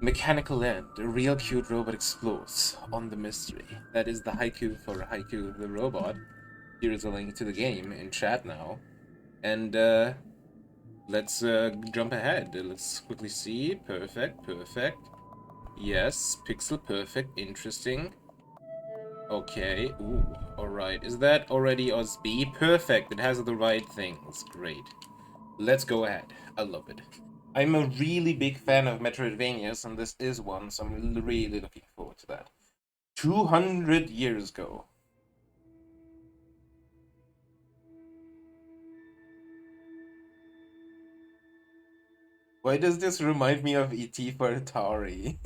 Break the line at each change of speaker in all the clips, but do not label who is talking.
Mechanical end. A real cute robot explodes on the mystery. That is the haiku for Haiku the robot. Here is a link to the game in chat now. And let's jump ahead. Let's quickly see. Perfect, perfect. Yes, pixel perfect, interesting. Okay, ooh, alright. Is that already OSB? Perfect, it has the right things. Great. Let's go ahead. I love it. I'm a really big fan of Metroidvanias, and this is one, so I'm really looking forward to that. 200 years ago. Why does this remind me of E.T. for Atari?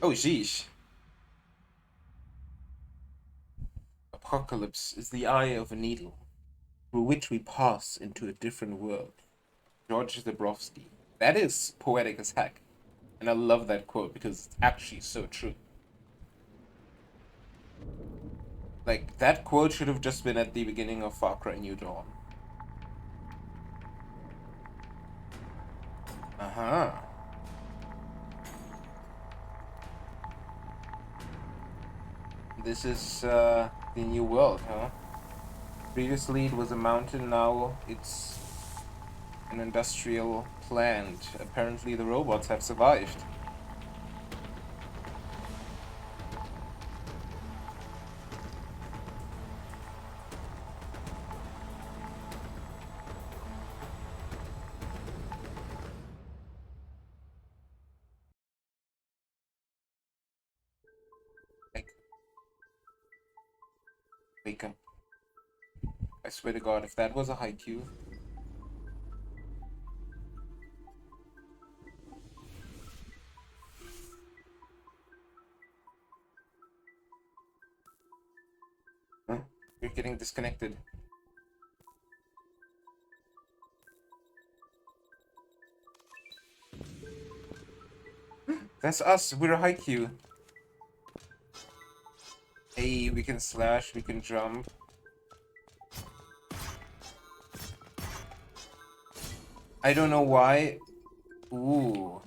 Oh, sheesh. Apocalypse is the eye of a needle, through which we pass into a different world. George Zabrowski. That is poetic as heck. And I love that quote because it's actually so true. Like, that quote should have just been at the beginning of Far Cry New Dawn. Uh-huh. This is the new world, huh? Previously it was a mountain, now it's an industrial plant. Apparently the robots have survived. Like, wake up. I swear to God, if that was a haiku. Huh? You're getting disconnected. That's us, we're a haiku. Hey, we can slash, we can jump. I don't know why. Ooh.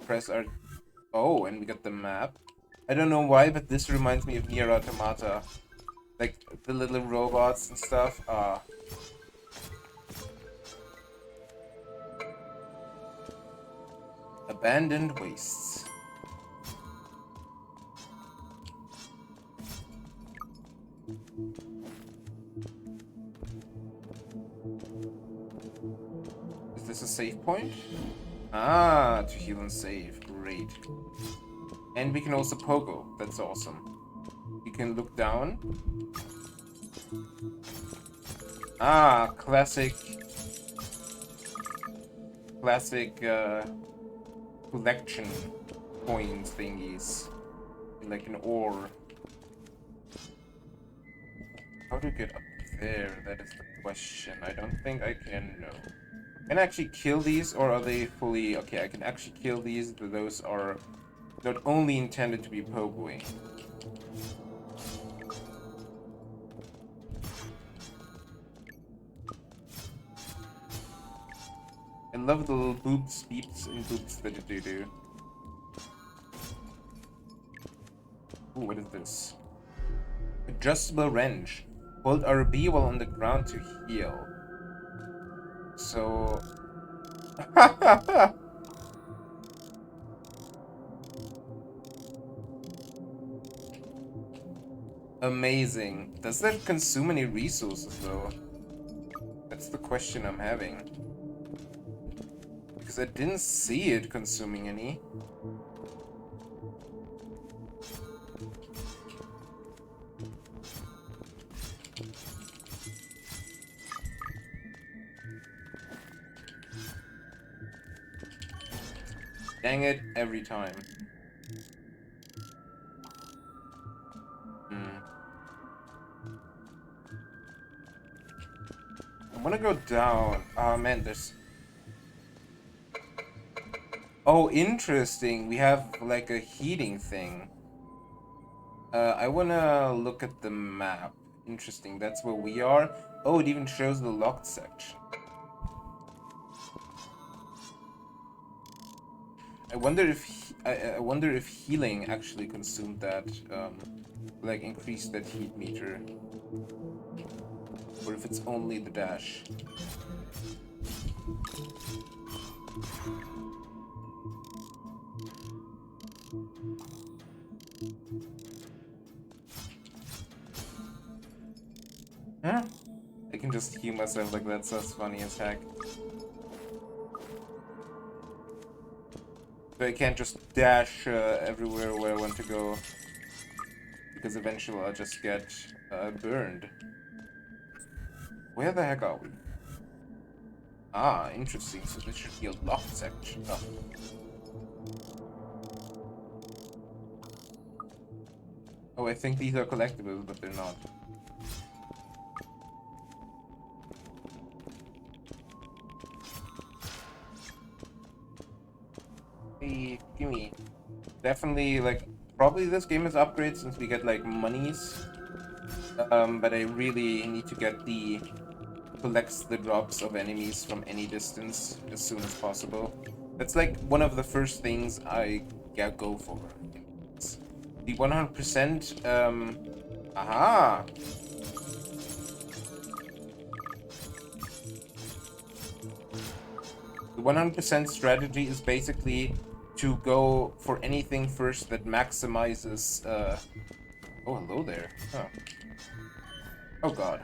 Press R. Oh, and we got the map. I don't know why, but this reminds me of Nier Automata. Like, the little robots and stuff. Abandoned wastes. Is this a save point? Ah, to heal and save. Great. And we can also pogo. That's awesome. You can look down. Ah, classic. Classic, collection coin thingies. Like an ore. How to get up there? That is the question. I don't think I can, no. Can I actually kill these, or are they fully... Okay, I can actually kill these, but those are not only intended to be pogoing. I love the little boops, beeps, and boops that it do. Ooh, what is this? Adjustable wrench. Hold RB while on the ground to heal. So... Amazing. Does that consume any resources, though? That's the question I'm having. Because I didn't see it consuming any. Dang it, every time. I wanna go down. Oh man, there's... Oh, interesting. We have like a heating thing. I wanna look at the map. Interesting, that's where we are. Oh, it even shows the locked section. I wonder if I wonder if healing actually consumed that, like increased that heat meter, or if it's only the dash. Huh? I can just heal myself like that, so that's funny as heck. But I can't just dash everywhere where I want to go, because eventually I'll just get burned. Where the heck are we? Ah, interesting. So this should be a locked section. Oh. Oh, I think these are collectibles, but they're not. Hey, gimme. Definitely, like, probably this game is upgrade since we get, like, monies. But I really need to get the collects the drops of enemies from any distance as soon as possible. That's like one of the first things I go for. The 100%, aha! The 100% strategy is basically to go for anything first that maximizes, oh, hello there. Huh. Oh god.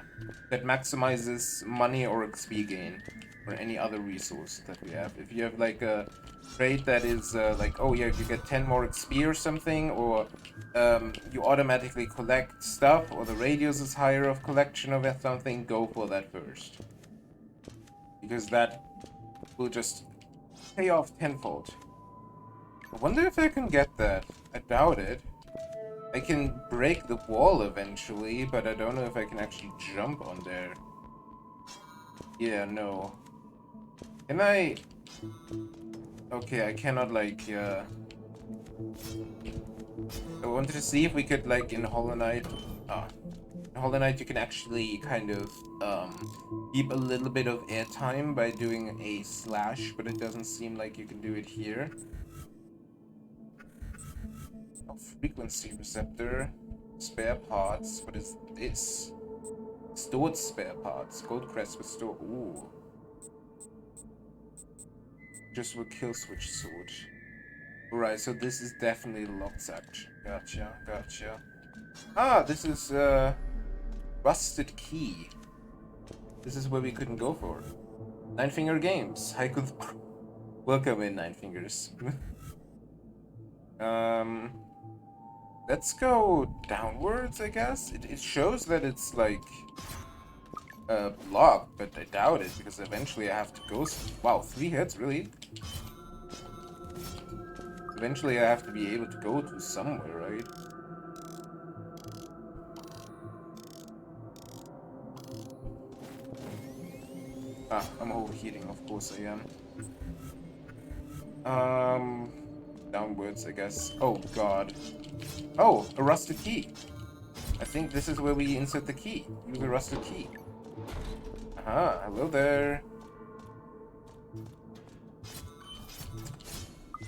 That maximizes money or XP gain, or any other resource that we have. If you have like a trade that is like, oh yeah, you get 10 more XP or something, or you automatically collect stuff, or the radius is higher of collection of something, go for that first. Because that will just pay off tenfold. I wonder if I can get that. I doubt it. I can break the wall eventually, but I don't know if I can actually jump on there. Yeah, no. Can I... Okay, I cannot, like, I wanted to see if we could, like, in Hollow Knight... in Hollow Knight you can actually kind of, keep a little bit of airtime by doing a slash, but it doesn't seem like you can do it here. Oh, frequency receptor. Spare parts. What is this? Stored spare parts. Gold crest with store. Ooh. Just with kill switch sword. Right, so this is definitely the locked section. Gotcha, gotcha. Ah, this is rusted key. This is where we couldn't go for. Nine Finger Games. Haiku. Welcome in, Nine Fingers. Let's go downwards, I guess. It shows that it's like blocked, but I doubt it because eventually I have to go. Wow, 3 hits, really? Eventually I have to be able to go to somewhere, right? Ah, I'm overheating, of course I am. Downwards, I guess. Oh, God. Oh, a rusted key. I think this is where we insert the key. Use a rusted key. Aha, hello there.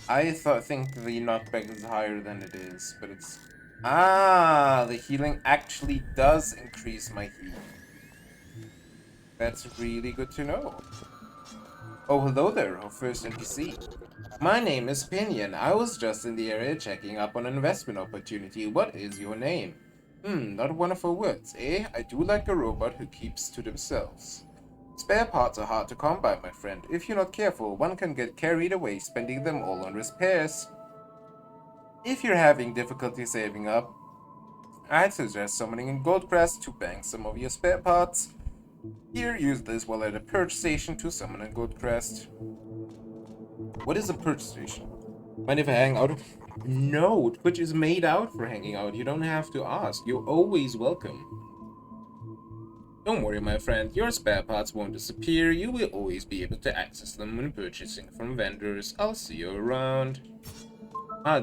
I think the knockback is higher than it is, but it's... Ah, the healing actually does increase my heat. That's really good to know. Oh, hello there, our first NPC. My name is Pinion. I was just in the area checking up on an investment opportunity. What is your name? Not wonderful words, eh? I do like a robot who keeps to themselves. Spare parts are hard to come by, my friend. If you're not careful, one can get carried away spending them all on repairs. If you're having difficulty saving up, I'd suggest summoning in Goldcrest to bank some of your spare parts. Here, use this while at a purge station to summon a Goldcrest. What is a purge station? Mind if I hang out? No, Twitch is made out for hanging out. You don't have to ask. You're always welcome. Don't worry, my friend. Your spare parts won't disappear. You will always be able to access them when purchasing from vendors. I'll see you around.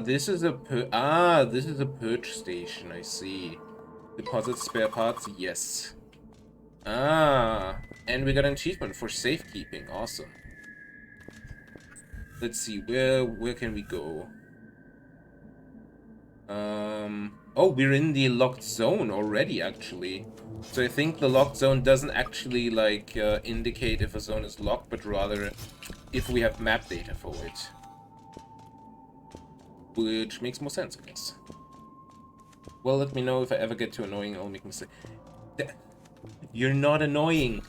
This is a purge station. I see. Deposit spare parts. Yes. And we got an achievement for safekeeping. Awesome. Let's see, where can we go? Oh, we're in the locked zone already, actually. So I think the locked zone doesn't actually, like, indicate if a zone is locked, but rather if we have map data for it. Which makes more sense, I guess. Well, let me know if I ever get too annoying, I'll make mistakes. You're not annoying!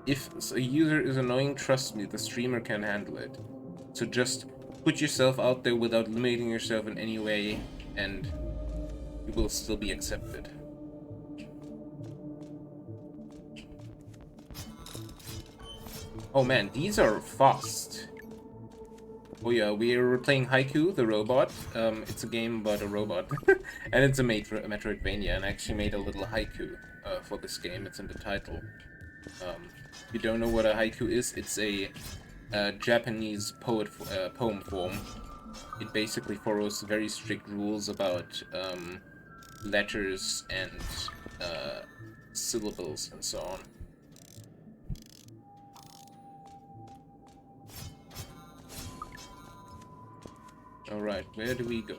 If a user is annoying, trust me, the streamer can handle it. So just put yourself out there without limiting yourself in any way, and you will still be accepted. Oh man, these are fast. Oh yeah, we're playing Haiku, the robot. It's a game about a robot. And it's a Metroidvania, and I actually made a little haiku for this game. It's in the title. If you don't know what a haiku is, it's a Japanese poem form. It basically follows very strict rules about letters and syllables and so on. Alright, where do we go?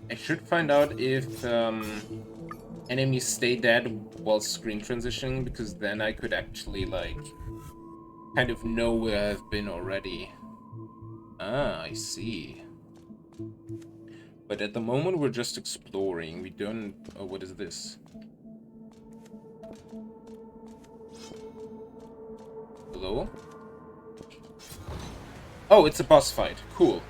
I should find out if enemies stay dead while screen transitioning, because then I could actually, like, kind of know where I've been already. Ah, I see. But at the moment we're just exploring. We don't... Oh, what is this? Hello? Oh, it's a boss fight. Cool.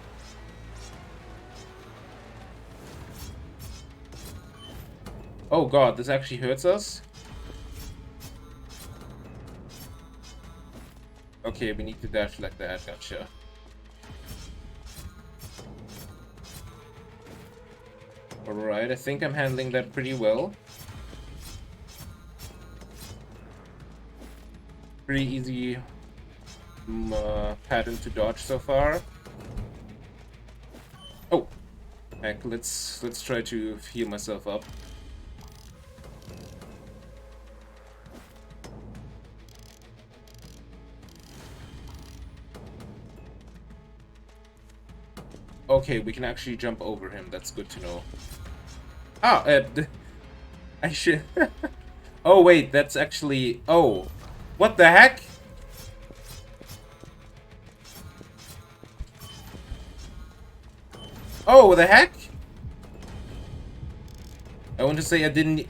Oh god, this actually hurts us? Okay, we need to dash like that, gotcha. Alright, I think I'm handling that pretty well. Pretty easy pattern to dodge so far. Oh! Heck, let's try to heal myself up. Okay, we can actually jump over him. That's good to know. Ah, I should... Oh, wait, that's actually... Oh, what the heck? Oh, what the heck? I want to say I didn't...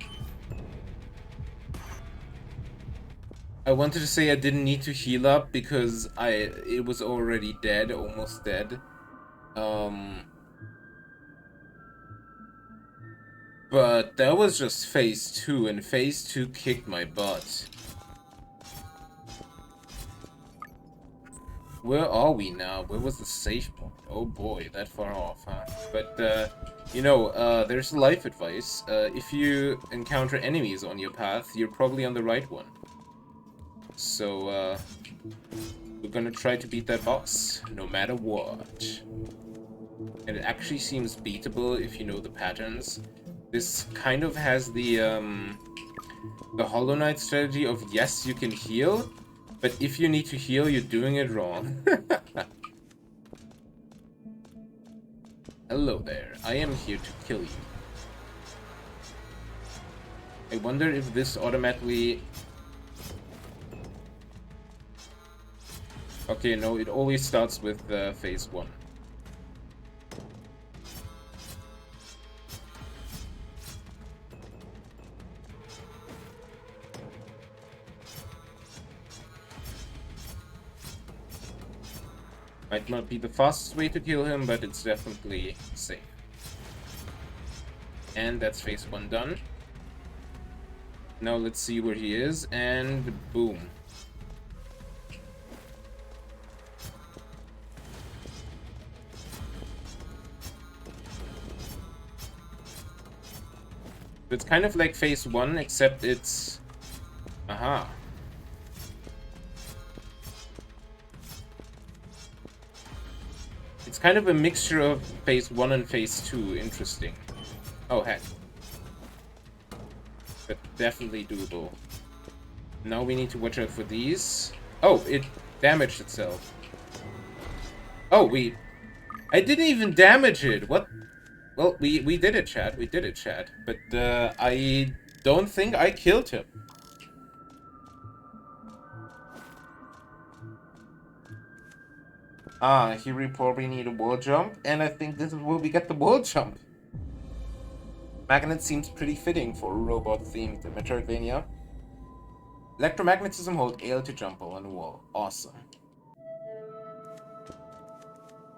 I wanted to say I didn't need to heal up because it was already dead, almost dead. But that was just phase 2, and phase 2 kicked my butt. Where are we now? Where was the safe point? Oh boy, that far off, huh? But, you know, there's life advice. If you encounter enemies on your path, you're probably on the right one. So, we're gonna try to beat that boss, no matter what. And it actually seems beatable if you know the patterns. This kind of has the Hollow Knight strategy of, yes, you can heal, but if you need to heal, you're doing it wrong. Hello there, I am here to kill you. I wonder if this automatically... Okay, no, it always starts with phase 1. Might not be the fastest way to kill him, but it's definitely safe. And that's phase 1 done. Now let's see where he is, and boom. It's kind of like phase 1, except it's... Aha. It's kind of a mixture of phase 1 and phase 2. Interesting. Oh, heck. But definitely doable. Now we need to watch out for these. Oh, it damaged itself. Oh, I didn't even damage it. What? Well, we did it, chat. We did it, chat. But I don't think I killed him. Ah, here we probably need a wall jump, and I think this is where we get the wall jump. Magnet seems pretty fitting for a robot-themed Metroidvania. Electromagnetism, hold L to jump on a wall. Awesome.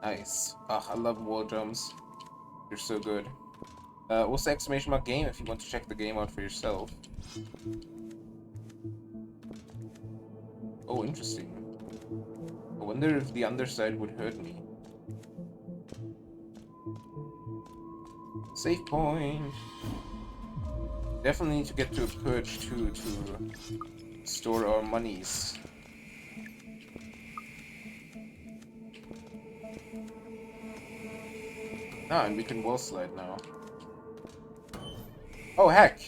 Nice. Ah, I love wall jumps. They're so good. Also exclamation mark game if you want to check the game out for yourself. Oh, interesting. I wonder if the underside would hurt me. Save point. Definitely need to get to a perch too to store our monies. Ah, and we can wall slide now. Oh, heck!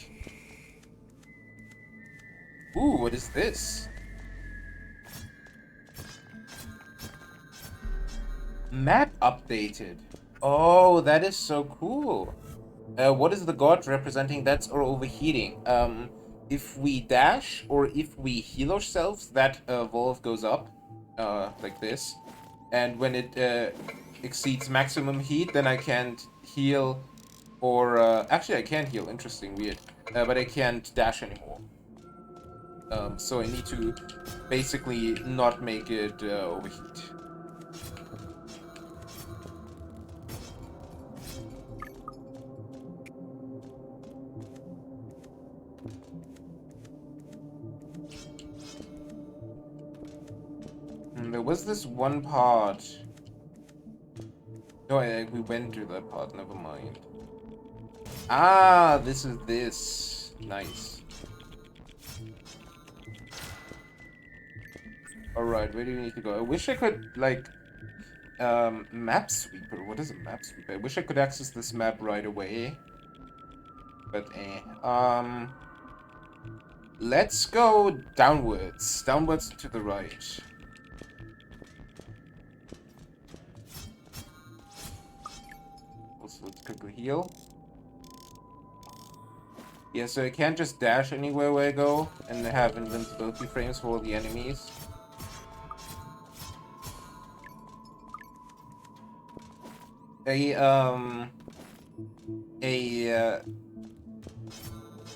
Ooh, what is this? Map updated. Oh, that is so cool. What is the god representing? That's our overheating. If we dash or if we heal ourselves, that valve goes up, like this. And when it exceeds maximum heat, then I can't heal, or actually I can heal. Interesting, weird. But I can't dash anymore. So I need to basically not make it overheat. There was this one part. No, we went through that part, never mind. Ah, this is this. Nice. Alright, where do we need to go? I wish I could, like, map sweeper. What is a map sweeper? I wish I could access this map right away. But, let's go downwards. Downwards to the right. Also, let's quickly heal. Yeah, so I can't just dash anywhere where I go and have invincibility frames for all the enemies. A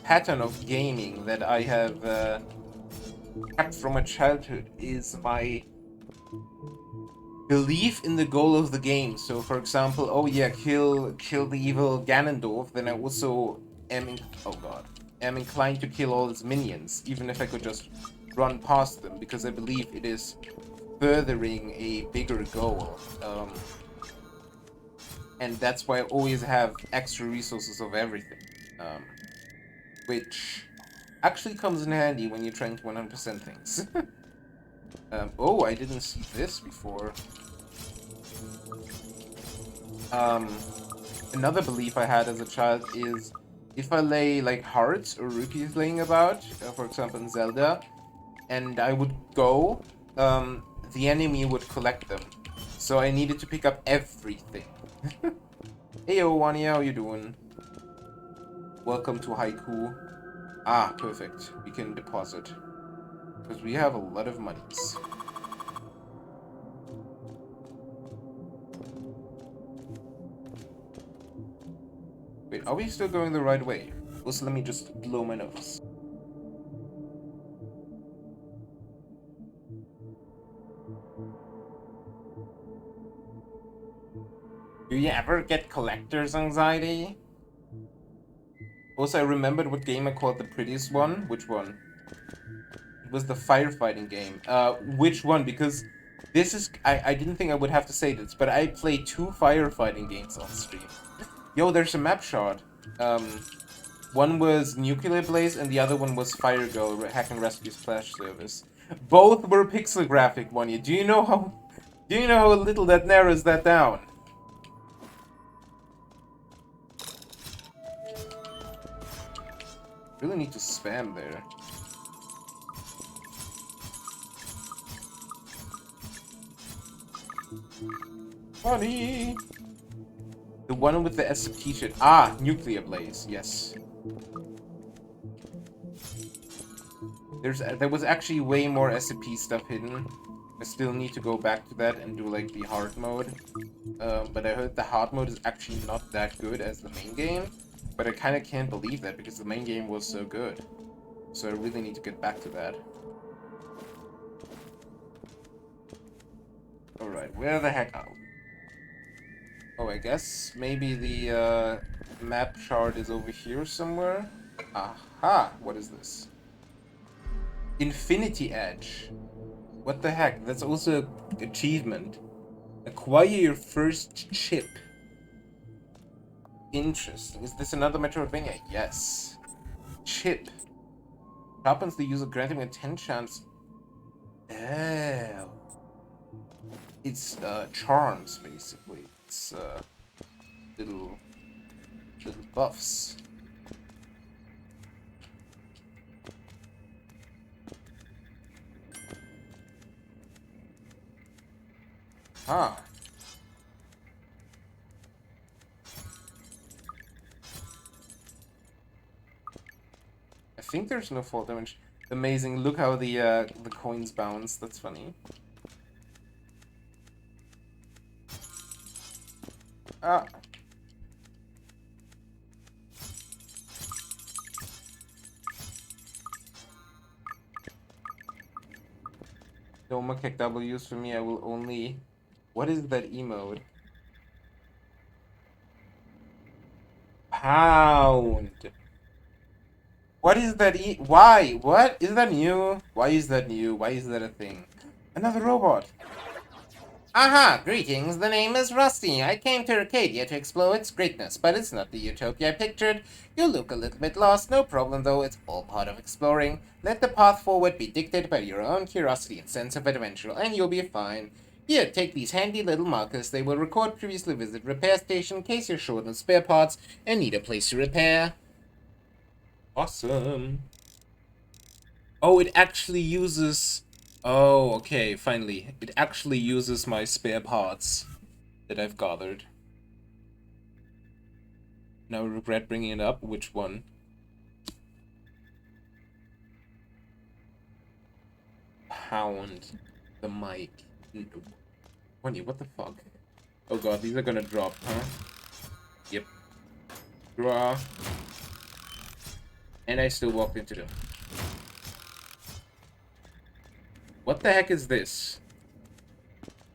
pattern of gaming that I have kept from my childhood is my belief in the goal of the game. So, for example, oh yeah, kill the evil Ganondorf. Then I also am inclined to kill all his minions, even if I could just run past them, because I believe it is furthering a bigger goal. And that's why I always have extra resources of everything. Which actually comes in handy when you're trying to 100% things. Oh, I didn't see this before. Another belief I had as a child is if I lay like hearts or rupees laying about, for example in Zelda, and I would go, the enemy would collect them. So I needed to pick up everything. Heyo, Wani, how you doing? Welcome to Haiku. Ah, perfect. We can deposit. Because we have a lot of monies. Wait, are we still going the right way? Also, let me just blow my nose. Do you ever get collector's anxiety? Also, I remembered what game I called the prettiest one. Which one? It was the firefighting game. Which one? Because this is... I didn't think I would have to say this, but I played 2 firefighting games on stream. Yo, there's a map shot. One was Nuclear Blaze and the other one was Fire Girl Hack and Rescue Splash Service. Both were pixel graphic, one. Do you know how... Do you know how little that narrows that down? Really need to spam there. Funny! The one with the SCP shit. Ah, Nuclear Blaze, yes. There was actually way more SCP stuff hidden. I still need to go back to that and do like the hard mode. But I heard the hard mode is actually not that good as the main game. But I kind of can't believe that because the main game was so good. So I really need to get back to that. Alright, where the heck are we? Oh, I guess maybe the map chart is over here somewhere. Aha! What is this? Infinity Edge. What the heck? That's also an achievement. Acquire your first chip. Interesting. Is this another Metroidvania? Yes. Chip. Sharpens the user, granting a 10 chance. Oh. It's charms, basically. It's little buffs. Ah. I think there's no fall damage. Amazing. Look how the coins bounce. That's funny. Ah. No more kick W's for me. I will only. What is that emote? Pound. What is that? Why? What is that new? Why is that new? Why is that a thing? Another robot. Aha! Greetings, the name is Rusty. I came to Arcadia to explore its greatness, but it's not the utopia I pictured. You look a little bit lost, no problem though, it's all part of exploring. Let the path forward be dictated by your own curiosity and sense of adventure, and you'll be fine. Here, take these handy little markers. They will record previously visited repair station in case you're short on spare parts and need a place to repair. Awesome. Oh, it actually uses... Oh, okay, finally. It actually uses my spare parts that I've gathered. Now I regret bringing it up. Which one? Pound the mic. Funny, what the fuck? Oh god, these are gonna drop, huh? Yep. Draw. And I still walked into them. What the heck is this?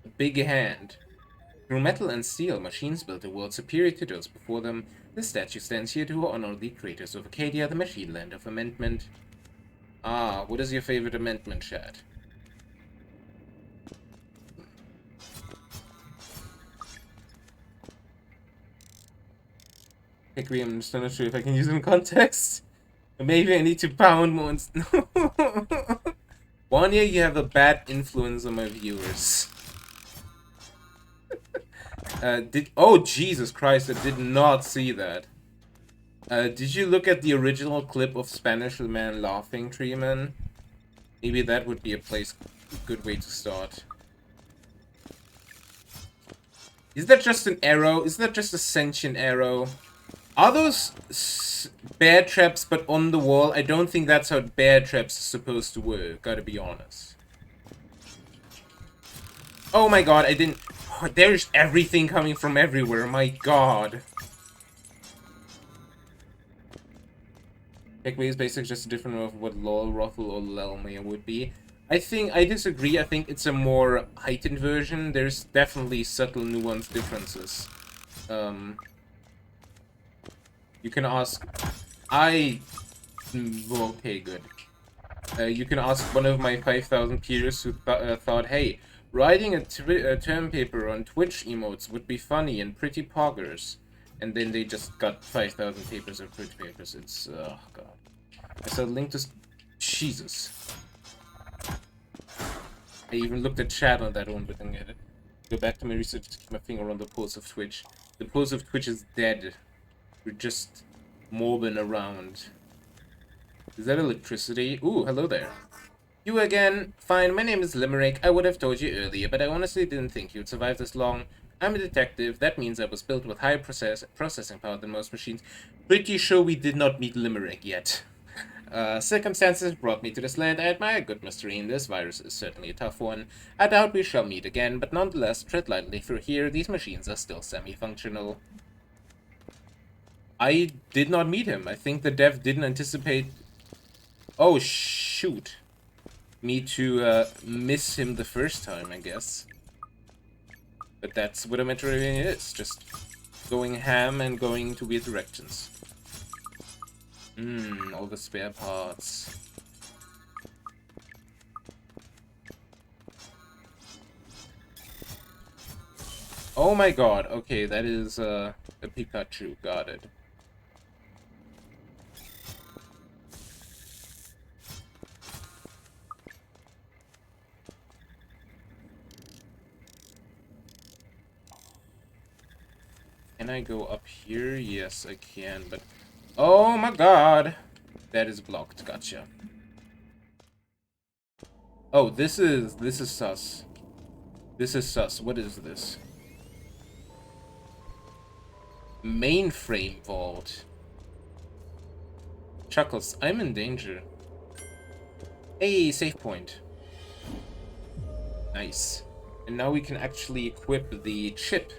A big hand. Through metal and steel, machines built a world superior to those before them. This statue stands here to honor the creators of Arcadia, the machine land of amendment. Ah, what is your favorite amendment, chat? Hickory, I'm still not sure if I can use it in context. Maybe I need to pound more. Wanya, you have a bad influence on my viewers. Oh, Jesus Christ, I did not see that. Did you look at the original clip of Spanish man laughing, Treeman? Maybe that would be a good way to start. Is that just an arrow? Is that just a sentient arrow? Are those bear traps but on the wall? I don't think that's how bear traps are supposed to work, gotta be honest. Oh my god, I didn't... Oh, there's everything coming from everywhere, my god. Hickway is basically just a different of what lol, ruffle, or lelmea would be. I disagree. I think it's a more heightened version. There's definitely subtle nuanced differences. You can ask... Okay, good. You can ask one of my 5,000 peers who thought, hey, writing a term paper on Twitch emotes would be funny and pretty poggers. And then they just got 5,000 papers of Twitch papers. It's... oh, god. I saw a link to... Jesus. I even looked at chat on that one, but didn't get it. Go back to my research to keep my finger on the pulse of Twitch. The pulse of Twitch is dead. We're just mobbing around. Is that electricity? Ooh, hello there. You again? Fine, my name is Limerick. I would have told you earlier, but I honestly didn't think you'd survive this long. I'm a detective. That means I was built with higher processing power than most machines. Pretty sure we did not meet Limerick yet. Circumstances brought me to this land. I admire good mystery, and this virus is certainly a tough one. I doubt we shall meet again, but nonetheless, tread lightly through here. These machines are still semi-functional. I did not meet him. I think the dev didn't anticipate... Oh, shoot. Me to miss him the first time, I guess. But that's what a Metroidvania is. Just going ham and going to weird directions. All the spare parts. Oh my god, okay, that is a Pikachu, got it. Can I go up here? Yes, I can, but... Oh my god! That is blocked, gotcha. Oh, this is sus. This is sus. What is this? Mainframe vault. Chuckles, I'm in danger. Hey, save point. Nice. And now we can actually equip the chip.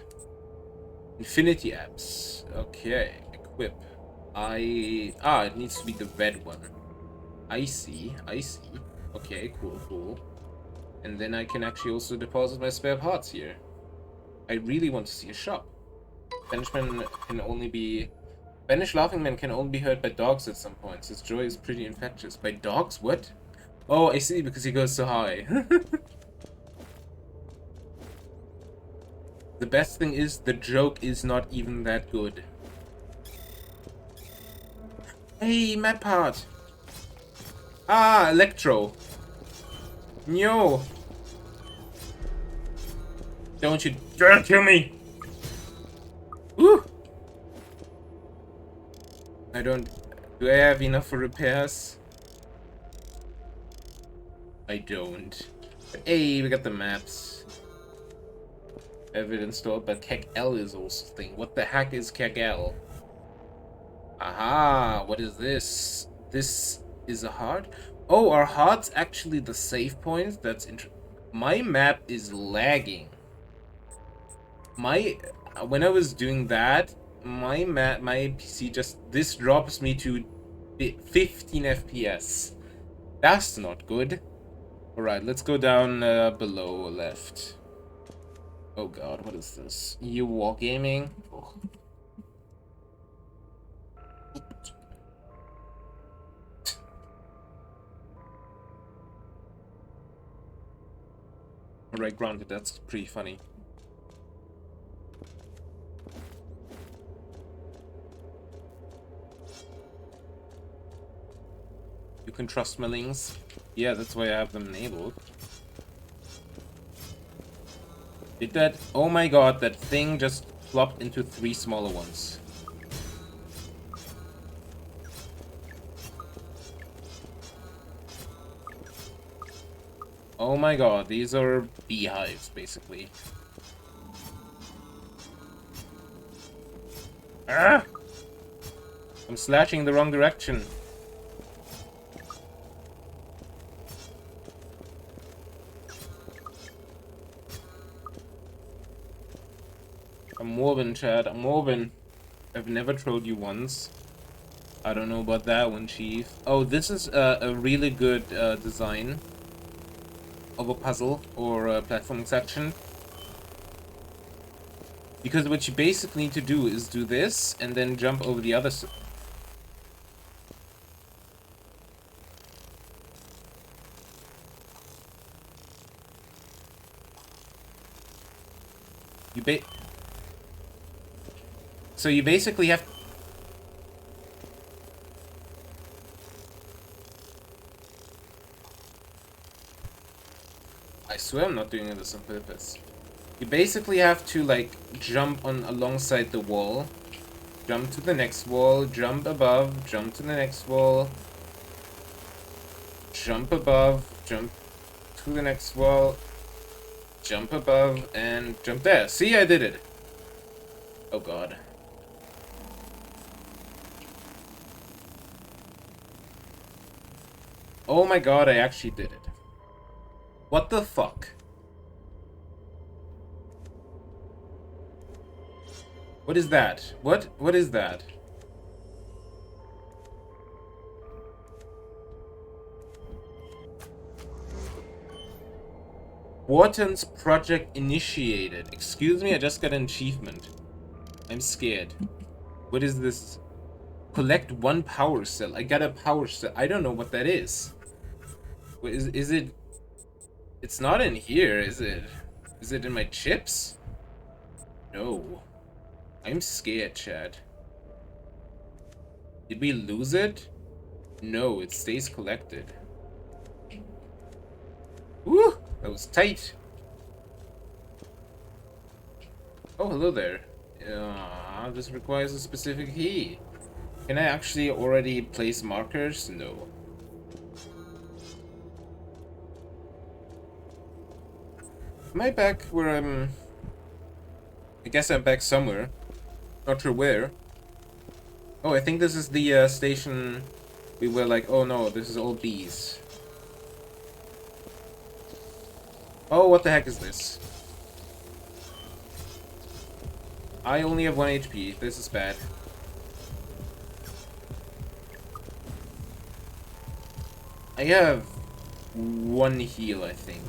Infinity apps. Okay, equip. It needs to be the red one. I see. Okay, cool. And then I can actually also deposit my spare parts here. I really want to see a shop. Banished laughing men can only be heard by dogs at some points. His joy is pretty infectious. By dogs? What? Oh, I see, because he goes so high. The best thing is, the joke is not even that good. Hey, map part! Ah, Electro! No! Don't you dare kill me! Woo! Do I have enough for repairs? I don't. But hey, we got the maps. I have it installed, but KEGL is also a thing. What the heck is KEGL? Aha, what is this? This is a heart? Oh, are hearts actually the save points? That's interesting. My map is lagging. When I was doing that, my PC this drops me to 15 FPS. That's not good. Alright, let's go down below left. Oh god, what is this? You wargaming? Oh. Alright, granted, that's pretty funny. You can trust my links. Yeah, that's why I have them enabled. Did that? Oh my god, that thing just flopped into 3 smaller ones. Oh my god, these are beehives, basically. Ah! I'm slashing the wrong direction. I'm morbin, Chad. I'm morbin. I've never trolled you once. I don't know about that one, Chief. Oh, this is a really good design of a puzzle or a platforming section. Because what you basically need to do is do this and then jump over the other side. So you basically have... I swear I'm not doing this on purpose. You basically have to, like, jump on alongside the wall. Jump to the next wall, jump above, jump to the next wall. Jump above, jump to the next wall. Jump above, and jump there. See, I did it. Oh god. Oh my god, I actually did it. What the fuck? What is that? What is that? Wharton's project initiated. Excuse me, I just got an achievement. I'm scared. What is this? Collect one power cell. I got a power cell. I don't know what that is. What is it? It's not in here, is it? Is it in my chips? No. I'm scared, Chad. Did we lose it? No, it stays collected. Woo! That was tight. Oh, hello there. This requires a specific key. Can I actually already place markers? No. Am I back where I'm... I guess I'm back somewhere. Not sure where. Oh, I think this is the station we were like, oh no, this is all bees. Oh, what the heck is this? I only have 1 HP. This is bad. I have 1 heal, I think.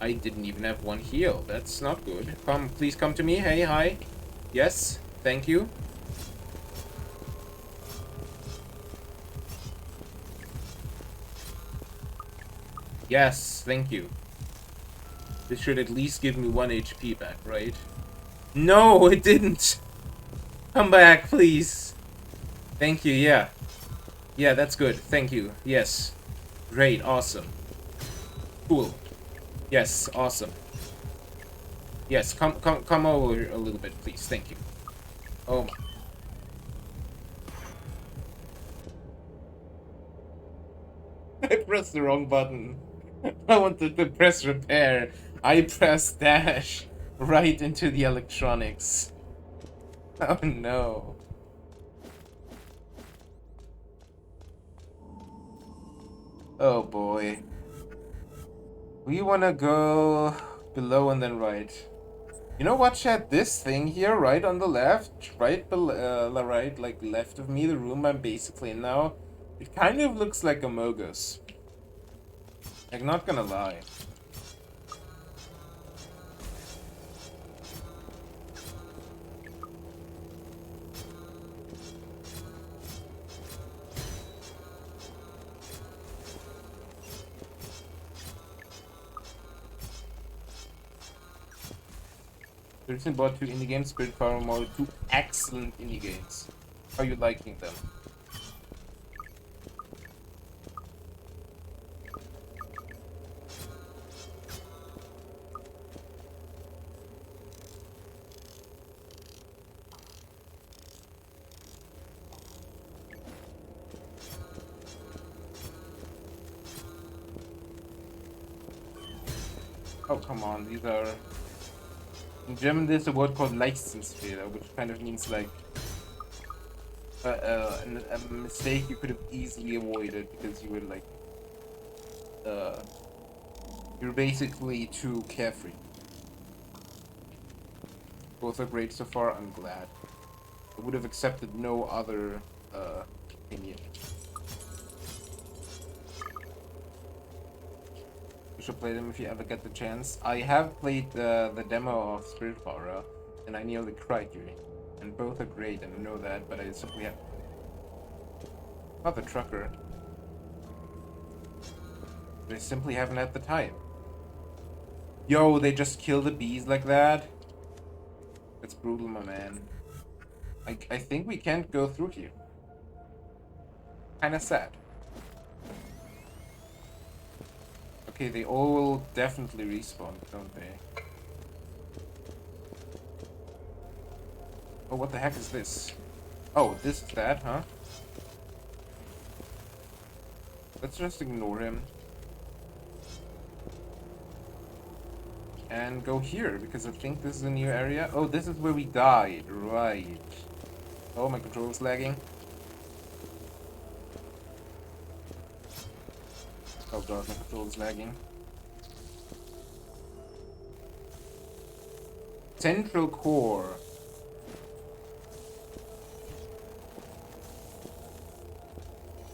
I didn't even have 1 heal. That's not good. Come, please come to me. Hey, hi. Yes, thank you. Yes, thank you. This should at least give me 1 HP back, right? No, it didn't! Come back, please! Thank you, yeah. Yeah, that's good. Thank you. Yes. Great, awesome. Cool. Yes, awesome. Yes, come over a little bit, please. Thank you. Oh my. I pressed the wrong button. I wanted to press repair. I pressed dash right into the electronics. Oh no. Oh boy. We wanna go below and then right. You know what, chat? This thing here, right on the left, right below, right, like left of me, the room I'm basically in now, it kind of looks like a Mogus. Like, not gonna lie. Recently bought 2 indie games, Spirit Power Mode, 2 excellent indie games. How are you liking them? Oh, come on, these are... In German there's a word called Leichtsinnsfehler, which kind of means like a mistake you could have easily avoided because you were like you're basically too carefree. Both are great so far, I'm glad. I would have accepted no other opinion. You should play them if you ever get the chance. I have played the demo of Spiritfarer, and I nearly cried during. And both are great, and I know that, but I simply have... Not the trucker. But I simply haven't had the time. Yo, they just kill the bees like that? That's brutal, my man. I think we can't go through here. Kinda sad. Okay, they all definitely respawn, don't they? Oh, what the heck is this? Oh, this is that, huh? Let's just ignore him. And go here, because I think this is a new area. Oh, this is where we died, right. Oh, my controller's lagging. Oh god, my controller's lagging. Central core.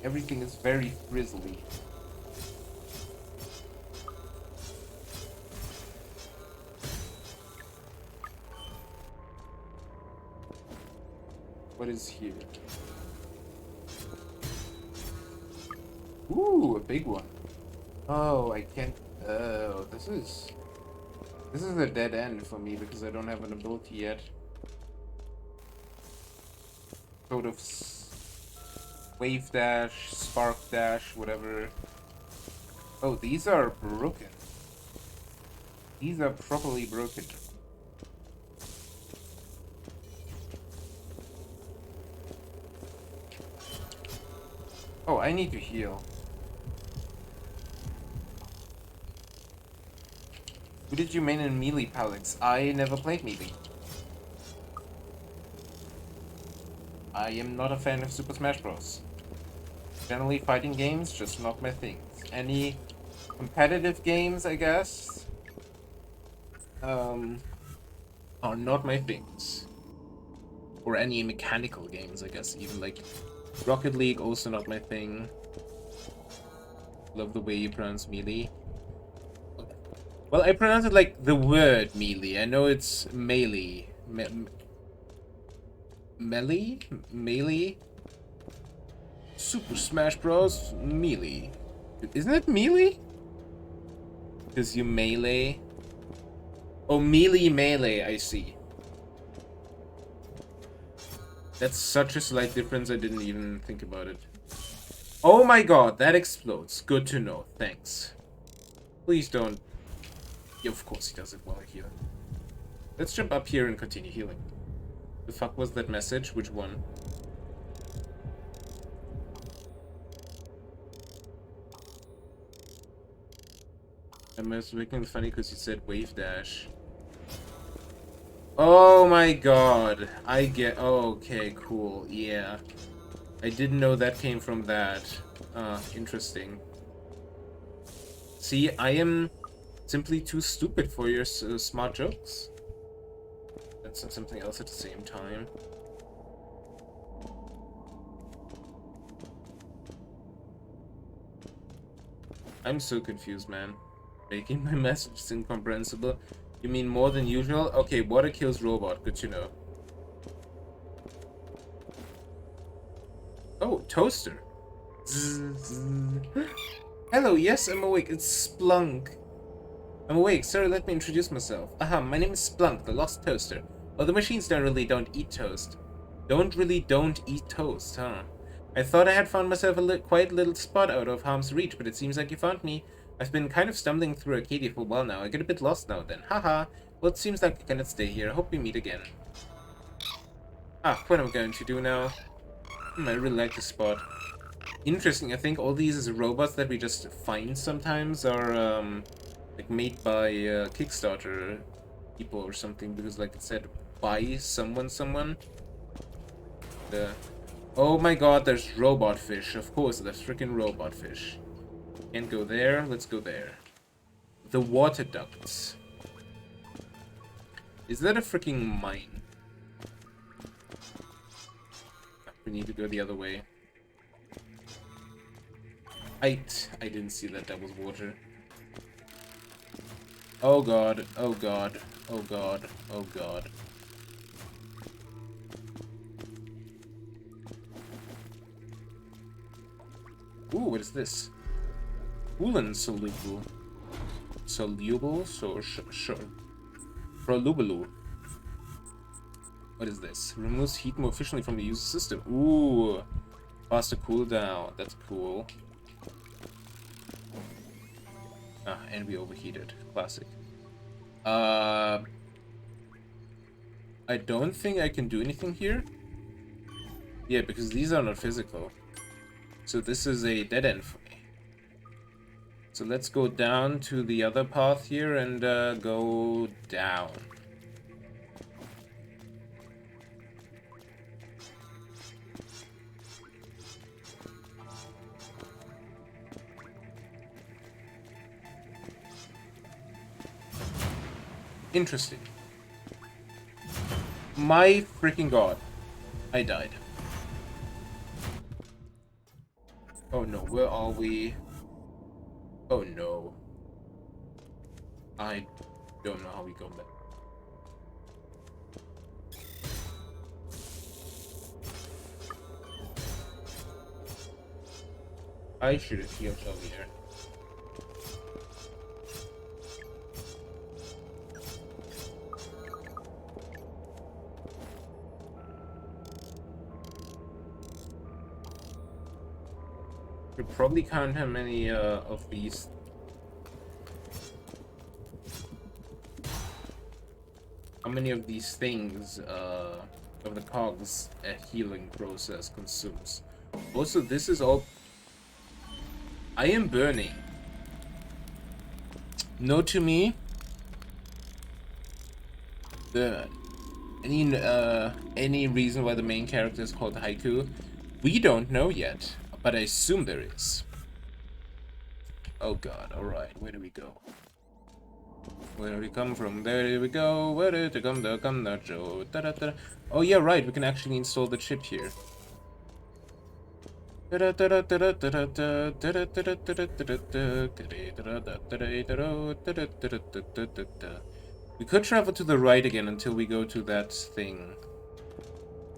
Everything is very frizzly. What is here? Ooh, a big one. Oh, I can't. Oh, this is a dead end for me because I don't have an ability yet. Sort of wave dash, spark dash, whatever. Oh, these are broken. These are properly broken. Oh, I need to heal. Who did you main in Melee, Palix? I never played Melee. I am not a fan of Super Smash Bros. Generally, fighting games, just not my thing. Any competitive games, I guess, are not my things. Or any mechanical games, I guess, even like Rocket League, also not my thing. Love the way you pronounce Melee. Well, I pronounce it like the word Melee. I know it's melee. Melee? Melee? Super Smash Bros. Melee. Isn't it Melee? Because you melee. Oh, melee, I see. That's such a slight difference, I didn't even think about it. Oh my god, that explodes. Good to know, thanks. Please don't... Yeah, of course he does it while I heal. Let's jump up here and continue healing. The fuck was that message? Which one? I was making it funny because you said wave dash. Oh my god. I get... Oh, okay, cool. Yeah. I didn't know that came from that. Interesting. See, I am simply too stupid for your smart jokes. That's something else at the same time. I'm so confused, man. Making my messages incomprehensible. You mean more than usual? Okay, water kills robot. Good to know. Oh, toaster. Hello, yes, I'm awake. It's Splunk. I'm awake. Sorry, let me introduce myself. Aha, my name is Splunk, the lost toaster. Well, the machines don't eat toast. Don't eat toast, huh? I thought I had found myself a quiet little spot out of harm's reach, but it seems like you found me. I've been kind of stumbling through Arcadia for a while now. I get a bit lost now then. Haha. Well, it seems like I cannot stay here. I hope we meet again. Ah, what am I going to do now? I really like this spot. Interesting, I think all these robots that we just find sometimes are, like, made by, Kickstarter people or something, because, like it said, by someone. Oh my god, there's robot fish. Of course, there's freaking robot fish. Can't go there, let's go there. The water ducts. Is that a freaking mine? We need to go the other way. I didn't see that that was water. Oh god, oh god, oh god, oh god. Ooh, what is this? Coolant soluble. Soluble? So, sure. Prolubulu. What is this? Removes heat more efficiently from the user system. Ooh. Faster cooldown. That's cool. Ah, and we overheated. Classic. I don't think I can do anything here. Yeah, because these are not physical. So this is a dead end for me. So let's go down to the other path here and go down. Interesting. My freaking god. I died. Oh no, where are we? Oh no. I don't know how we go back. I should have healed earlier. We probably can't have many of these. How many of these things of the cogs a healing process consumes? Also, this is all. I am burning. Note to me. Any reason why the main character is called Haiku? We don't know yet, but I assume there is. Oh god, alright, where do we go? Where do we come from? There we go. Where did it come? There come the Joe. Da, da, da. Oh yeah, right, we can actually install the chip here. We could travel to the right again until we go to that thing.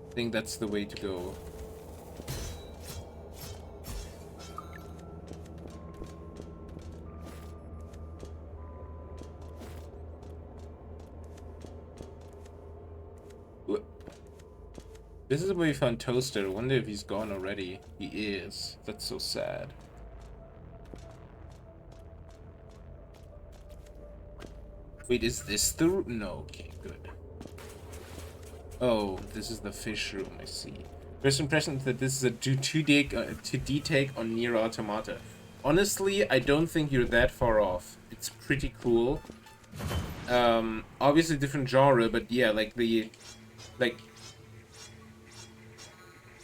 I think that's the way to go. This is where we found Toaster. I wonder if he's gone already. He is. That's so sad. Wait, is this the room? No, okay, good. Oh, this is the fish room, I see. First impression is that this is a 2D take on Nier Automata. Honestly, I don't think you're that far off. It's pretty cool. Obviously different genre, but yeah, like the... Like...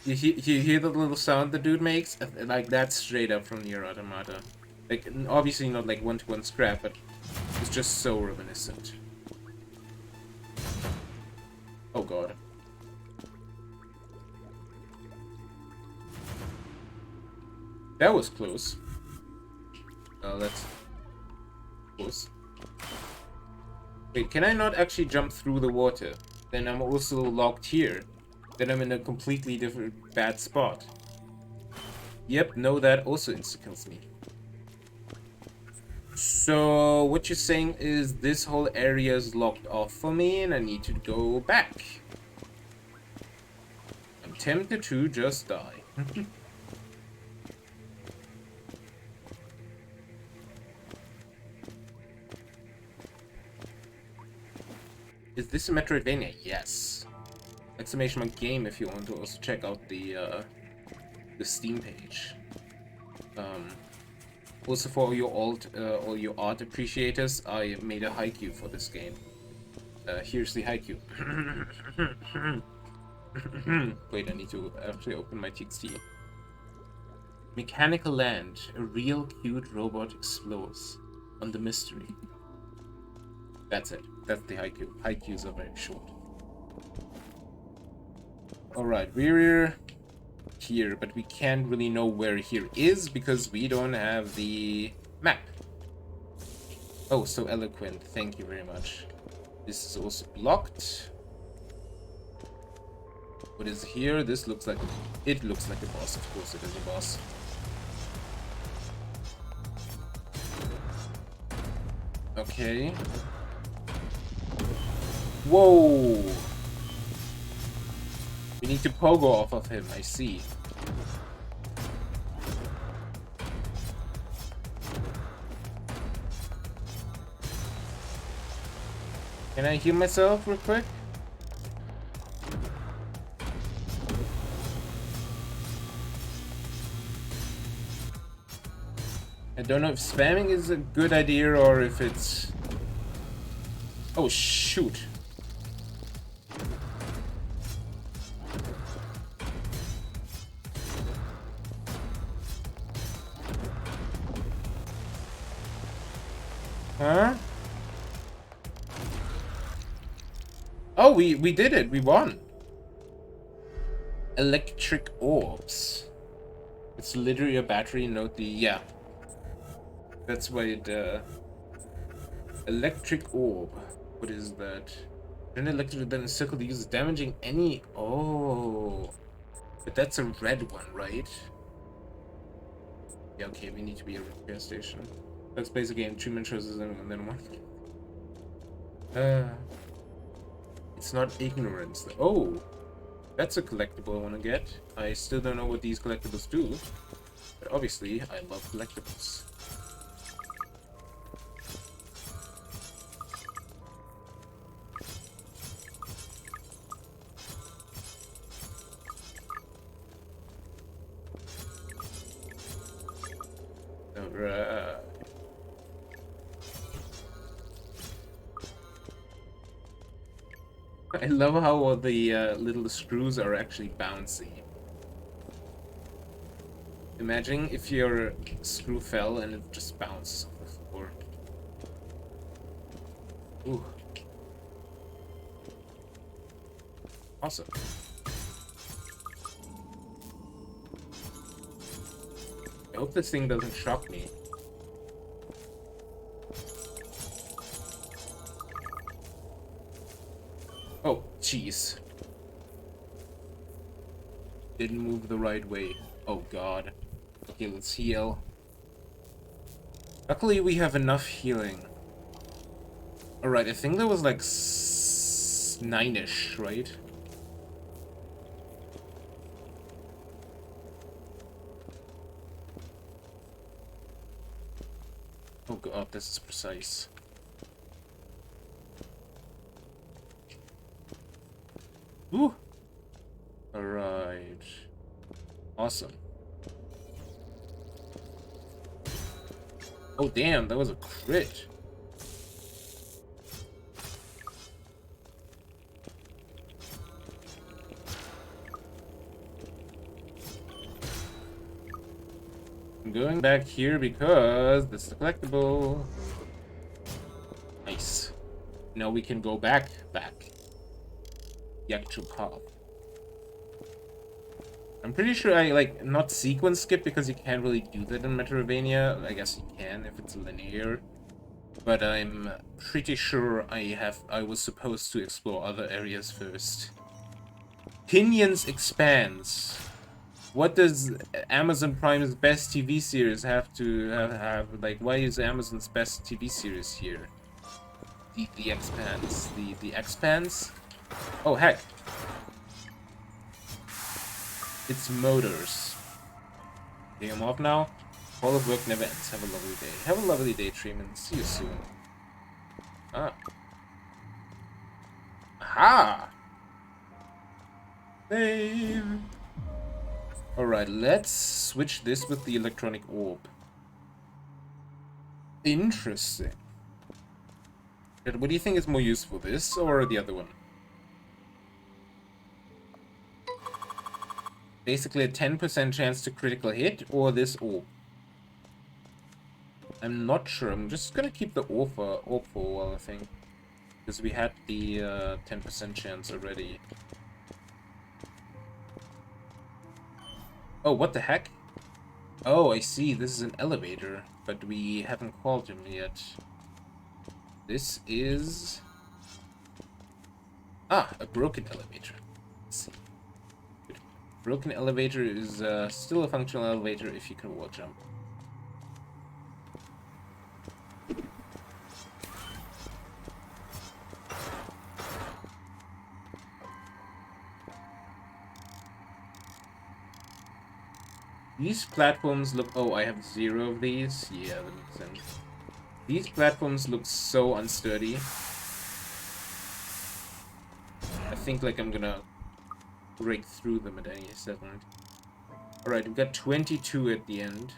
You hear the little sound the dude makes? Like, that's straight up from Nier Automata. Like, obviously not like one-to-one scrap, but it's just so reminiscent. Oh god. That was close. Oh, that's close. Wait, can I not actually jump through the water? Then I'm also locked here. Then I'm in a completely different bad spot. Yep, no, that also insta-kills me. So, what you're saying is this whole area is locked off for me and I need to go back. I'm tempted to just die. Is this a Metroidvania? Yes. Exclamation mark game if you want to also check out the Steam page. Also for all your art appreciators, I made a haiku for this game. Here's the haiku. Wait, I need to actually open my TXT. Mechanical land, a real cute robot explodes on the mystery. That's it. That's the haiku. Haikus are very short. Alright, we're here, but we can't really know where here is because we don't have the map. Oh, so eloquent. Thank you very much. This is also blocked. What is here? This looks like... It looks like a boss. Of course it is a boss. Okay. Whoa! We need to pogo off of him, I see. Can I heal myself real quick? I don't know if spamming is a good idea or if it's... Oh, shoot. Huh? Oh, we did it. We won. Electric orbs. It's literally a battery, note the... Yeah. That's why it... Electric orb. What is that? An electric then circle the user damaging any... Oh. But that's a red one, right? Yeah, okay, we need to be a repair station. Let's play the game. Treatment choices and then one. It's not ignorance. Oh, that's a collectible I want to get. I still don't know what these collectibles do, but obviously I love collectibles. Alright. I love how all the little screws are actually bouncy. Imagine if your screw fell and it just bounced off the floor. Ooh. Awesome. I hope this thing doesn't shock me. Oh, jeez. Didn't move the right way. Oh god. Okay, let's heal. Luckily we have enough healing. Alright, I think that was like 9-ish, right? Oh god, this is precise. Ooh! Alright. Awesome. Oh damn, that was a crit. I'm going back here because this is a collectible. Nice. Now we can go back. The actual path. I'm pretty sure I not sequence skip because you can't really do that in Metroidvania. I guess you can if it's linear. But I'm pretty sure I was supposed to explore other areas first. Pinions expands. What does Amazon Prime's best TV series have to have? Like, why is Amazon's best TV series here? The Expanse. The Expanse? Oh, heck. It's motors. Okay, I'm off now. All of work never ends. Have a lovely day. Have a lovely day, Treeman. See you soon. Ah. Aha! Save. Alright, let's switch this with the electronic orb. Interesting. What do you think is more useful, this or the other one? Basically a 10% chance to critical hit, or this orb? I'm not sure. I'm just gonna keep the orb for a while, I think. Because we had the 10% chance already. Oh, what the heck? Oh, I see. This is an elevator, but we haven't called him yet. This is... Ah, a broken elevator. Let's see. Good. Broken elevator is still a functional elevator if you can wall jump. These platforms look... Oh, I have 0 of these? Yeah, that makes sense. These platforms look so unsturdy. I think, like, I'm gonna break through them at any second. Alright, we've got 22 at the end.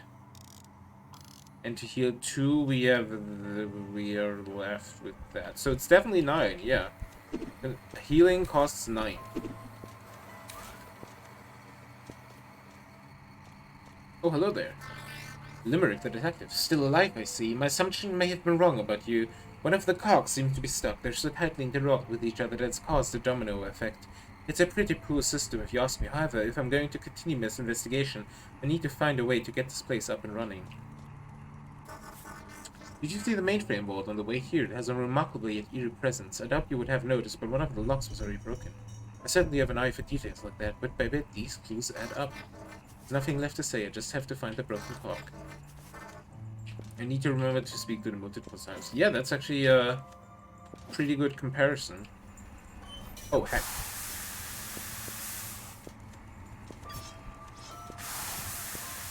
And to heal 2, we are left with that. So it's definitely 9, yeah. And healing costs 9. Oh, hello there. Limerick, the detective. Still alive, I see. My assumption may have been wrong about you. One of the cogs seems to be stuck. They're so tightly interlocked with each other that's caused the domino effect. It's a pretty poor system, if you ask me. However, if I'm going to continue this investigation, I need to find a way to get this place up and running. Did you see the mainframe board on the way here? It has a remarkably yet eerie presence. I doubt you would have noticed, but one of the locks was already broken. I certainly have an eye for details like that, but by bit, these clues add up. There's nothing left to say, I just have to find the broken clock. I need to remember to speak to them multiple times. Yeah, that's actually a pretty good comparison. Oh, heck.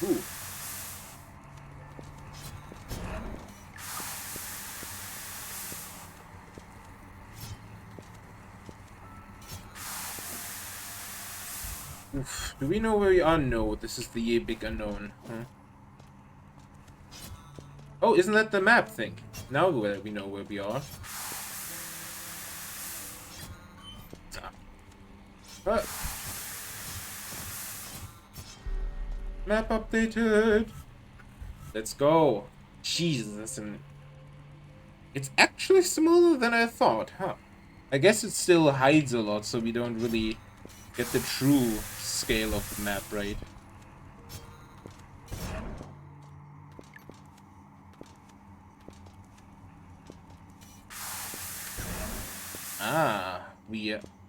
Ooh. Oof. Do we know where we are? No, this is the big unknown. Huh? Oh, isn't that the map thing? Now we know where we are. Ah. Map updated. Let's go. Jesus, and it's actually smaller than I thought, huh? I guess it still hides a lot, so we don't really get the true scale of the map, right? Ah,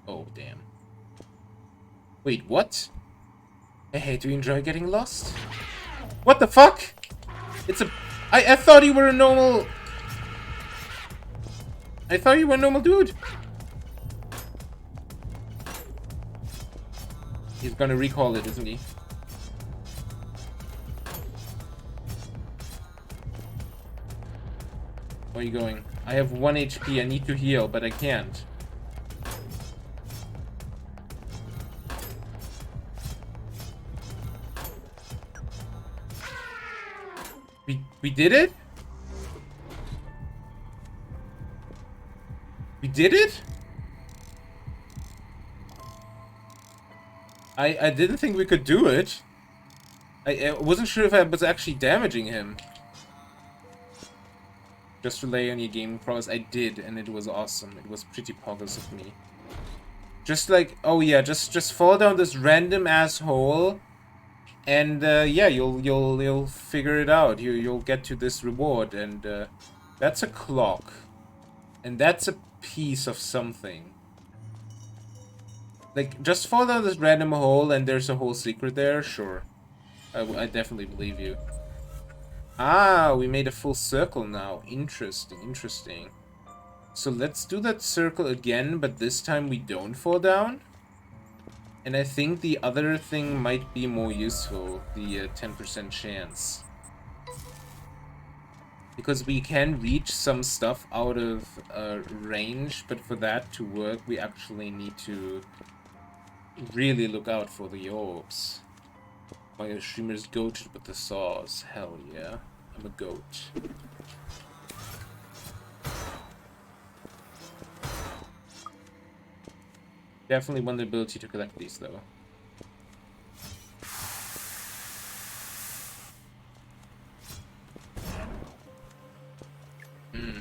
oh, damn. Wait, what? Hey, do you enjoy getting lost? What the fuck? I thought you were a normal... I thought you were a normal dude. He's gonna recall it, isn't he? Where are you going? I have 1 HP. I need to heal, but I can't. We did it? We did it? I didn't think we could do it. I wasn't sure if I was actually damaging him. Just rely on your gaming prowess. I did, and it was awesome. It was pretty poggers of me. Just like, oh yeah, just fall down this random asshole, and yeah, you'll figure it out. You'll get to this reward, and that's a clock, and that's a piece of something. Like, just fall down this random hole, and there's a whole secret there. Sure, I definitely believe you. Ah, we made a full circle now. Interesting, interesting. So let's do that circle again, but this time we don't fall down. And I think the other thing might be more useful, the 10% chance. Because we can reach some stuff out of range, but for that to work, we actually need to really look out for the orbs. My streamer's goated with the saws. Hell yeah. I'm a goat. Definitely want the ability to collect these, though. Hmm.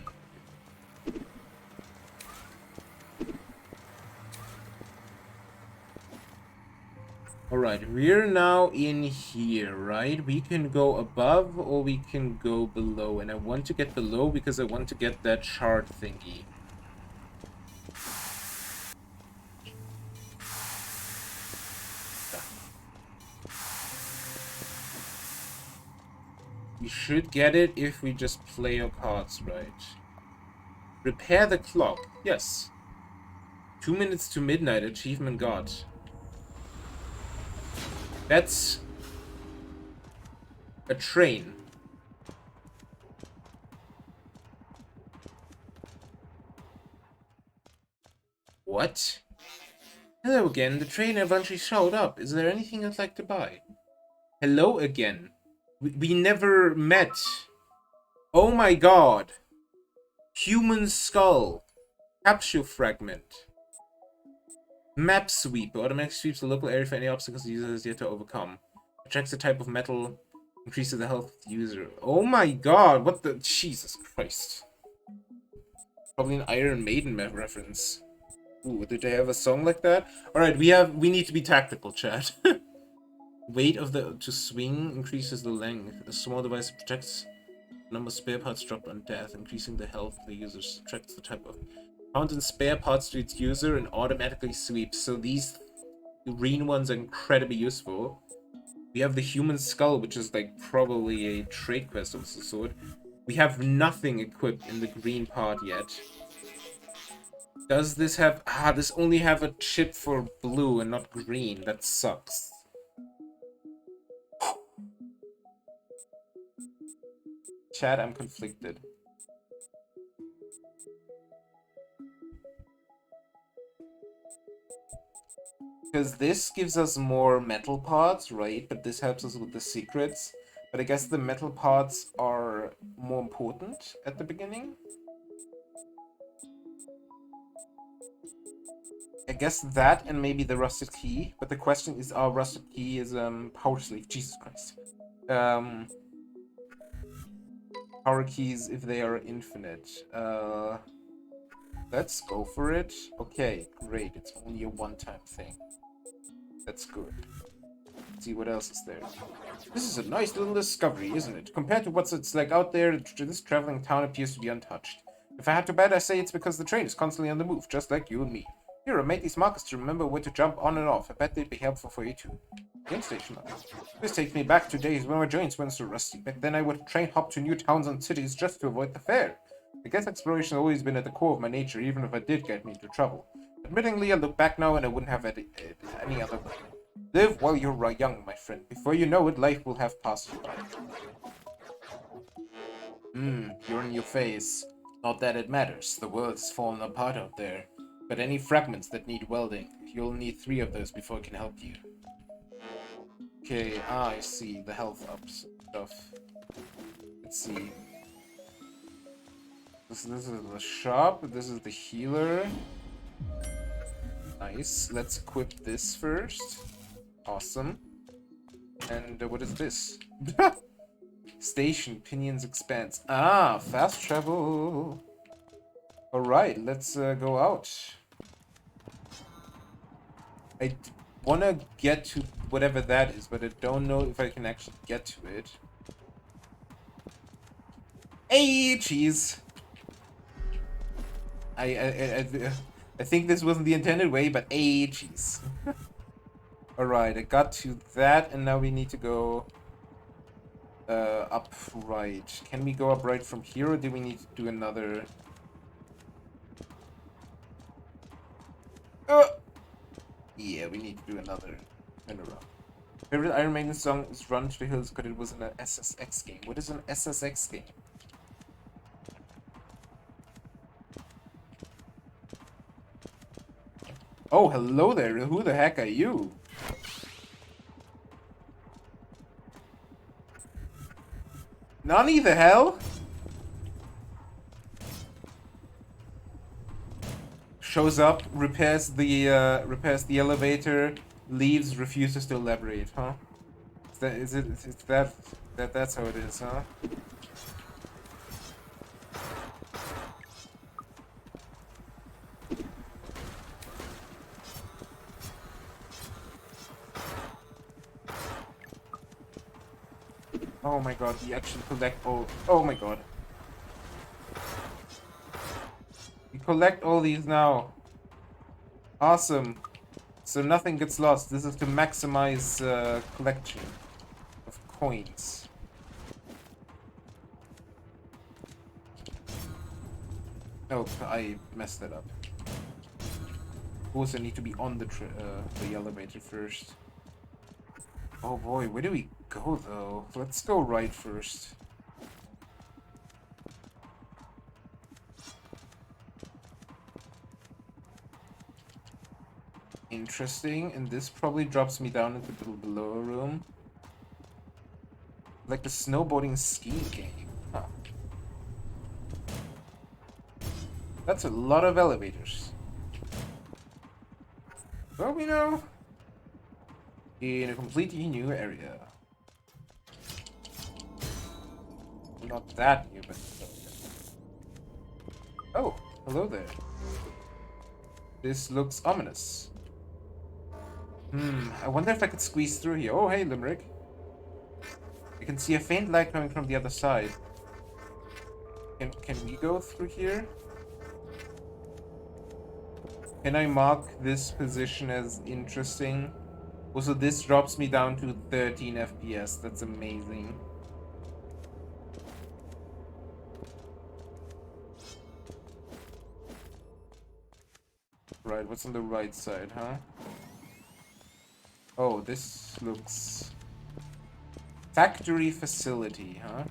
Alright, we're now in here, right? We can go above or we can go below. And I want to get below because I want to get that shard thingy. We should get it if we just play our cards right. Repair the clock. Yes. 2 minutes to midnight. Achievement got. That's a train. What? Hello again. The train eventually showed up. Is there anything I'd like to buy? Hello again. We never met. Oh my god! Human skull. Capsule fragment. Map sweep. Automatic sweeps the local area for any obstacles the user has yet to overcome. Attracts the type of metal. Increases the health of the user. Oh my god! What the... Jesus Christ. Probably an Iron Maiden reference. Ooh, did they have a song like that? Alright, we need to be tactical, chat. Weight of the to swing increases the length. A small device protects the number of spare parts dropped on death, increasing the health of the user. Subtracts the type of count in spare parts to its user and automatically sweeps. So these green ones are incredibly useful. We have the human skull, which is like probably a trade quest of some sort. We have nothing equipped in the green part yet. Does this have... this only have a chip for blue and not green. That sucks. Chat, I'm conflicted. Because this gives us more metal parts, right? But this helps us with the secrets. But I guess the metal parts are more important at the beginning. I guess that and maybe the rusted key. But the question is, our rusted key is power sleeve. Jesus Christ. Power keys if they are infinite. Let's go for it. Okay, great. It's only a one-time thing. That's good. Let's see what else is there. This is a nice little discovery, isn't it? Compared to what's it's like out there, this traveling town appears to be untouched. If I had to bet, I say it's because the train is constantly on the move, just like you and me. Here, I made these markers to remember where to jump on and off. I bet they'd be helpful for you too. Train station. This takes me back to days when my joints weren't so rusty. Back then I would train hop to new towns and cities just to avoid the fare. I guess exploration has always been at the core of my nature, even if I did get me into trouble. Admittingly, I look back now and I wouldn't have any other way. Live while you're young, my friend. Before you know it, life will have passed you by. You're in your phase. Not that it matters. The world's fallen apart out there. But any fragments that need welding, you'll need 3 of those before it can help you. Okay, I see. The health ups stuff. Let's see. This is the shop. This is the healer. Nice. Let's equip this first. Awesome. And what is this? Station, pinions expands. Ah, fast travel. Alright, let's go out. I want to get to whatever that is, but I don't know if I can actually get to it. Hey, cheese! I think this wasn't the intended way, but hey, cheese. Alright, I got to that, and now we need to go up right. Can we go up right from here, or do we need to do another... Yeah, we need to do another turnaround. Favorite Iron Maiden song is Run to the Hills because it was in an SSX game. What is an SSX game? Oh, hello there. Who the heck are you? Nani the hell? Shows up, repairs the elevator, leaves, refuses to elaborate, huh? Is that's how it is, huh? Oh my god, we actually collect all... Oh my god. We collect all these now. Awesome. So nothing gets lost. This is to maximize collection of coins. Oh, I messed that up. Of course, I need to be on the elevator first. Oh boy, where do we go though? Let's go right first. Interesting, and this probably drops me down into the lower room. Like the snowboarding ski game. Huh. That's a lot of elevators. Well, we know. In a completely new area. Not that new, but... Oh, hello there. This looks ominous. I wonder if I could squeeze through here. Oh, hey, Limerick. I can see a faint light coming from the other side. Can we go through here? Can I mark this position as interesting? Also, this drops me down to 13 FPS. That's amazing. Right, what's on the right side, huh? Oh, this looks... Factory facility, huh?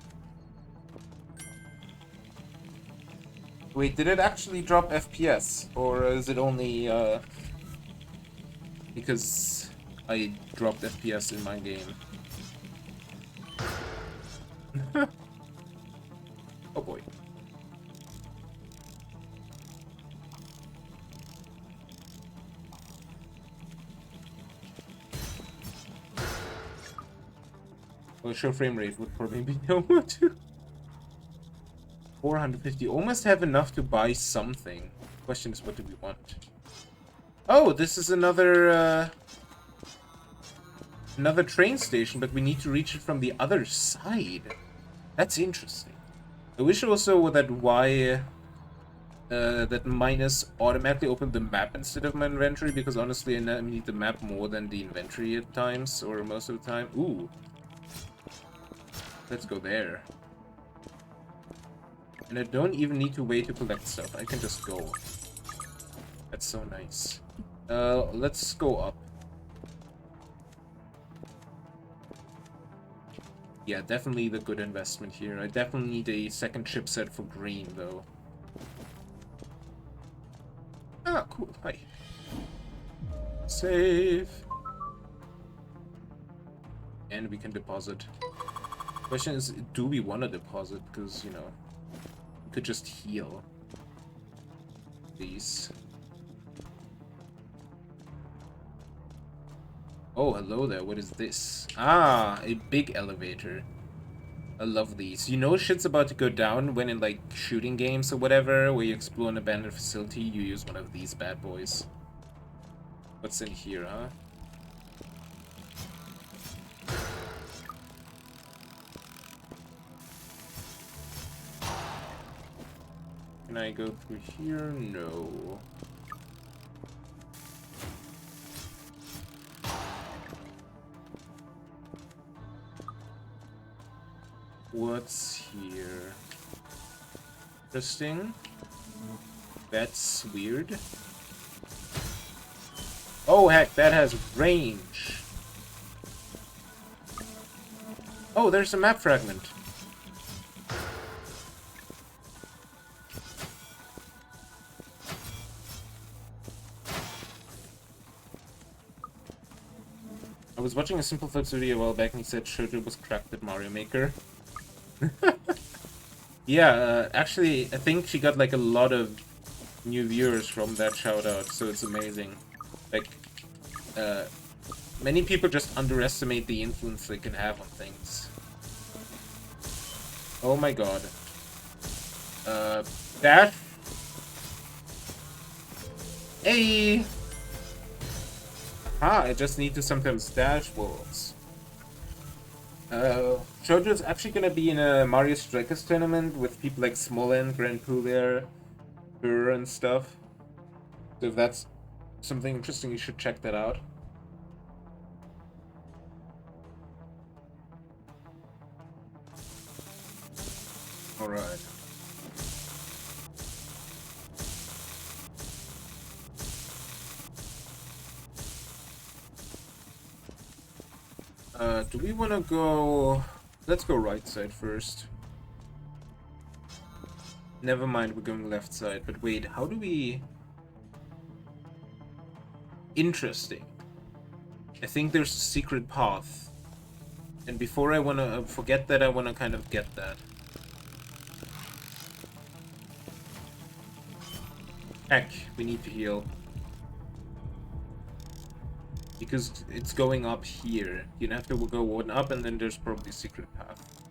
Wait, did it actually drop FPS? Or is it only, because I dropped FPS in my game? Oh boy. Well, show frame rate would probably be no more too. 450. Almost have enough to buy something. Question is, what do we want? Oh, this is another another train station, but we need to reach it from the other side. That's interesting. I wish also that that minus automatically opened the map instead of my inventory, because honestly I need the map more than the inventory at times, or most of the time. Ooh. Let's go there. And I don't even need to wait to collect stuff. I can just go. That's so nice. Let's go up. Yeah, definitely the good investment here. I definitely need a second chipset for green, though. Ah, cool. Hi. Save. And we can deposit. Question is, do we want to deposit? Because, you know, we could just heal these. Oh, hello there. What is this? Ah, a big elevator. I love these. You know shit's about to go down when in, like, shooting games or whatever, where you explore an abandoned facility, you use one of these bad boys. What's in here, huh? Can I go through here? No. What's here? Interesting. That's weird. Oh heck, that has range. Oh, there's a map fragment. I was watching a Simple Flips video a while back and he said Shoujo was cracked at Mario Maker. Yeah, actually, I think she got like a lot of new viewers from that shoutout, so it's amazing. Like, many people just underestimate the influence they can have on things. Oh my god. Dash? Hey! Ah, I just need to sometimes dash walls. Shoujo's actually gonna be in a Mario Strikers tournament with people like Smolen, Grand Pooh there, Burr and stuff. So if that's something interesting, you should check that out. Alright. Do we want to go... Let's go right side first. Never mind, we're going left side. But wait, how do we... Interesting. I think there's a secret path. And before I want to forget that, I want to kind of get that. Heck, we need to heal. Because it's going up here. You'd have to go one up and then there's probably a secret path.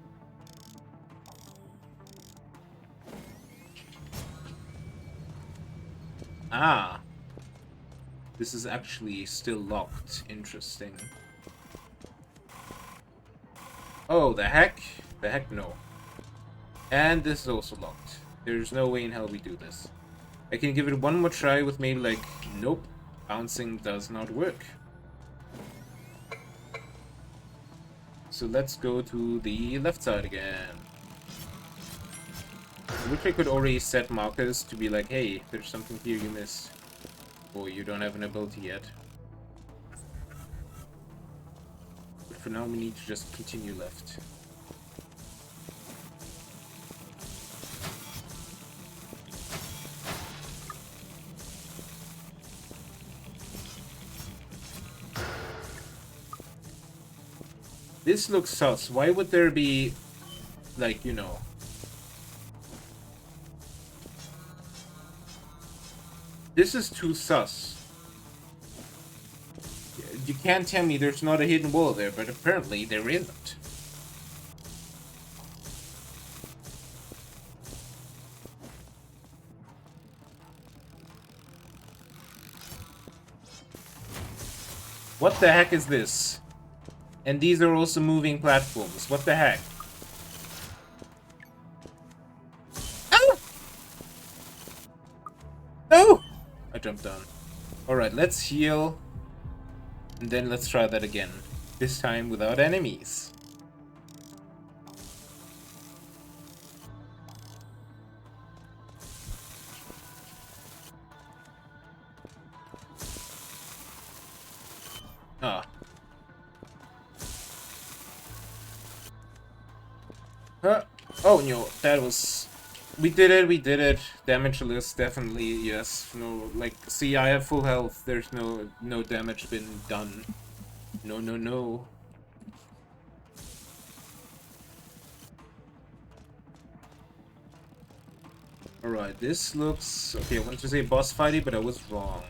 Ah! This is actually still locked. Interesting. Oh, the heck? The heck no. And this is also locked. There's no way in hell we do this. I can give it one more try with maybe like, nope, bouncing does not work. So let's go to the left side again. I wish I could already set markers to be like, hey, there's something here you missed. Or you don't have an ability yet. But for now we need to just continue left. This looks sus. Why would there be, like, you know... This is too sus. You can't tell me there's not a hidden wall there, but apparently there isn't. What the heck is this? And these are also moving platforms. What the heck? Oh! No! I jumped down. Alright, let's heal. And then let's try that again. This time without enemies. Ah. Oh no, that was... We did it. Damage list, definitely, yes. No, like, see, I have full health. There's no damage been done. No. Alright, this looks... Okay, I wanted to say boss fighty, but I was wrong.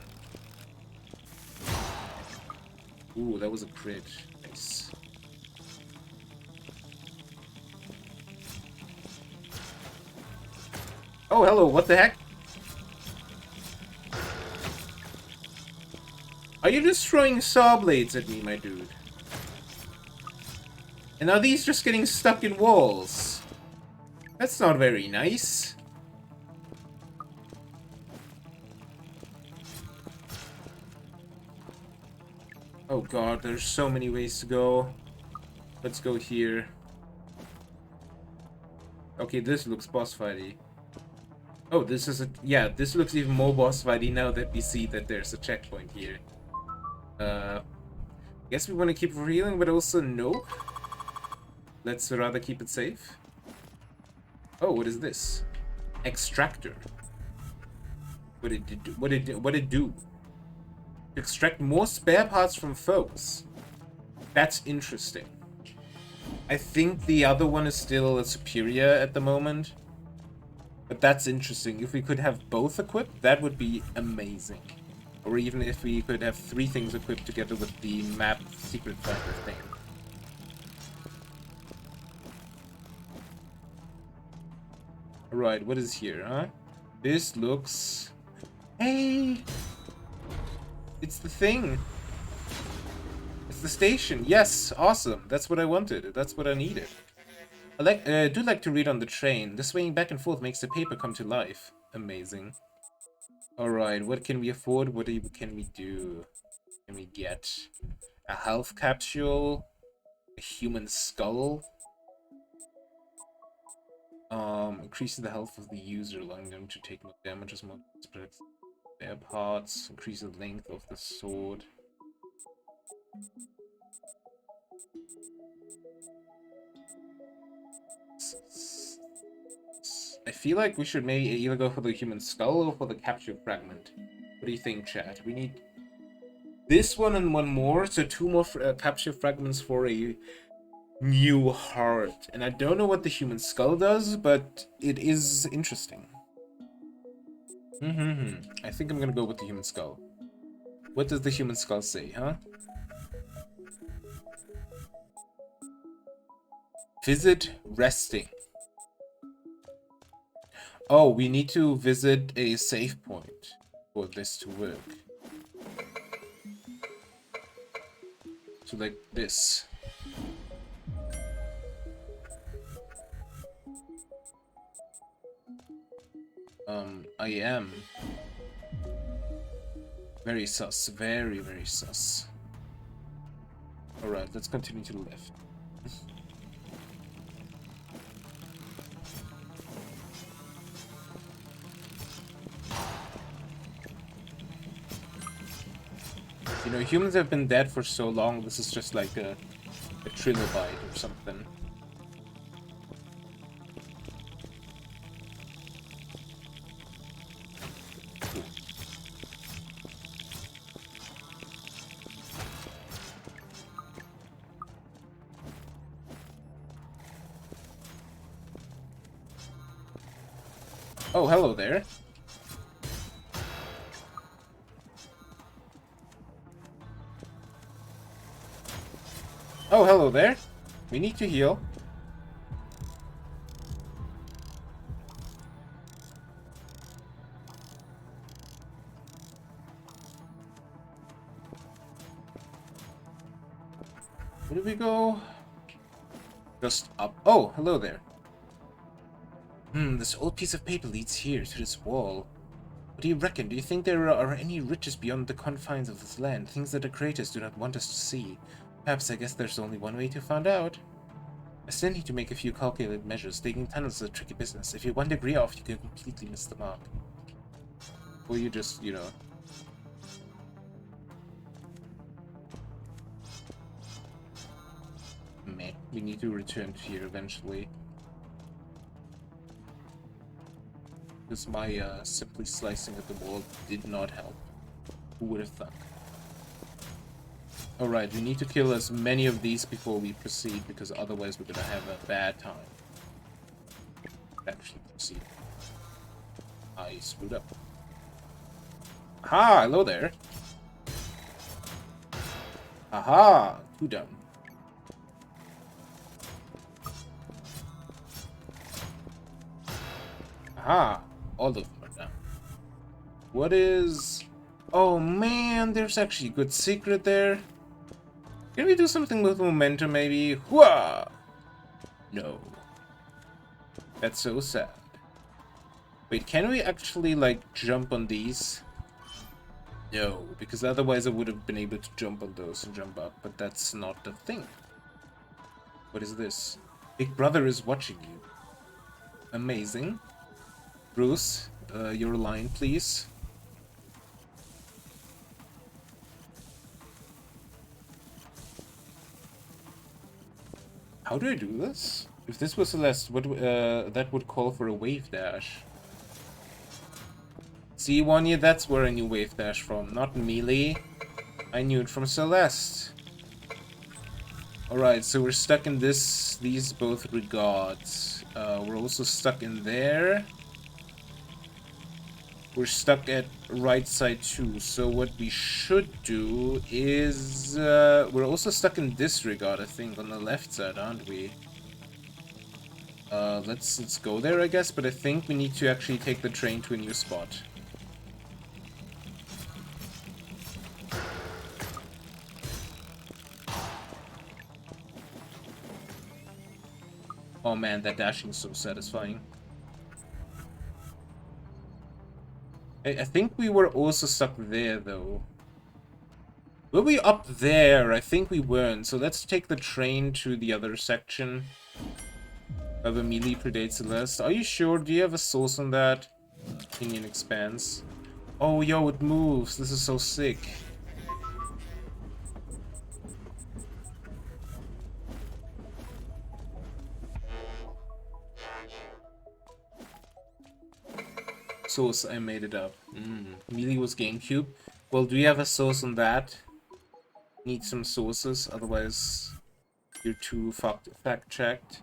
Ooh, that was a crit. Nice. Oh, hello, what the heck? Are you just throwing saw blades at me, my dude? And are these just getting stuck in walls? That's not very nice. Oh god, there's so many ways to go. Let's go here. Okay, this looks boss fighty. Oh, this is a... Yeah, this looks even more boss fighty now that we see that there's a checkpoint here. Guess we want to keep healing, but also no. Let's rather keep it safe. Oh, what is this? Extractor. What did it do? What did it do? Extract more spare parts from foes. That's interesting. I think the other one is still a superior at the moment. But that's interesting. If we could have both equipped, that would be amazing. Or even if we could have 3 things equipped together with the map secret finder thing. Alright, what is here, huh? This looks... Hey! It's the thing! It's the station! Yes! Awesome! That's what I wanted. That's what I needed. I do like to read on the train. The swaying back and forth makes the paper come to life. Amazing. Alright, what can we afford? What can we do? Can we get a health capsule? A human skull? Increases the health of the user, allowing them to take more damage as more spare parts. Increase the length of the sword. I feel like we should maybe either go for the human skull or for the capture fragment. What do you think, chat? We need this one and one more, so 2 more capture fragments for a new heart. And I don't know what the human skull does, but it is interesting. I think I'm gonna go with the human skull. What does the human skull say, huh? Visit resting. Oh, we need to visit a save point for this to work. So like this. I am very sus. Very, very sus. Alright, let's continue to the left. You know, humans have been dead for so long, this is just like a trilobite or something. Oh, hello there. Oh, hello there. We need to heal. Where do we go? Just up. Oh, hello there. This old piece of paper leads here, to this wall. What do you reckon? Do you think there are any riches beyond the confines of this land? Things that the creators do not want us to see? Perhaps I guess there's only one way to find out. I still need to make a few calculated measures. Digging tunnels is a tricky business. If you're 1 degree off, you can completely miss the mark. Or you just, you know... Meh. We need to return to here eventually. Because my simply slicing at the wall did not help. Who would have thought? Alright, we need to kill as many of these before we proceed, because otherwise we're gonna have a bad time. Actually proceed. I screwed up. Aha! Hello there! Aha! Too dumb. Aha! All of them are down. What is... Oh man, there's actually a good secret there. Can we do something with momentum, maybe? Hooah! No. That's so sad. Wait, can we actually, like, jump on these? No, because otherwise I would have been able to jump on those and jump up, but that's not the thing. What is this? Big Brother is watching you. Amazing. Bruce, your line, please. How do I do this? If this was Celeste, what that would call for a wave dash. See, Wanya, that's where I knew wave dash from, not melee. I knew it from Celeste. Alright, so we're stuck in these both regards. We're also stuck in there. We're stuck at right side too, so what we should do is... we're also stuck in this regard, I think, on the left side, aren't we? Let's go there, I guess, but I think we need to actually take the train to a new spot. Oh man, that dashing is so satisfying. I think we were also stuck there, though. Were we up there? I think we weren't. So let's take the train to the other section. Of melee predates Celeste. Are you sure? Do you have a source on that? Opinion expands. Oh, yo, it moves. This is so sick. Source, I made it up. Melee was GameCube. Well, do you have a source on that? Need some sources, otherwise you're too fact-checked.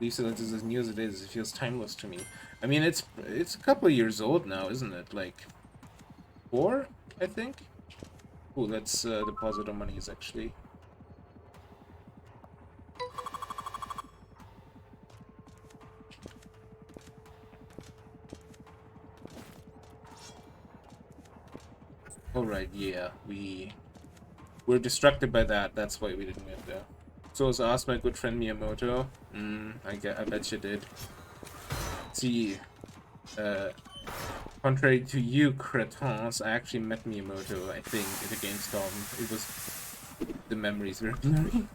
Leaf Silence is as new as it is. It feels timeless to me. I mean, it's a couple of years old now, isn't it? Like 4, I think. Oh, let's deposit our monies actually. Alright, yeah, we're distracted by that. That's why we didn't get there. So I was asked my good friend Miyamoto. I bet you did. See, contrary to you, cretins, I actually met Miyamoto, I think, at the Gamescom. It was... the memories were blurry.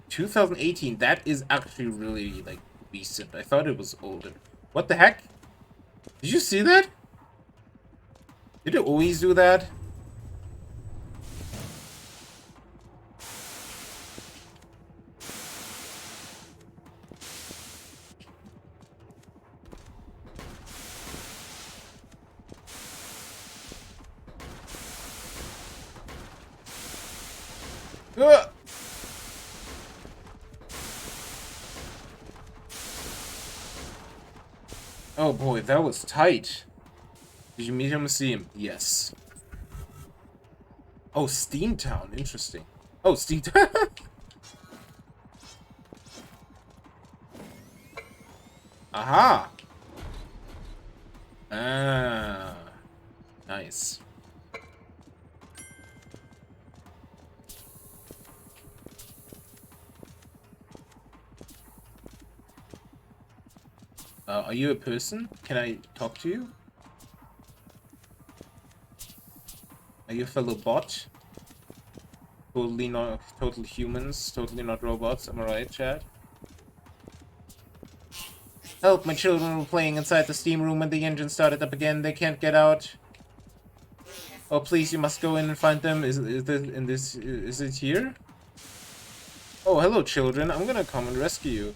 2018, that is actually really, like, recent. I thought it was older. What the heck? Did you see that? Did it always do that? Ugh! Oh boy, that was tight. Did you meet him and see him? Yes. Oh, Steamtown. Interesting. Oh, Steamtown. Aha. Ah. Nice. Are you a person? Can I talk to you? Are you a fellow bot? Totally not total humans, totally not robots, am I right, Chad? Help, my children were playing inside the steam room when the engine started up again. They can't get out. Oh, please, you must go in and find them. Is it here? Oh, hello, children. I'm gonna come and rescue you.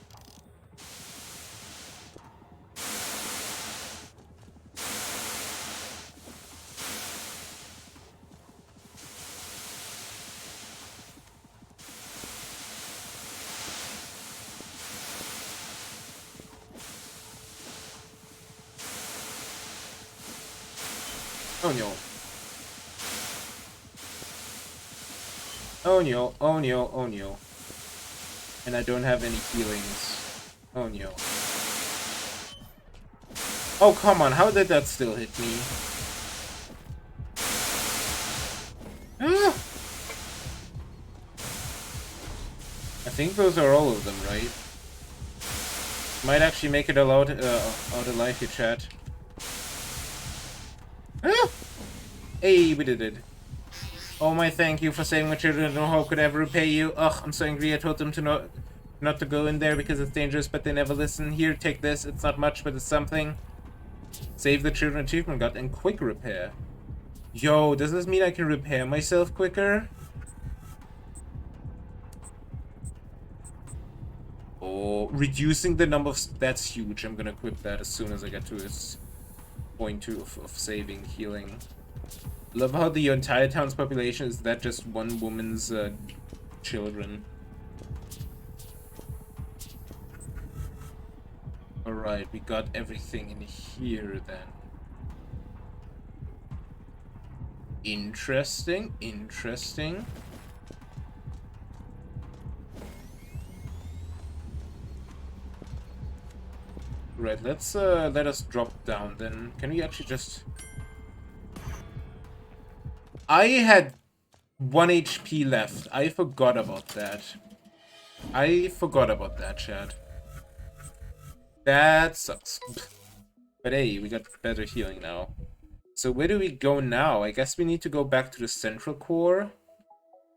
Oh no. Oh no, oh no, oh no. And I don't have any healings. Oh no. Oh, come on, how did that still hit me? Ah! I think those are all of them, right? Might actually make it out alive here, chat. Ah! Hey, we did it. Oh my, thank you for saving my children. No hope could ever repay you. Ugh, I'm so angry. I told them to not to go in there because it's dangerous, but they never listen. Here, take this. It's not much, but it's something. Save the children achievement got and quick repair. Yo, does this mean I can repair myself quicker? Oh, reducing the number of... That's huge. I'm gonna equip that as soon as I get to this point of saving, healing. Love how the entire town's population is that just one woman's children. Alright, we got everything in here then. Interesting, interesting. Right, let's let us drop down then. Can we actually just... I had 1 HP left. I forgot about that. I forgot about that, Chad. That sucks. But hey, we got better healing now. So where do we go now? I guess we need to go back to the central core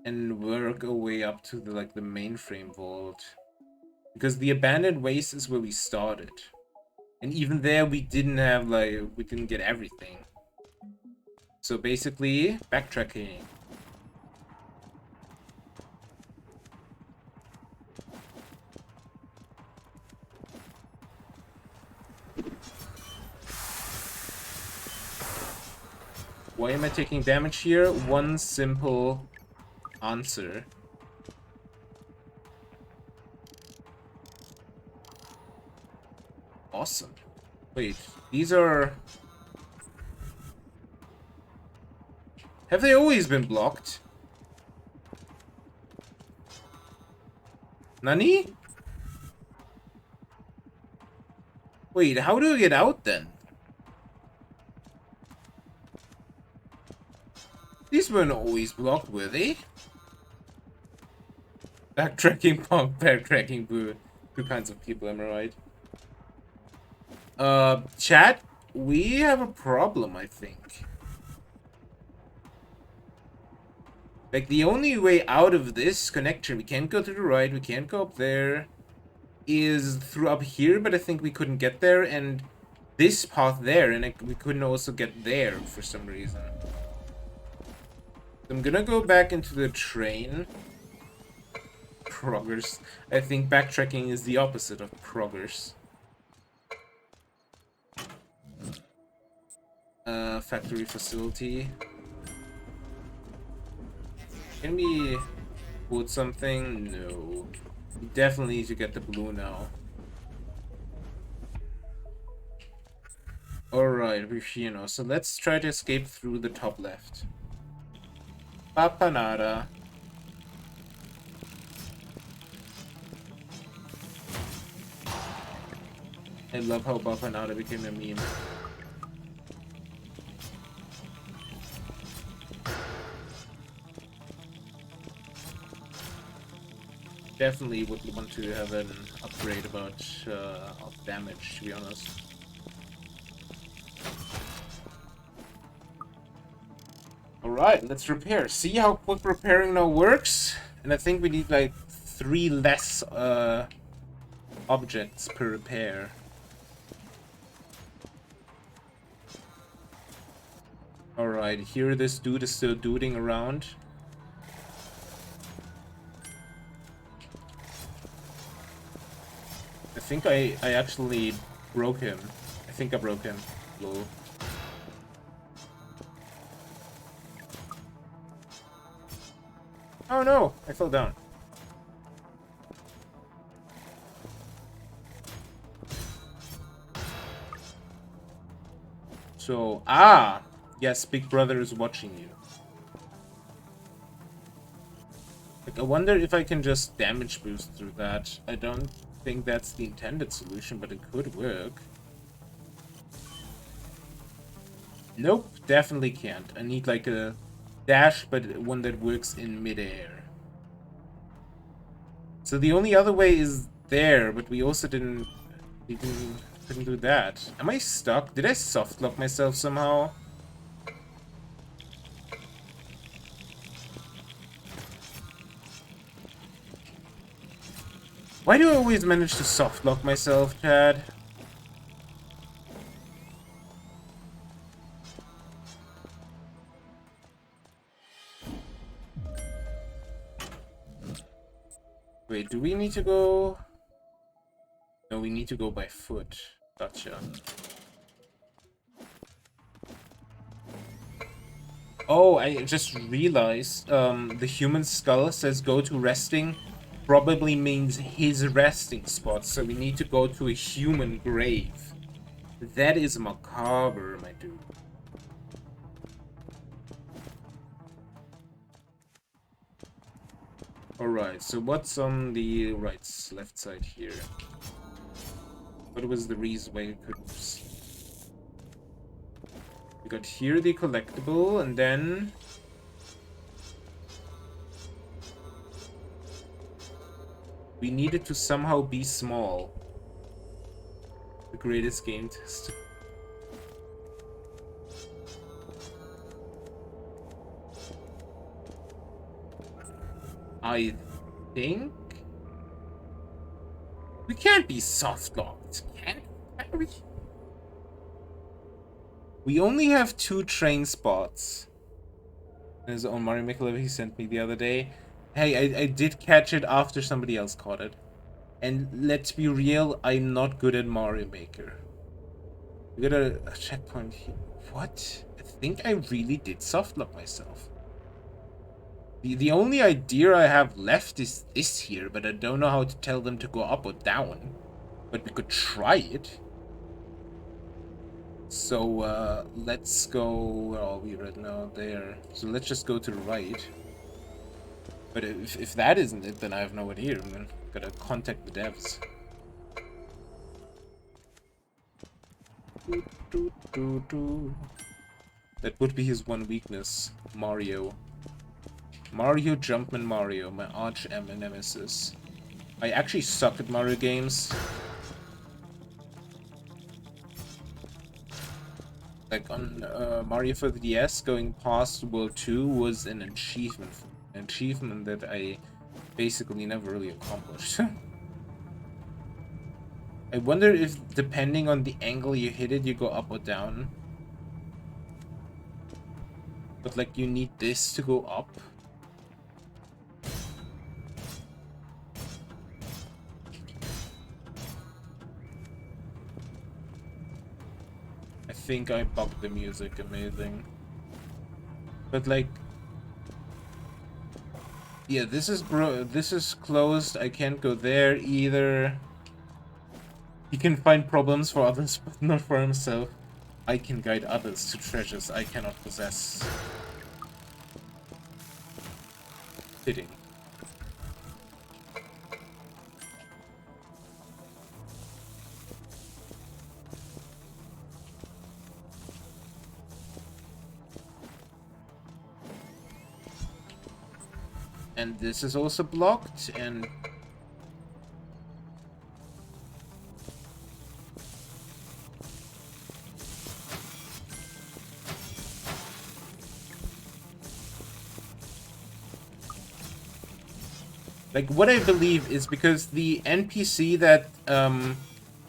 and work our way up to the the mainframe vault. Because the abandoned waste is where we started. And even there we didn't have we didn't get everything. So basically, backtracking. Why am I taking damage here? One simple answer. Awesome. Wait, these are... Have they always been blocked? Nani? Wait, how do I get out then? These weren't always blocked, were they? Backtracking punk, backtracking boo. Two kinds of people, am I right? Chat, we have a problem, I think. Like, the only way out of this connection, we can't go to the right, we can't go up there, is through up here, but I think we couldn't get there, and this path there, and we couldn't also get there for some reason. I'm gonna go back into the train. Progress. I think backtracking is the opposite of progress. Factory facility. Can we put something? No. We definitely need to get the blue now. Alright, we're here now. So let's try to escape through the top left. Papanada. I love how Papanada became a meme. Definitely would want to have an upgrade about of damage, to be honest. Alright, let's repair. See how quick repairing now works? And I think we need like 3 less objects per repair. Alright, here this dude is still duding around. I think I actually broke him. I think I broke him. Lol. Oh no! I fell down. So, yes, Big Brother is watching you. Like, I wonder if I can just damage boost through that. I don't think that's the intended solution, but it could work. Nope, definitely can't. I need like a dash, but one that works in midair. So the only other way is there, but we also couldn't do that. Am I stuck? Did I soft lock myself somehow? Why do I always manage to soft lock myself, Chad? Wait, do we need to go? No, we need to go by foot. Gotcha. Oh, I just realized the human skull says go to resting. Probably means his resting spot, so we need to go to a human grave. That is macabre, my dude. Alright, so what's on the left side here? What was the reason why you could... We got here the collectible, and then... we needed to somehow be small. The greatest game test. I think... we can't be soft-locked, can we? We only have 2 train spots. There's on Mario Maker he sent me the other day. Hey, I did catch it after somebody else caught it. And let's be real, I'm not good at Mario Maker. We got a checkpoint here. What? I think I really did softlock myself. The only idea I have left is this here, but I don't know how to tell them to go up or down. But we could try it. So let's go. Where are we right now? There. So let's just go to the right. But if that isn't it, then I have no idea. I'm gonna contact the devs. That would be his one weakness, Mario. Mario Jumpman Mario, my arch nemesis. I actually suck at Mario games. Like on Mario for the DS, going past World 2 was an achievement that I basically never really accomplished. I wonder if, depending on the angle you hit it, you go up or down. But like, you need this to go up. I think I bugged the music, amazing. But like, yeah, this is closed. I can't go there either. He can find problems for others, but not for himself. I can guide others to treasures I cannot possess. Fitting. And this is also blocked, and like, what I believe is because the NPC that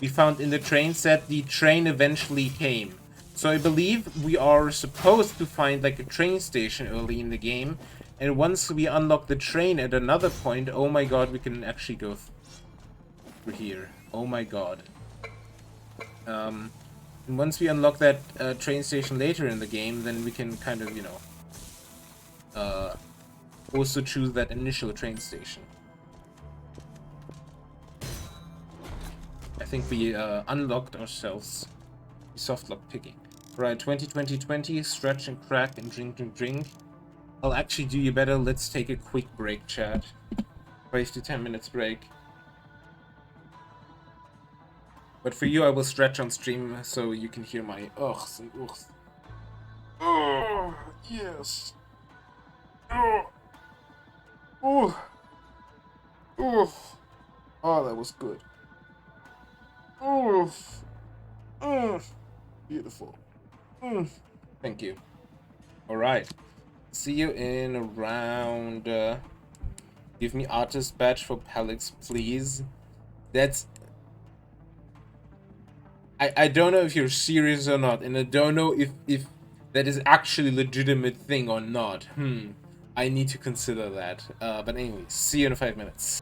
we found in the train said the train eventually came. So I believe we are supposed to find like a train station early in the game, and once we unlock the train at another point, oh my god, we can actually go through here. Oh my god. And once we unlock that train station later in the game, then we can kind of, you know, also choose that initial train station. I think we unlocked ourselves. Soft lock picking. Right, 20 stretch and crack and drink. I'll actually do you better. Let's take a quick break, chat. 5 to 10 minutes break. But for you, I will stretch on stream so you can hear my ughs and ooghs. Oh, yes. Oh, oh, oh. Oh, that was good. Oh, beautiful. Thank you. All right. See you in around. Give me artist badge for Palix, please. That's. I don't know if you're serious or not, and I don't know if that is actually a legitimate thing or not. I need to consider that. But anyway, see you in 5 minutes.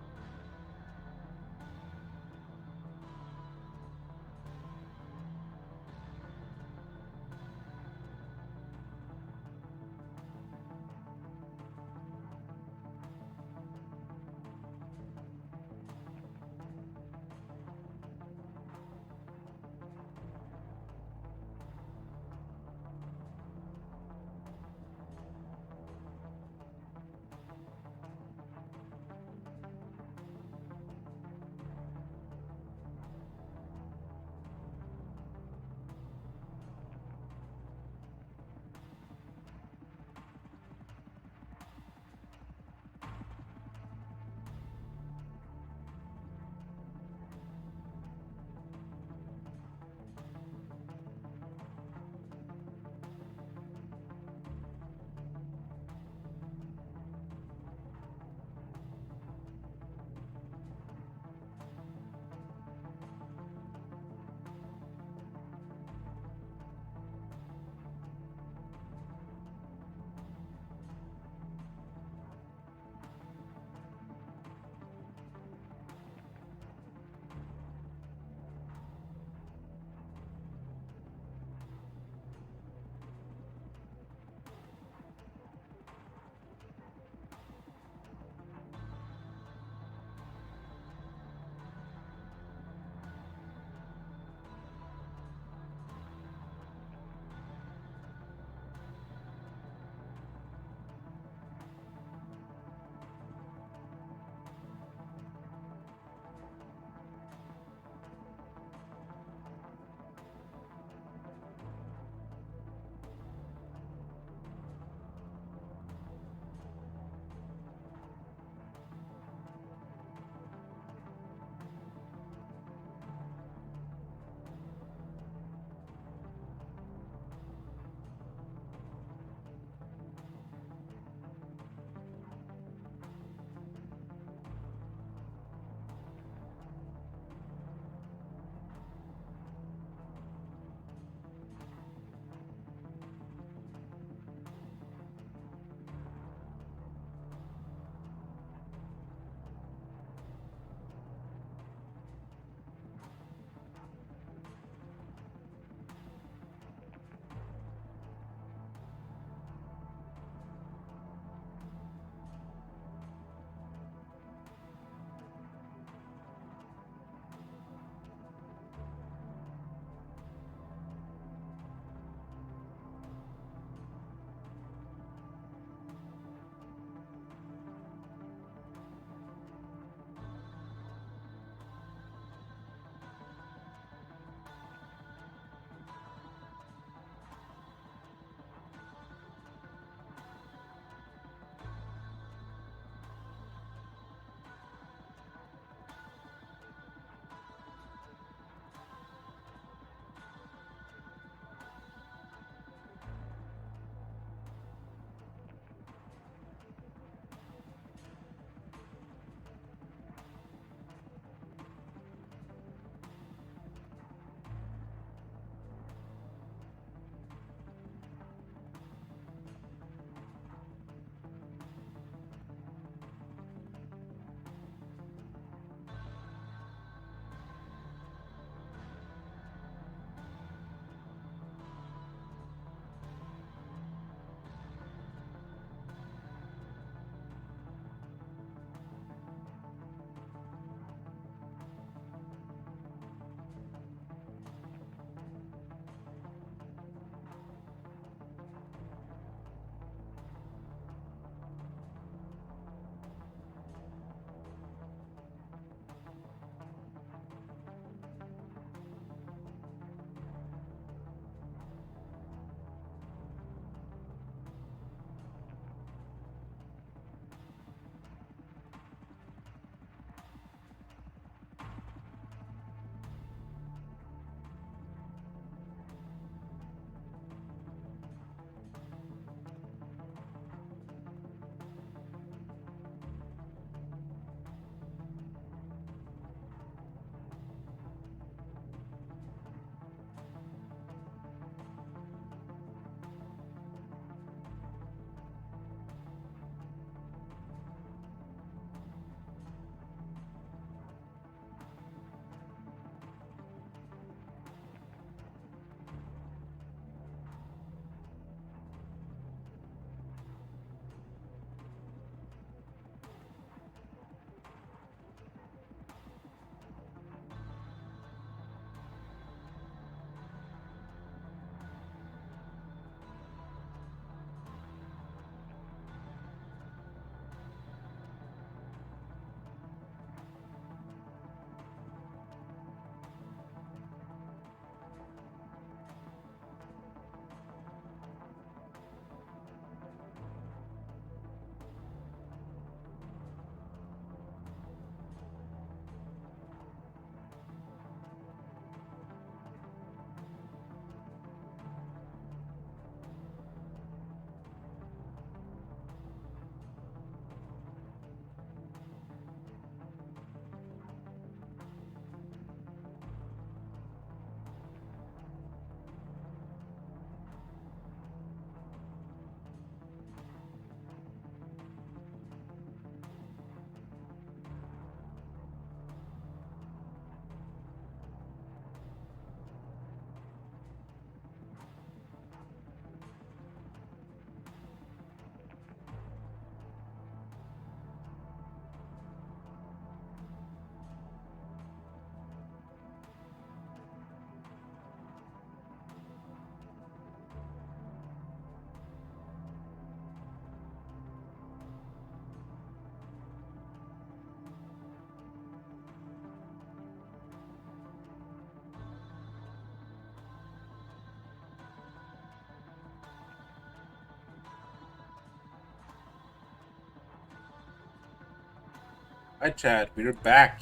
Hi chat, we're back.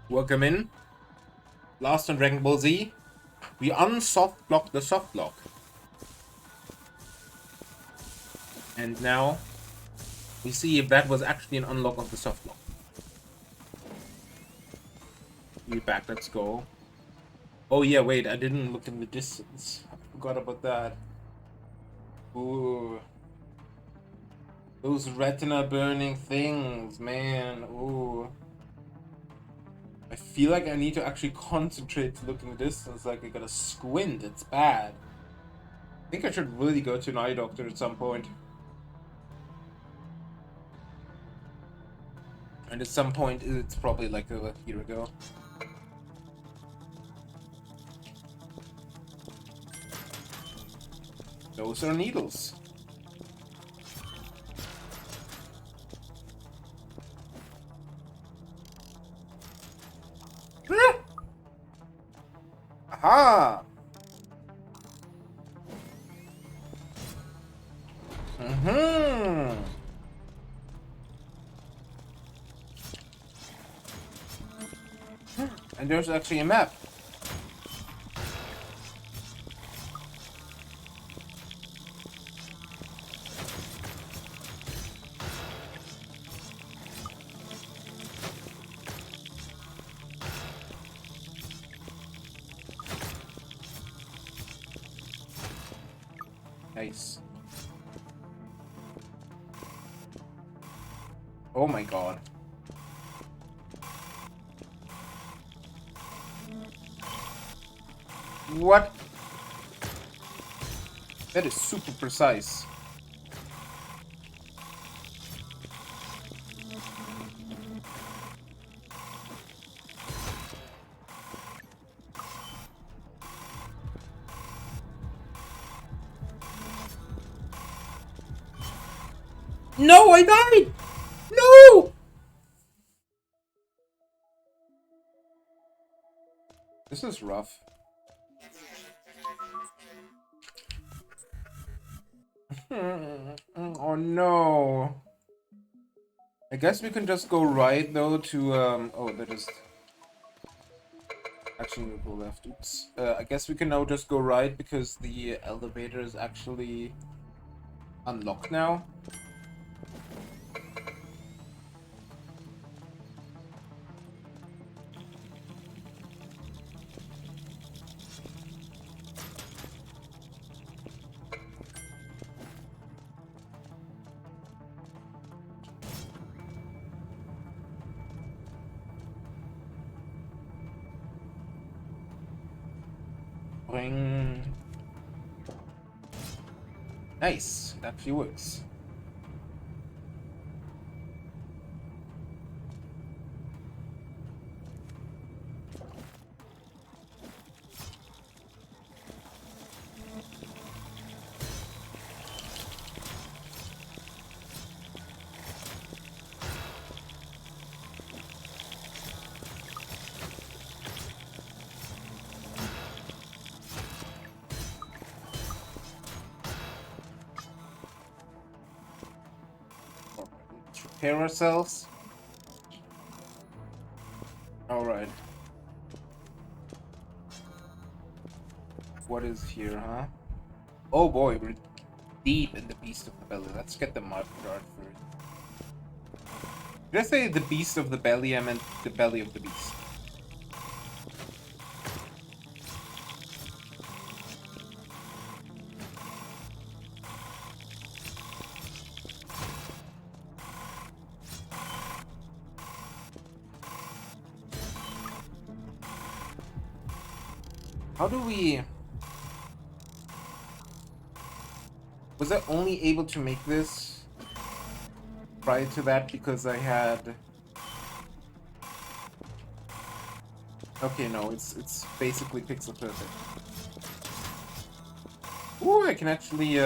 Welcome in. Last on Dragon Ball Z. We unsoft blocked the soft lock. And now we see if that was actually an unlock of the soft lock. We're back, let's go. Oh yeah, wait, I didn't look in the distance. I forgot about that. Ooh. Those retina burning things, man. Ooh. I feel like I need to actually concentrate to look in the distance, like I gotta squint, it's bad. I think I should really go to an eye doctor at some point. And at some point, it's probably like a year ago. Those are needles. Aha! Mm-hmm. And there's actually a map. Nice. Oh my god. What? That is super precise. No, I died! No! This is rough. Oh no. I guess we can just go right though to oh, that is actually we'll go left. Oops. I guess we can now just go right because the elevator is actually unlocked now. Boing. Nice, that actually works. Let's repair ourselves. Alright. What is here, huh? Oh boy, we're deep in the beast of the belly. Let's get the mud shard first. Did I say the beast of the belly? I meant the belly of the beast. How do we... Was I only able to make this prior to that because I had... Okay, no, it's basically pixel perfect. Ooh, I can actually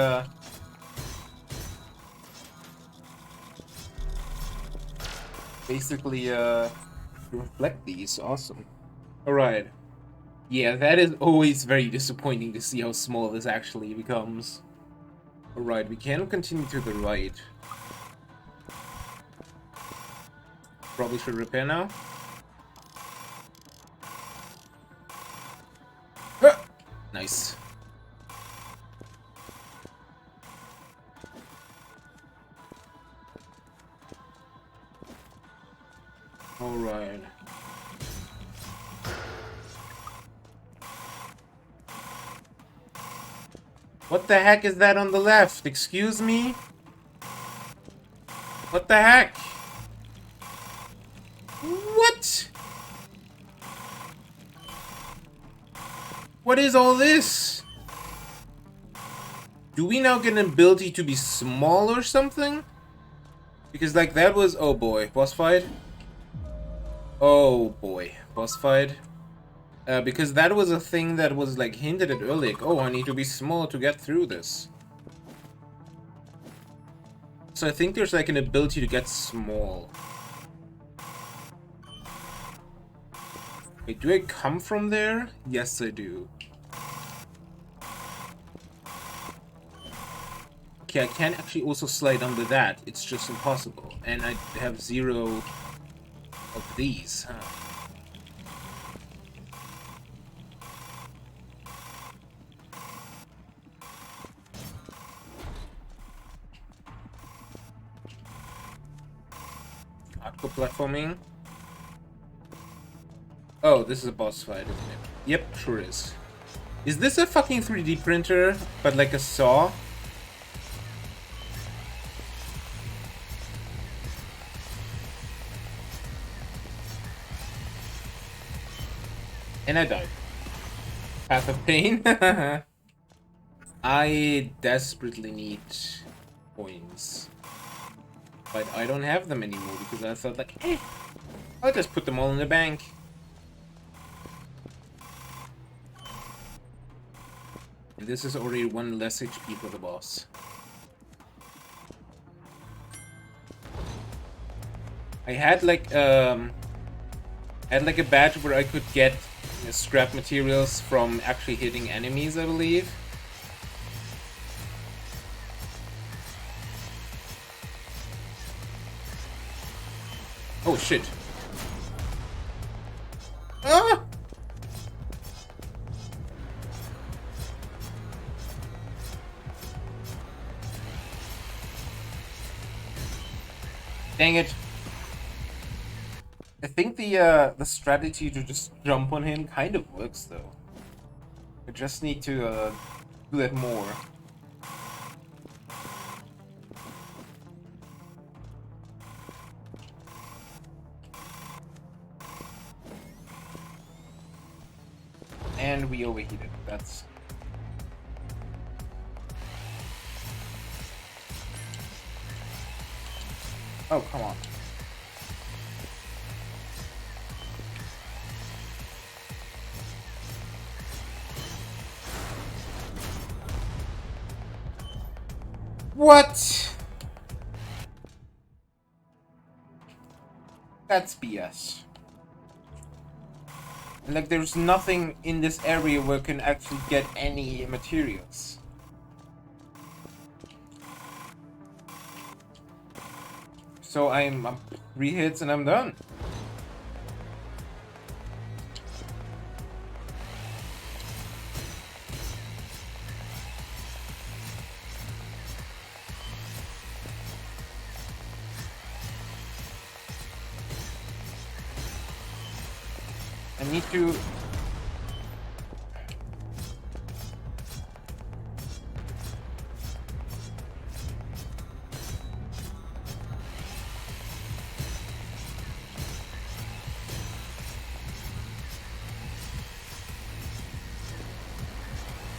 basically reflect these. Awesome. Alright. Yeah, that is always very disappointing to see how small this actually becomes. Alright, we can continue to the right. Probably should repair now. Ah! Nice. Alright. What the heck is that on the left? Excuse me? What the heck? What? What is all this? Do we now get an ability to be small or something? Because like that was... Oh boy, boss fight? Oh boy, boss fight? Because that was a thing that was like hinted at earlier. Like, oh, I need to be small to get through this. So I think there's like an ability to get small. Wait, do I come from there? Yes, I do. Okay, I can actually also slide under that. It's just impossible. And I have 0 of these, huh? Hardcore platforming. Oh, this is a boss fight, isn't it? Yep, sure is. Is this a fucking 3D printer, but like a saw? And I died. Path of Pain. I desperately need coins. But I don't have them anymore because I thought like, I'll just put them all in the bank. And this is already 1 less HP for the boss. I had like a badge where I could get scrap materials from actually hitting enemies, I believe. Oh shit. Ah! Dang it. I think the strategy to just jump on him kind of works though. I just need to do that more. And we overheated. That's... Oh, come on. What? That's BS. Like, there's nothing in this area where you can actually get any materials. So I'm 3 hits and I'm done. I need to...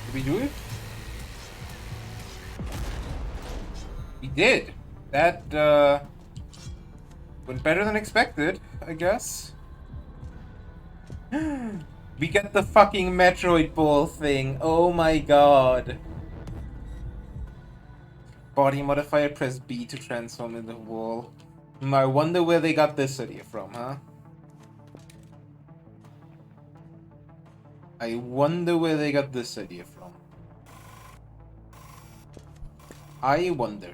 Did we do it? We did. That, went better than expected, I guess. We got the fucking Metroid Ball thing. Oh my god. Body modifier, press B to transform in the wall. I wonder where they got this idea from, huh? I wonder where they got this idea from. I wonder.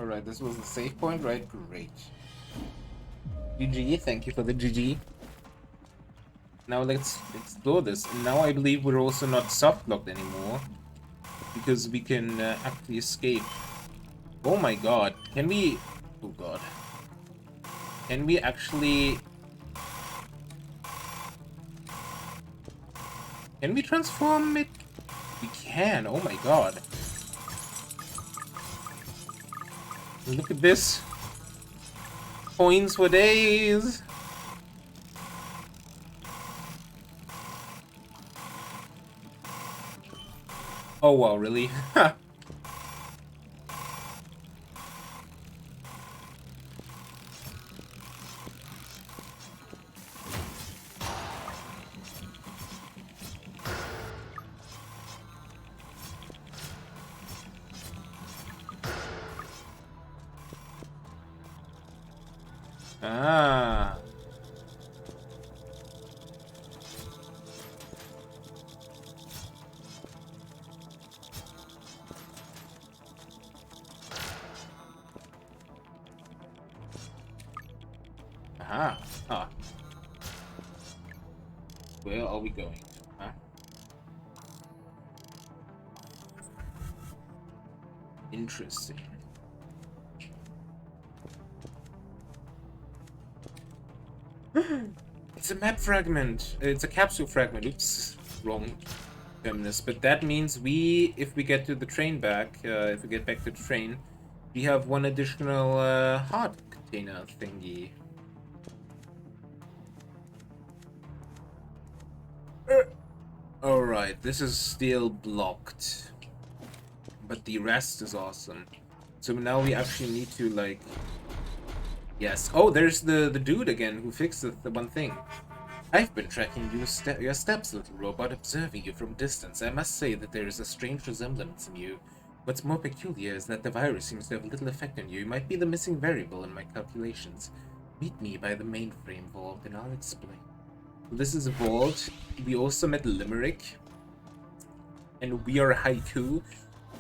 Alright, this was the save point, right? Great. GG, thank you for the GG. Now let's explore this. And now I believe we're also not soft locked anymore, because we can actually escape. Oh my god. Can we... Oh god. Can we actually... Can we transform it? We can. Oh my god. Look at this. Coins for days. Oh wow, really? Ah. Aha. Ah. Where are we going? Huh? Interesting. It's a map fragment. It's a capsule fragment. Oops, wrong terminus. But that means if we get to the train back, if we get back to the train, we have one additional heart container thingy. Alright, this is still blocked. But the rest is awesome. So now we actually need to, like... Yes. Oh, there's the dude again who fixed the one thing. I've been tracking your steps, little robot, observing you from distance. I must say that there is a strange resemblance in you. What's more peculiar is that the virus seems to have little effect on you. You might be the missing variable in my calculations. Meet me by the mainframe vault and I'll explain. This is a vault. We also met Limerick. And we are Haiku.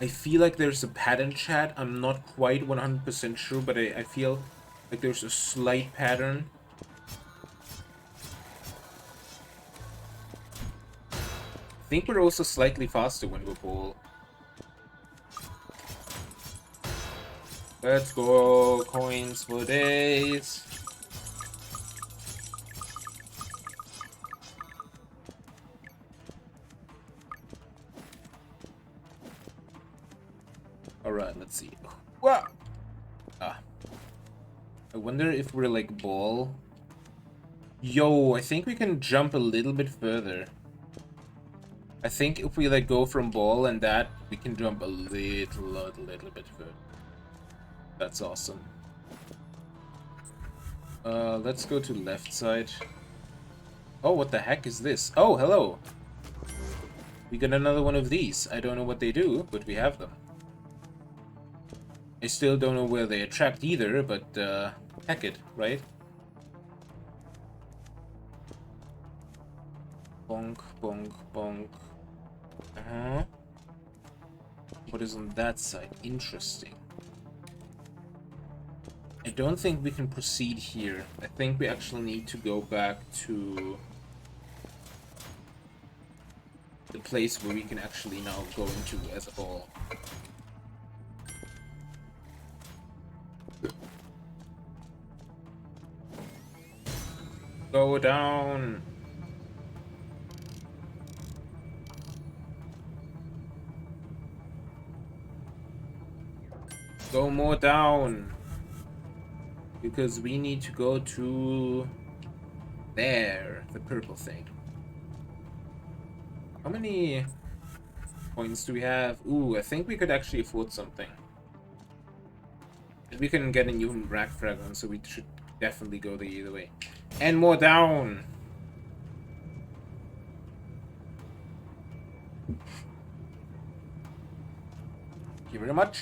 I feel like there's a pattern, chat. I'm not quite 100% sure, but I feel like there's a slight pattern. I think we're also slightly faster when we're ball. Let's go. Coins for days. Alright, let's see. Wow. Ah. I wonder if we're like ball. Yo, I think we can jump a little bit further. I think if we like go from ball and that, we can jump a little bit further. That's awesome. Let's go to left side. Oh, what the heck is this? Oh, hello. We got another one of these. I don't know what they do, but we have them. I still don't know where they attract either, but heck it, right? Bonk, bonk, bonk. Uh-huh. What is on that side? Interesting. I don't think we can proceed here. I think we actually need to go back to the place where we can actually now go into as a ball. Go down. Go more down. Because we need to go to there, the purple thing. How many points do we have? Ooh, I think we could actually afford something. We can get a new rack fragment, so we should definitely go the other way. And more down. Thank you very much.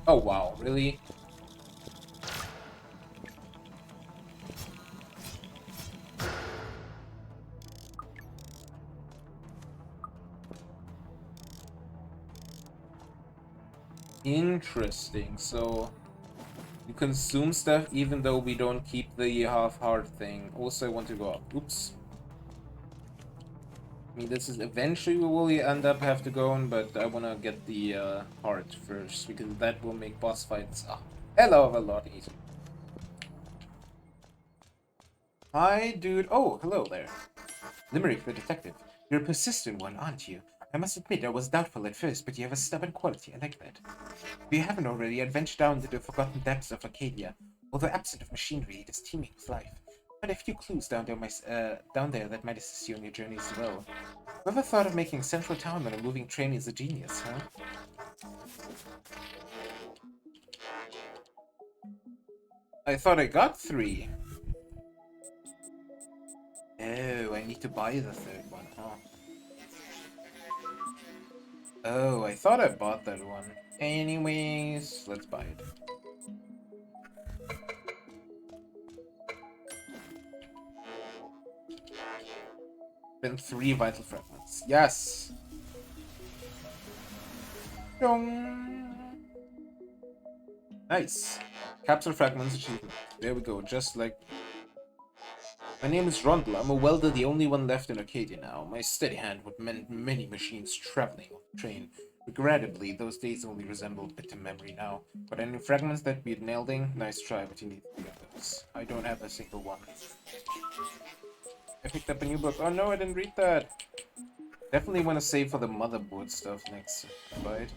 Oh wow, really? Interesting. So you consume stuff even though we don't keep the half-heart thing. Also, I want to go up. Oops. I mean, this is eventually we will end up have to go on, but I want to get the heart first because that will make boss fights a hell of a lot easier. Hi, dude. Oh, hello there. Limerick the detective. You're a persistent one, aren't you? I must admit I was doubtful at first, but you have a stubborn quality. I like that. If you haven't already, I'd venture down to the forgotten depths of Arcadia. Although absent of machinery, it is teeming with life. But a few clues down there that might assist you on your journey as well. Whoever thought of making Central Town on a moving train is a genius, huh? I thought I got 3. Oh, I need to buy the 3rd one, huh? Oh, I thought I bought that one. Anyways, let's buy it. Been 3 vital fragments. Yes! Dong. Nice. Capsule fragments achievement. There we go, just like... My name is Rondel. I'm a welder, the only one left in Arcadia now. My steady hand would mend many machines traveling on the train. Regrettably, those days only resemble bitter memory now. But any fragments that be nailding, nice try, but you need 3 of those. I don't have a single one. I picked up a new book. Oh no, I didn't read that! Definitely want to save for the motherboard stuff next fight.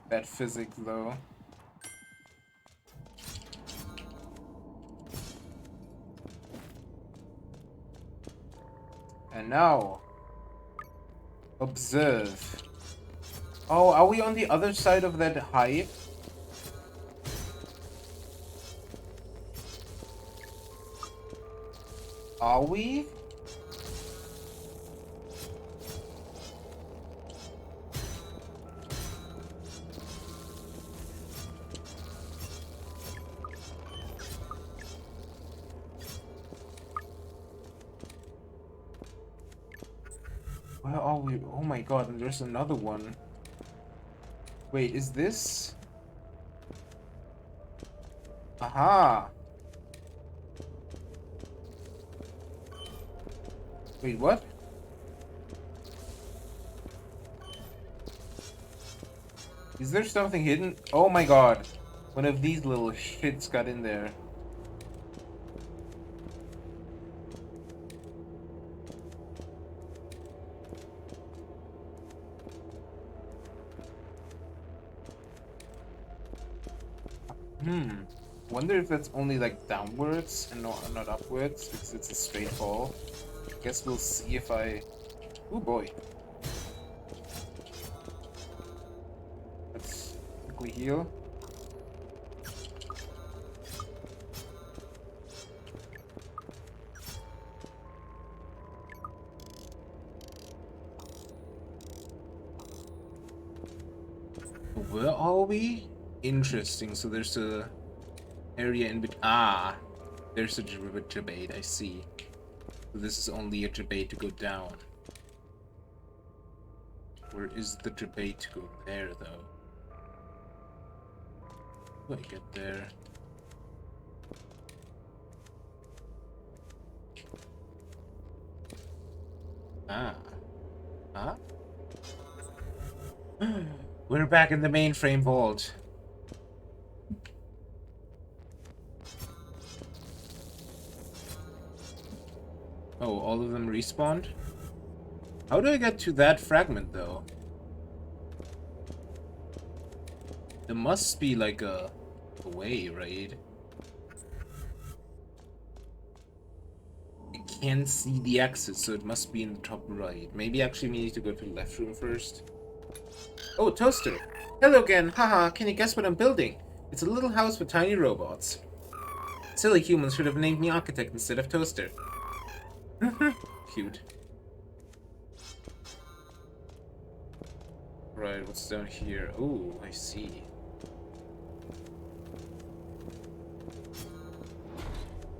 That physics, though. And now, observe. Oh, are we on the other side of that hive? Are we? Where are we? Oh my god, and there's another one. Wait, is this? Aha! Wait, what? Is there something hidden? Oh my god. One of these little shits got in there. Wonder if that's only like downwards and not upwards, because it's a straight fall. Guess we'll see if I... Oh boy. Let's quickly heal. Where are we? Interesting, so there's a area in between. Ah, there's a debate, I see. So this is only a debate to go down. Where is the debate to go there, though? How do I get there? Ah. Huh? We're back in the mainframe vault. Oh, all of them respawned? How do I get to that fragment, though? There must be, like, a way, right? I can't see the exit, so it must be in the top right. Maybe actually we need to go to the left room first. Oh, Toaster! Hello again! Haha, can you guess what I'm building? It's a little house with tiny robots. Silly humans should have named me Architect instead of Toaster. Cute. Right, what's down here? Oh, I see.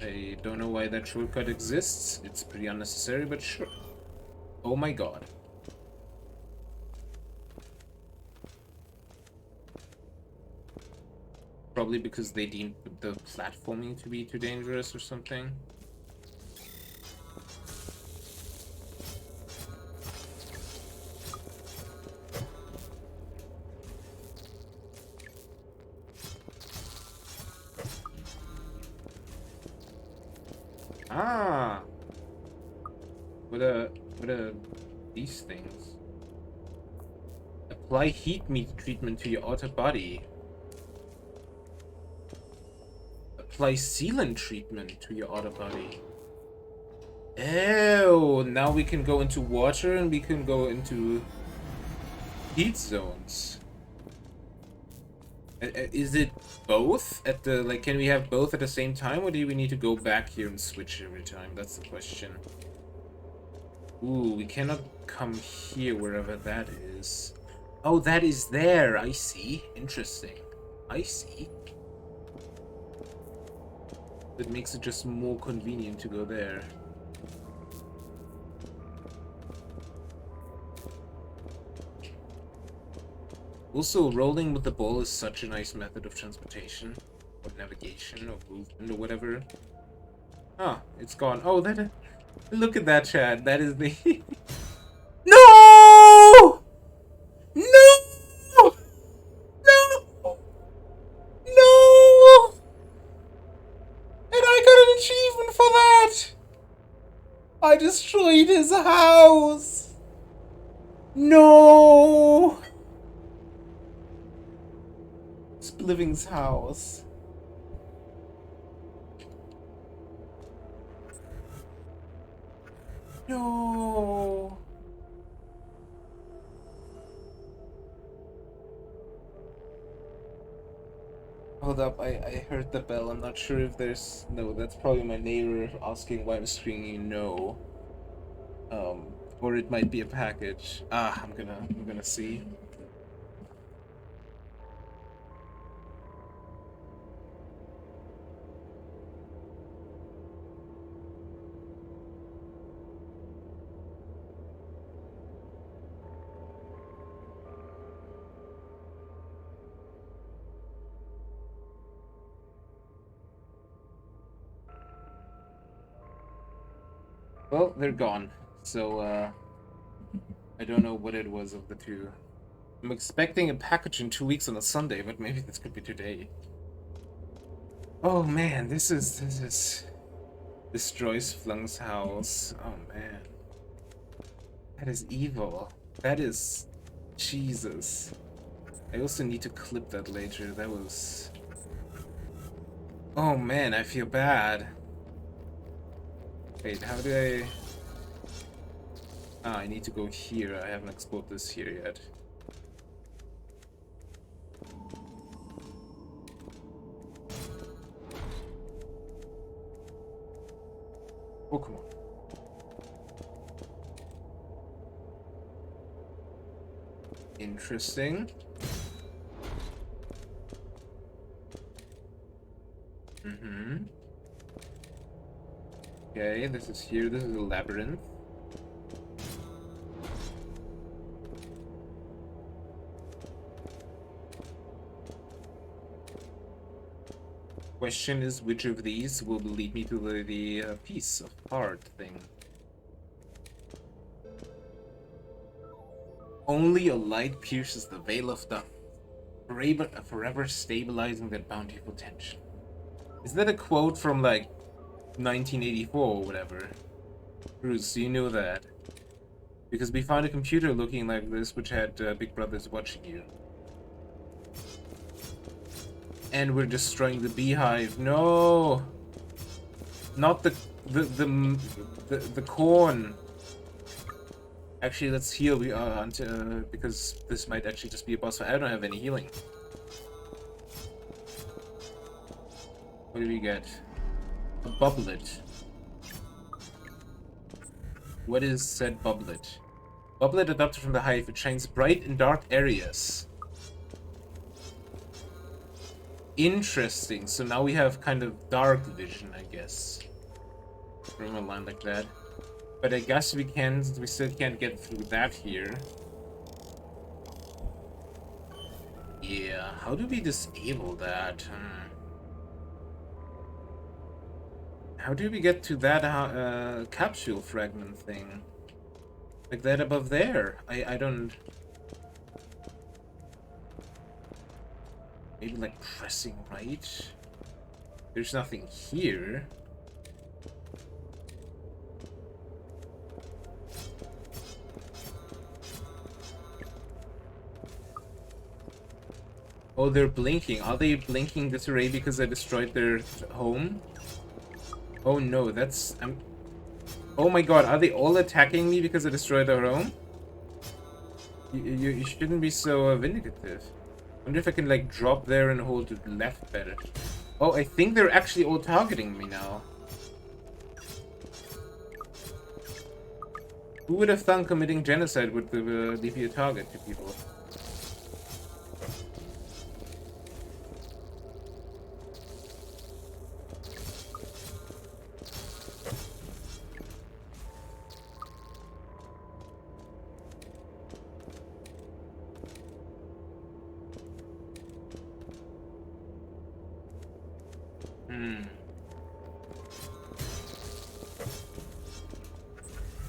I don't know why that shortcut exists. It's pretty unnecessary, but sure. Oh my god. Probably because they deemed the platforming to be too dangerous or something. Ah! What are these things? Apply heat meat treatment to your outer body. Apply sealant treatment to your outer body. Ew! Now we can go into water and we can go into heat zones. Is it both at the, like, can we have both at the same time, or do we need to go back here and switch every time? That's the question. Ooh, we cannot come here wherever that is. Oh, that is there. I see. Interesting. I see. That makes it just more convenient to go there. Also, rolling with the ball is such a nice method of transportation, or navigation, or movement, or whatever. Ah, it's gone. Oh, that... Look at that, Chad. That is the... No! No! No! No! And I got an achievement for that! I destroyed his house! No! Spliving's house. No. Hold up, I heard the bell. I'm not sure if there's... No, that's probably my neighbor asking why I'm screaming no. Or it might be a package. Ah, I'm gonna see. Well, they're gone. So, I don't know what it was of the two. I'm expecting a package in 2 weeks on a Sunday, but maybe this could be today. Oh man, this is... Destroys Flung's house. Oh man. That is evil. That is... Jesus. I also need to clip that later. That was... Oh man, I feel bad. Wait, how do I... Ah, I need to go here. I haven't explored this here yet. Oh, come on. Interesting. Mm-hmm. Okay, this is here. This is a labyrinth. Question is, which of these will lead me to the piece of art thing? Only a light pierces the veil of the forever stabilizing that bountiful tension. Is that a quote from, like, 1984 or whatever? Bruce, do you know that? Because we found a computer looking like this which had Big Brother's watching you. And we're destroying the beehive. No! Not the corn. Actually, let's heal until because this might actually just be a boss fight. I don't have any healing. What do we get? A bubblet. What is said bubblet? Boblet adopted from the hive. It shines bright in dark areas. Interesting. So now we have kind of dark vision, I guess. From a line like that. But I guess we still can't get through that here. Yeah, how do we disable that? How do we get to that capsule fragment thing? Like that above there? I don't... Maybe like pressing right? There's nothing here. Oh, they're blinking. Are they blinking this array because I destroyed their home? Oh no, that's... Oh my god, are they all attacking me because I destroyed their home? You shouldn't be so vindicative. I wonder if I can like drop there and hold it left better. Oh, I think they're actually all targeting me now. Who would have thought committing genocide would leave you a target to people?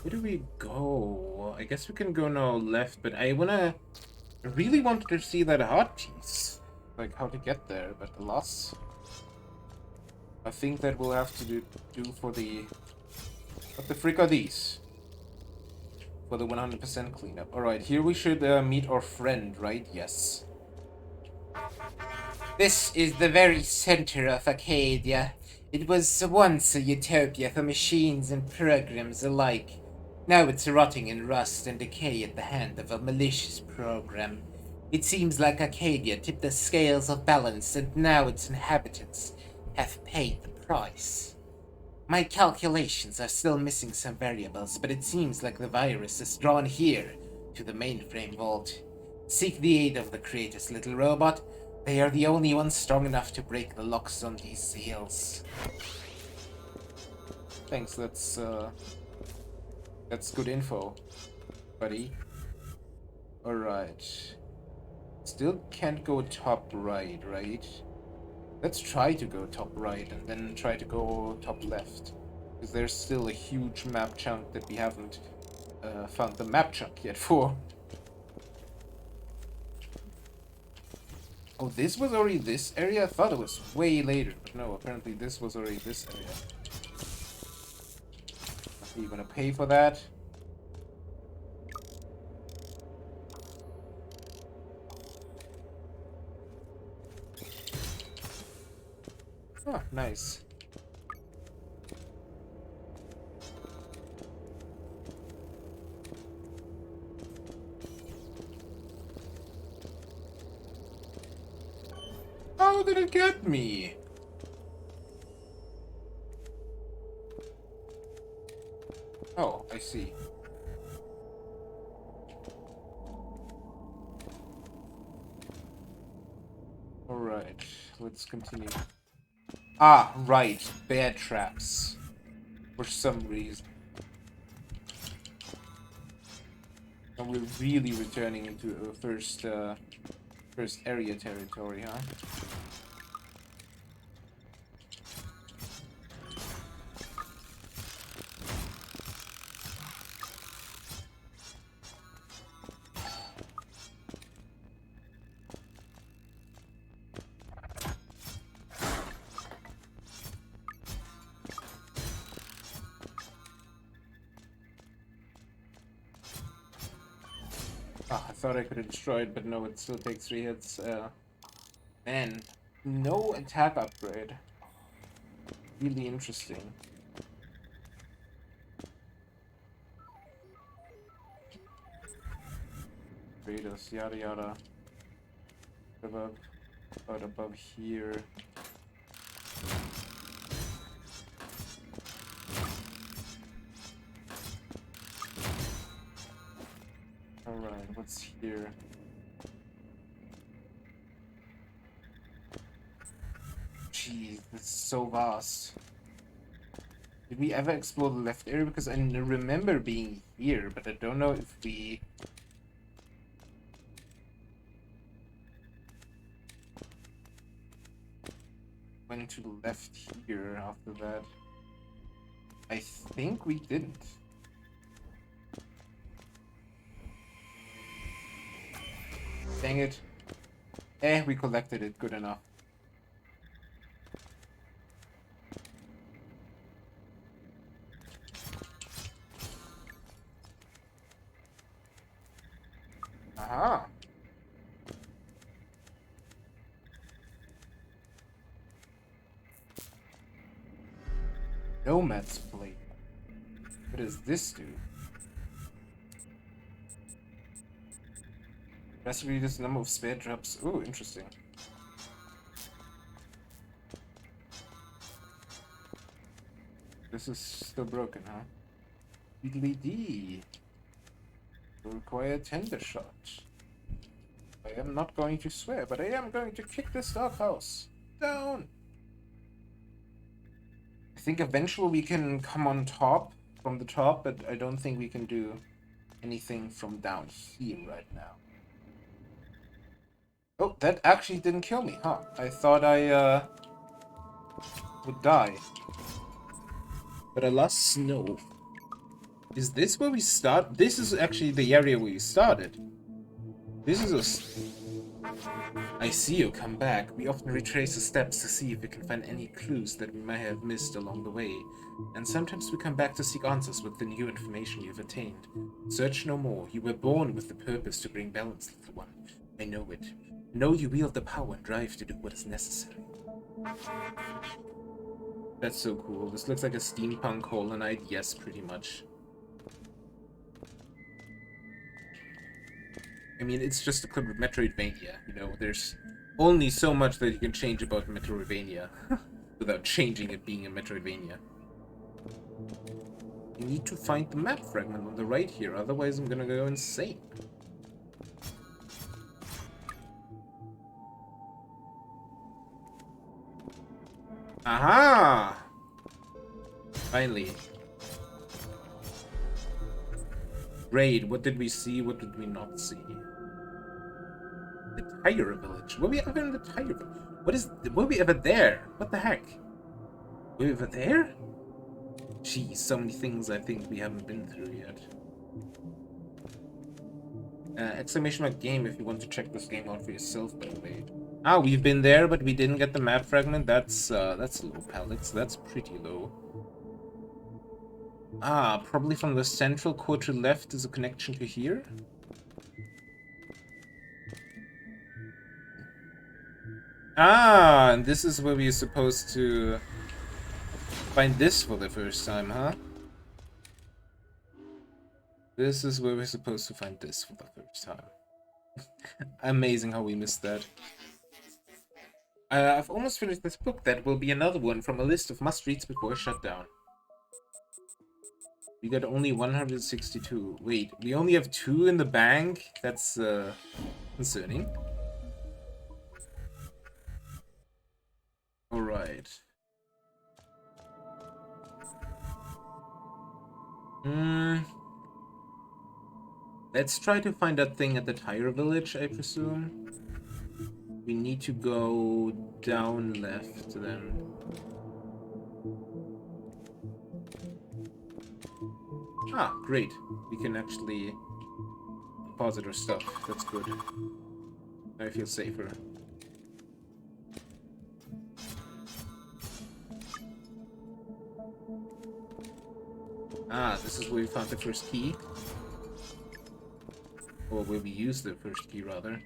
Where do we go? I guess we can go now left, but I really wanted to see that heart piece. Like how to get there, but alas. I think that we'll have to do for the... What the frick are these? For the 100% cleanup. Alright, here we should meet our friend, right? Yes.
This is the very center of Acadia. It was once a utopia for machines and programs alike. Now it's rotting in rust and decay at the hand of a malicious program. It seems like Acadia tipped the scales of balance, and now its inhabitants have paid the price. My calculations are still missing some variables, but it seems like the virus is drawn here, to the mainframe vault. Seek the aid of the creators, little robot. They are the only ones strong enough to break the locks on these seals.
Thanks, that's good info, buddy. Alright. Still can't go top right, right? Let's try to go top right and then try to go top left. Because there's still a huge map chunk that we haven't found the map chunk yet for. Oh, this was already this area? I thought it was way later, but no, apparently this was already this area. Are you gonna pay for that? Oh, nice. How did it get me? Oh, I see. Alright, let's continue. Ah, right. Bear traps. For some reason. And we're really returning into first area territory, huh? Ah, I thought I could have destroyed, but no, it still takes 3 hits. Man, no attack upgrade. Really interesting. Kratos, yada yada. Above here. Alright, what's here? Jeez, it's so vast. Did we ever explore the left area? Because I remember being here, but I don't know if we... went to the left here after that. I think we didn't. Dang it. We collected it. Good enough. Aha. Nomad's plate. What does this do? Best reduce the number of spare drops. Oh, interesting. This is still broken, huh? Diddly dee. Will require a tender shot. I am not going to swear, but I am going to kick this doghouse down. I think eventually we can come on top, from the top, but I don't think we can do anything from down here right now. Oh, that actually didn't kill me, huh? I thought I, would die. But I lost snow. Is this where we start? This is actually the area where we started. This is a... I see you come back. We often retrace the steps to see if we can find any clues that we might have missed along the way. And sometimes we come back to seek answers with the new information you've attained. Search no more. You were born with the purpose to bring balance, little one. I know it. Know you wield the power and drive to do what is necessary. That's so cool. This looks like a steampunk Hollow Knight. Yes, pretty much. I mean, it's just a clip of Metroidvania, you know, there's only so much that you can change about Metroidvania without changing it being a Metroidvania. You need to find the map fragment on the right here, otherwise I'm gonna go insane. Aha! Finally. Raid, what did we see, what did we not see? The Tiger Village. Were we ever in the Tiger Village? Were we ever there? What the heck? Were we ever there? Geez, so many things I think we haven't been through yet. Exclamation mark game if you want to check this game out for yourself, by the way. Ah, we've been there, but we didn't get the map fragment. That's low, pallets. That's pretty low. Ah, probably from the central core to left is a connection to here? Ah, and this is where we're supposed to find this for the first time, huh? This is where we're supposed to find this for the first time. Amazing how we missed that. I've almost finished this book. That will be another one from a list of must-reads before shutdown. We got only 162. Wait, we only have 2 in the bank? That's, concerning. Alright. Let's try to find that thing at the Tire Village, I presume. We need to go down left, then. Ah, great. We can actually deposit our stuff. That's good. I feel safer. Ah, this is where we found the first key. Or where we used the first key, rather.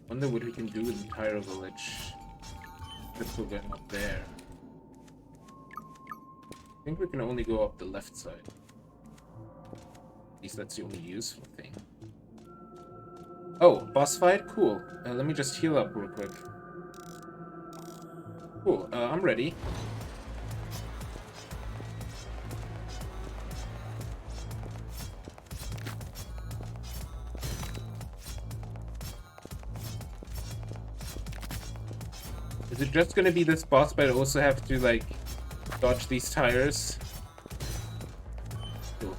Wonder what we can do with the Pyro Village. If we're going up there. I think we can only go up the left side. least that's the only useful thing. Oh, boss fight? Cool. Let me just heal up real quick. Cool, I'm ready. Is it just gonna be this boss, but I also have to, like, dodge these tires? Cool.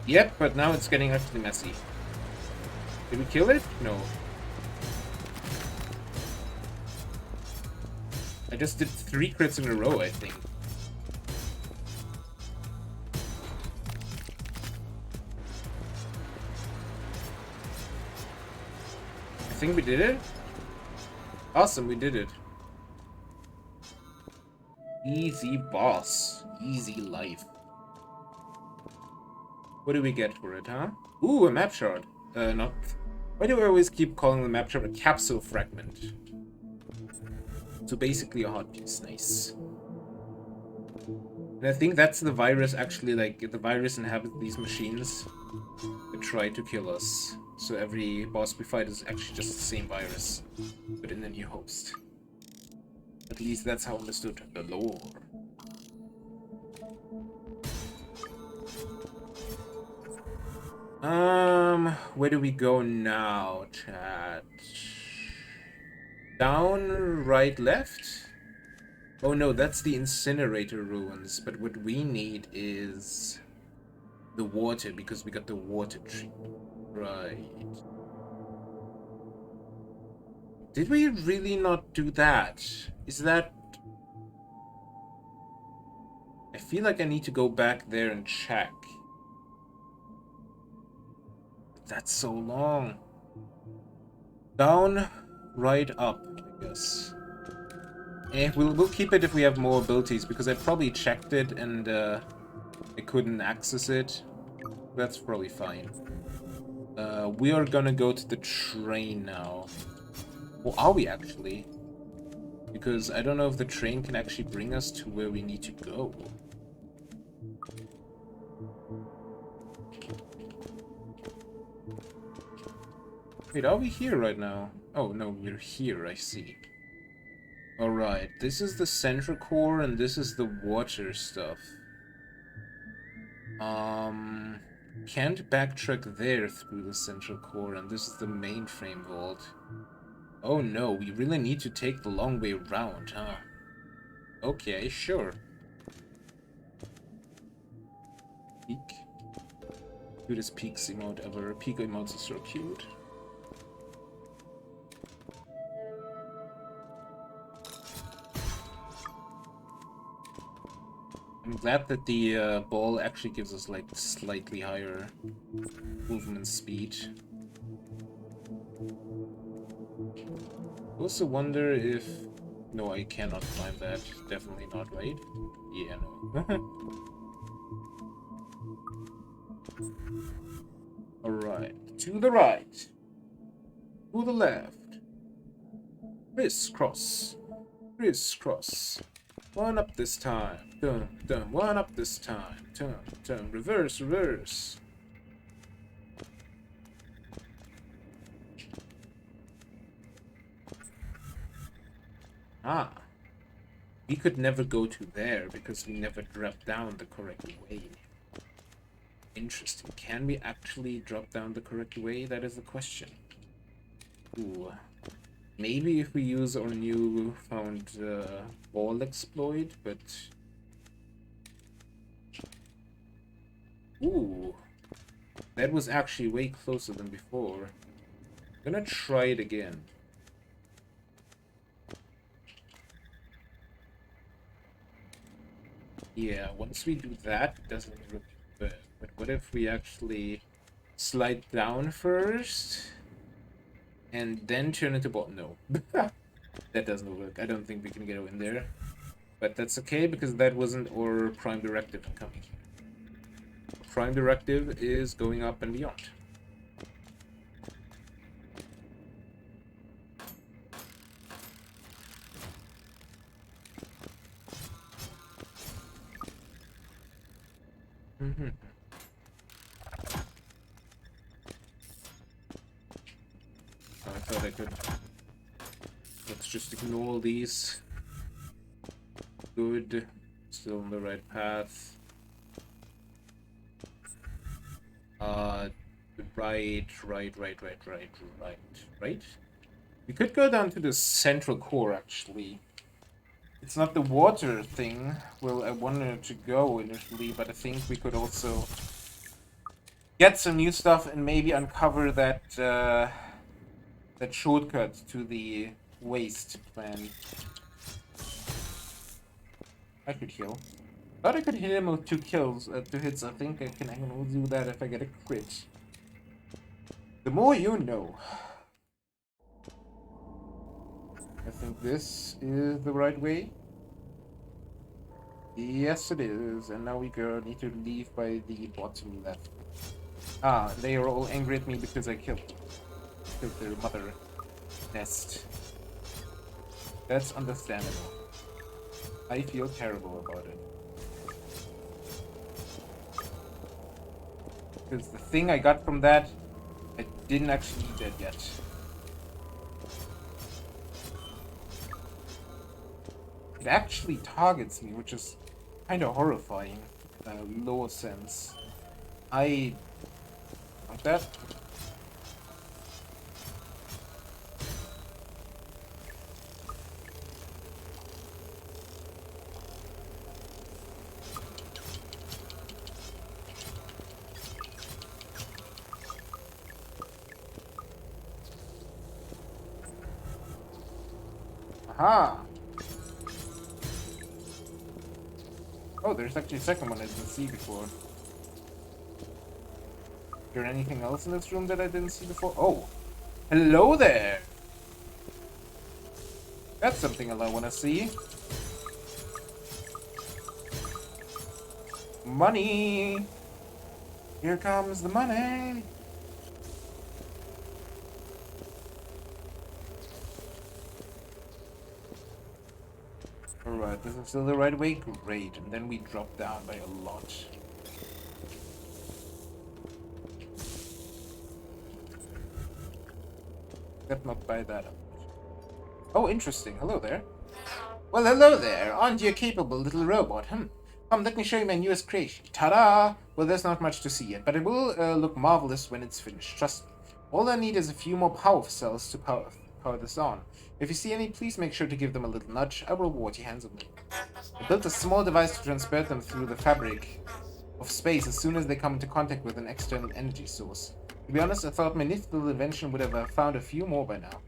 Yep, but now it's getting actually messy. Did we kill it? No. I just did 3 crits in a row, I think. I think we did it. Awesome, we did it. Easy boss. Easy life. What do we get for it, huh? Ooh, a map shard. Not... Why do I always keep calling the map shard a capsule fragment? So basically a hot piece. Nice. And I think that's the virus actually, like, the virus inhabits these machines that try to kill us. So every boss we fight is actually just the same virus, but in a new host. At least that's how I understood the lore. Where do we go now, chat? Down, right, left? Oh no, that's the incinerator ruins, but what we need is the water, because we got the water tree. Right. Did we really not do that? Is that... I feel like I need to go back there and check. That's so long. Down, right, up, I guess. We'll keep it if we have more abilities, because I probably checked it and I couldn't access it. That's probably fine. We are gonna go to the train now. Or are we actually? Because I don't know if the train can actually bring us to where we need to go. Wait, are we here right now? Oh, no, we're here, I see. Alright, this is the central core and this is the water stuff. Can't backtrack there through the central core, and this is the mainframe vault. Oh no, we really need to take the long way around, huh? Okay, sure. Peak. Cutest peaks emote ever. Peak emotes are so cute. I'm glad that the ball actually gives us like slightly higher movement speed. I also wonder if... No, I cannot climb that. Definitely not, right? Yeah, no. Alright. To the right. To the left. Crisscross. Crisscross. One up this time. Dun, dun. One up this time. Turn, turn. Reverse, reverse. Ah. We could never go to there because we never dropped down the correct way. Interesting. Can we actually drop down the correct way? That is the question. Ooh. Maybe if we use our new found ball exploit, but... Ooh. That was actually way closer than before. I'm gonna try it again. Yeah, once we do that, it doesn't really work. But what if we actually slide down first? And then turn into ball? No. That doesn't work. I don't think we can get in there. But that's okay, because that wasn't our prime directive coming here. Prime directive is going up and beyond. I thought I could. Let's just ignore all these. Good. Still on the right path. Right. We could go down to the central core, actually. It's not the water thing where I wanted to go initially, but I think we could also get some new stuff and maybe uncover that that shortcut to the waste plan. I could heal. Thought I could hit him with 2 kills, 2 hits. I think I can only do that if I get a crit. The more you know. I think this is the right way. Yes, it is. And now we need to leave by the bottom left. Ah, they are all angry at me because I killed their mother nest. That's understandable. I feel terrible about it. Because the thing I got from that, I didn't actually need that yet. It actually targets me, which is kind of horrifying. Lower sense. I like that. Aha! Oh, there's actually a second one I didn't see before. Is there anything else in this room that I didn't see before? Oh! Hello there! That's something I want to see. Money! Here comes the money! Alright, this is still the right way? Great. And then we drop down by a lot. Except not by that. Oh, interesting. Hello there. Well, hello there. Aren't you a capable little robot? Come, let me show you my newest creation. Ta-da! Well, there's not much to see yet, but it will look marvelous when it's finished. Trust me. All I need is a few more power cells to power this on. If you see any, please make sure to give them a little nudge. I will reward you handsomely. I built a small device to transport them through the fabric of space as soon as they come into contact with an external energy source. To be honest, I thought my nifty little invention would have found a few more by now.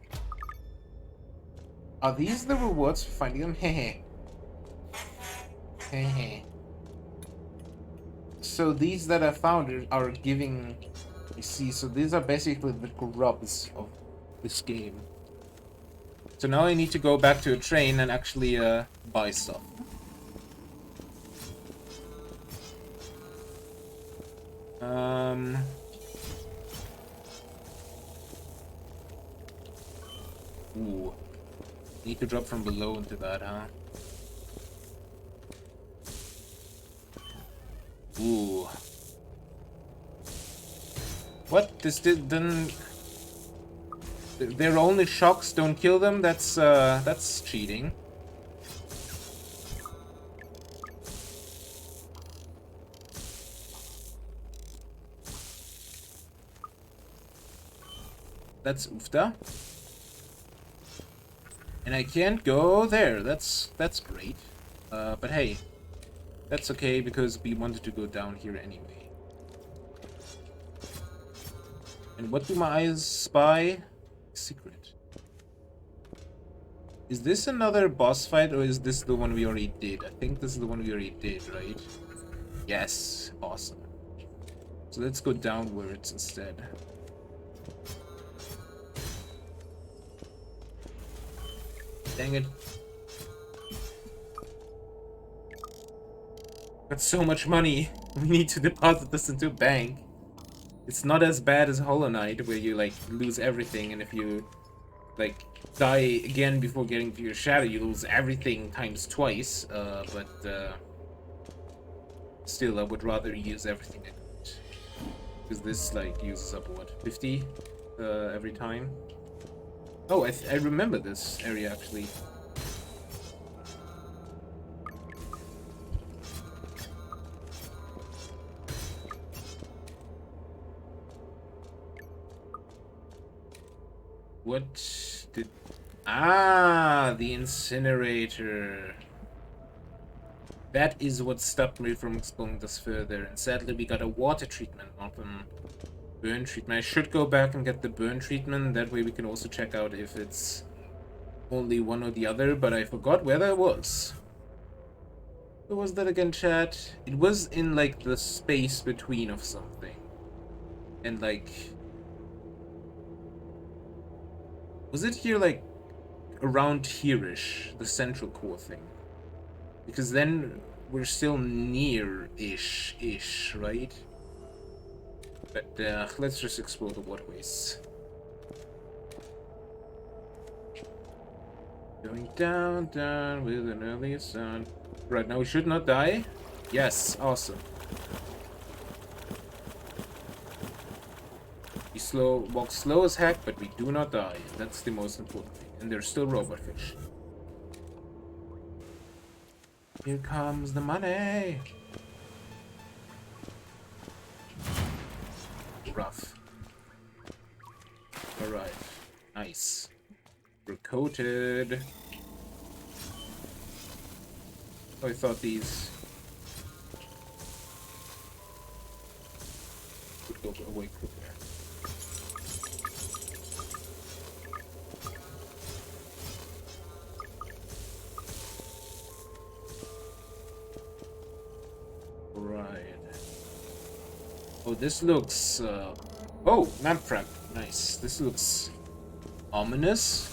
Are these the rewards for finding them? Hehe. Hehe. So these that I found are giving... You see, so these are basically the grubs of this game. So now I need to go back to a train and actually buy stuff. Ooh. Need to drop from below into that, huh? Ooh. What? This didn't... Their only shocks don't kill them? That's cheating. That's oofta. And I can't go there. That's great. But hey, that's okay because we wanted to go down here anyway. And what do my eyes spy? Secret. Is this another boss fight or is this the one we already did? I think this is the one we already did, right? Yes. Awesome. So let's go downwards instead. Dang it. Got so much money. We need to deposit this into a bank. It's not as bad as Hollow Knight, where you, like, lose everything, and if you, like, die again before getting to your shadow, you lose everything times twice, but Still, I would rather use everything I got. Because this, like, uses up, what, 50 every time? Oh, I remember this area, actually. What did... Ah, the incinerator. That is what stopped me from exploring this further. And sadly, we got a water treatment, not a burn treatment. I should go back and get the burn treatment. That way we can also check out if it's only one or the other. But I forgot where that was. Where was that again, chat? It was in, like, the space between of something. And, like... Was it here, like, around here-ish? The central core thing? Because then we're still near-ish, right? But let's just explore the waterways. Going down, down with an early sun. Right, now we should not die. Yes, awesome. We walk slow as heck, but we do not die. That's the most important thing. And there's still robot fish. Here comes the money. Rough. Alright. Nice. We're coated. Oh, I thought these would go away quicker. Oh, this looks, oh, map prep. Nice. This looks ominous.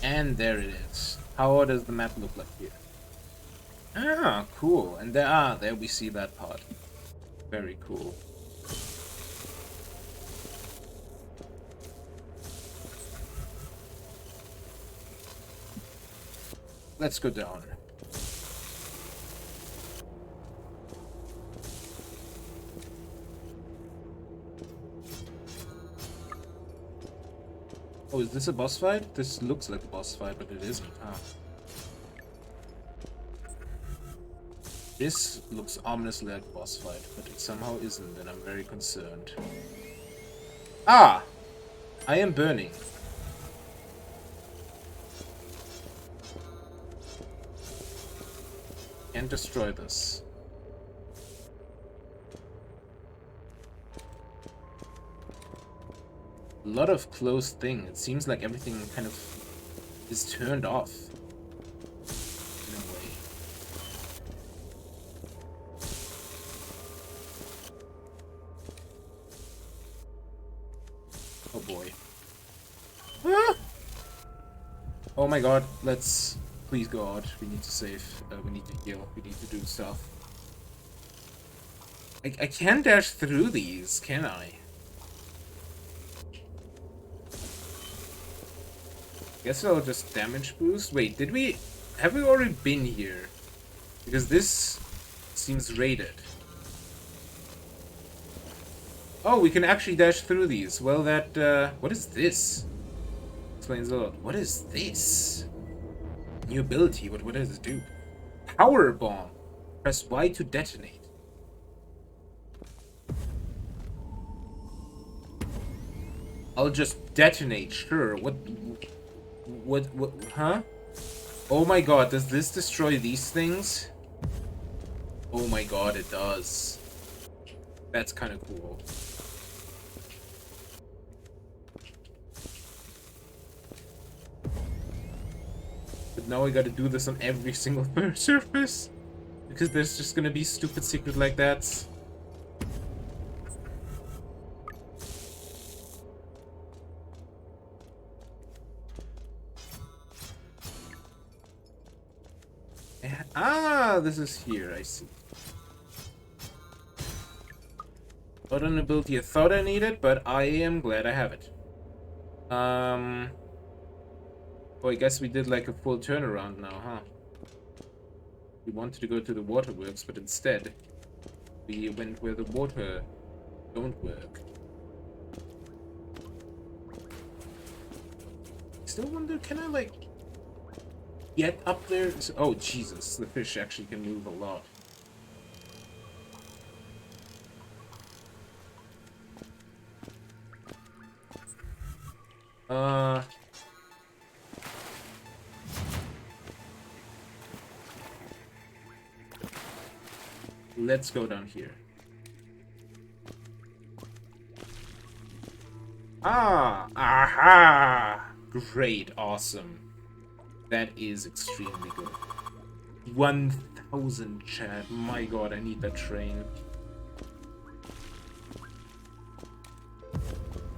And there it is. How does the map look like here? Ah, cool. And there we see that part. Very cool. Let's go down. Oh, is this a boss fight? This looks like a boss fight, but it isn't. Ah. This looks ominously like a boss fight, but it somehow isn't, and I'm very concerned. Ah! I am burning. Can't destroy this. A lot of close thing. It seems like everything kind of is turned off. In a way. Oh boy. Ah! Oh my god, let's... Please God, we need to save, we need to heal, we need to do stuff. I can't dash through these, can I? Guess I'll just damage boost. Wait, have we already been here? Because this seems raided. Oh, we can actually dash through these. Well, what is this? Explains a lot. What is this? New ability, what does it do? Power bomb. Press Y to detonate. I'll just detonate, sure. What, huh? Oh my god, does this destroy these things? Oh my god, it does. That's kind of cool. But now I gotta do this on every single surface. Because there's just gonna be stupid secret like that. Ah, this is here, I see. Not an ability I thought I needed, but I am glad I have it. Oh, I guess we did like a full turnaround now, huh? We wanted to go to the waterworks, but instead we went where the water don't work. Still wonder, can I like get up there? Oh Jesus, the fish actually can move a lot. Let's go down here. Ah, aha! Great, awesome. That is extremely good. 1,000, chat. My god, I need that train.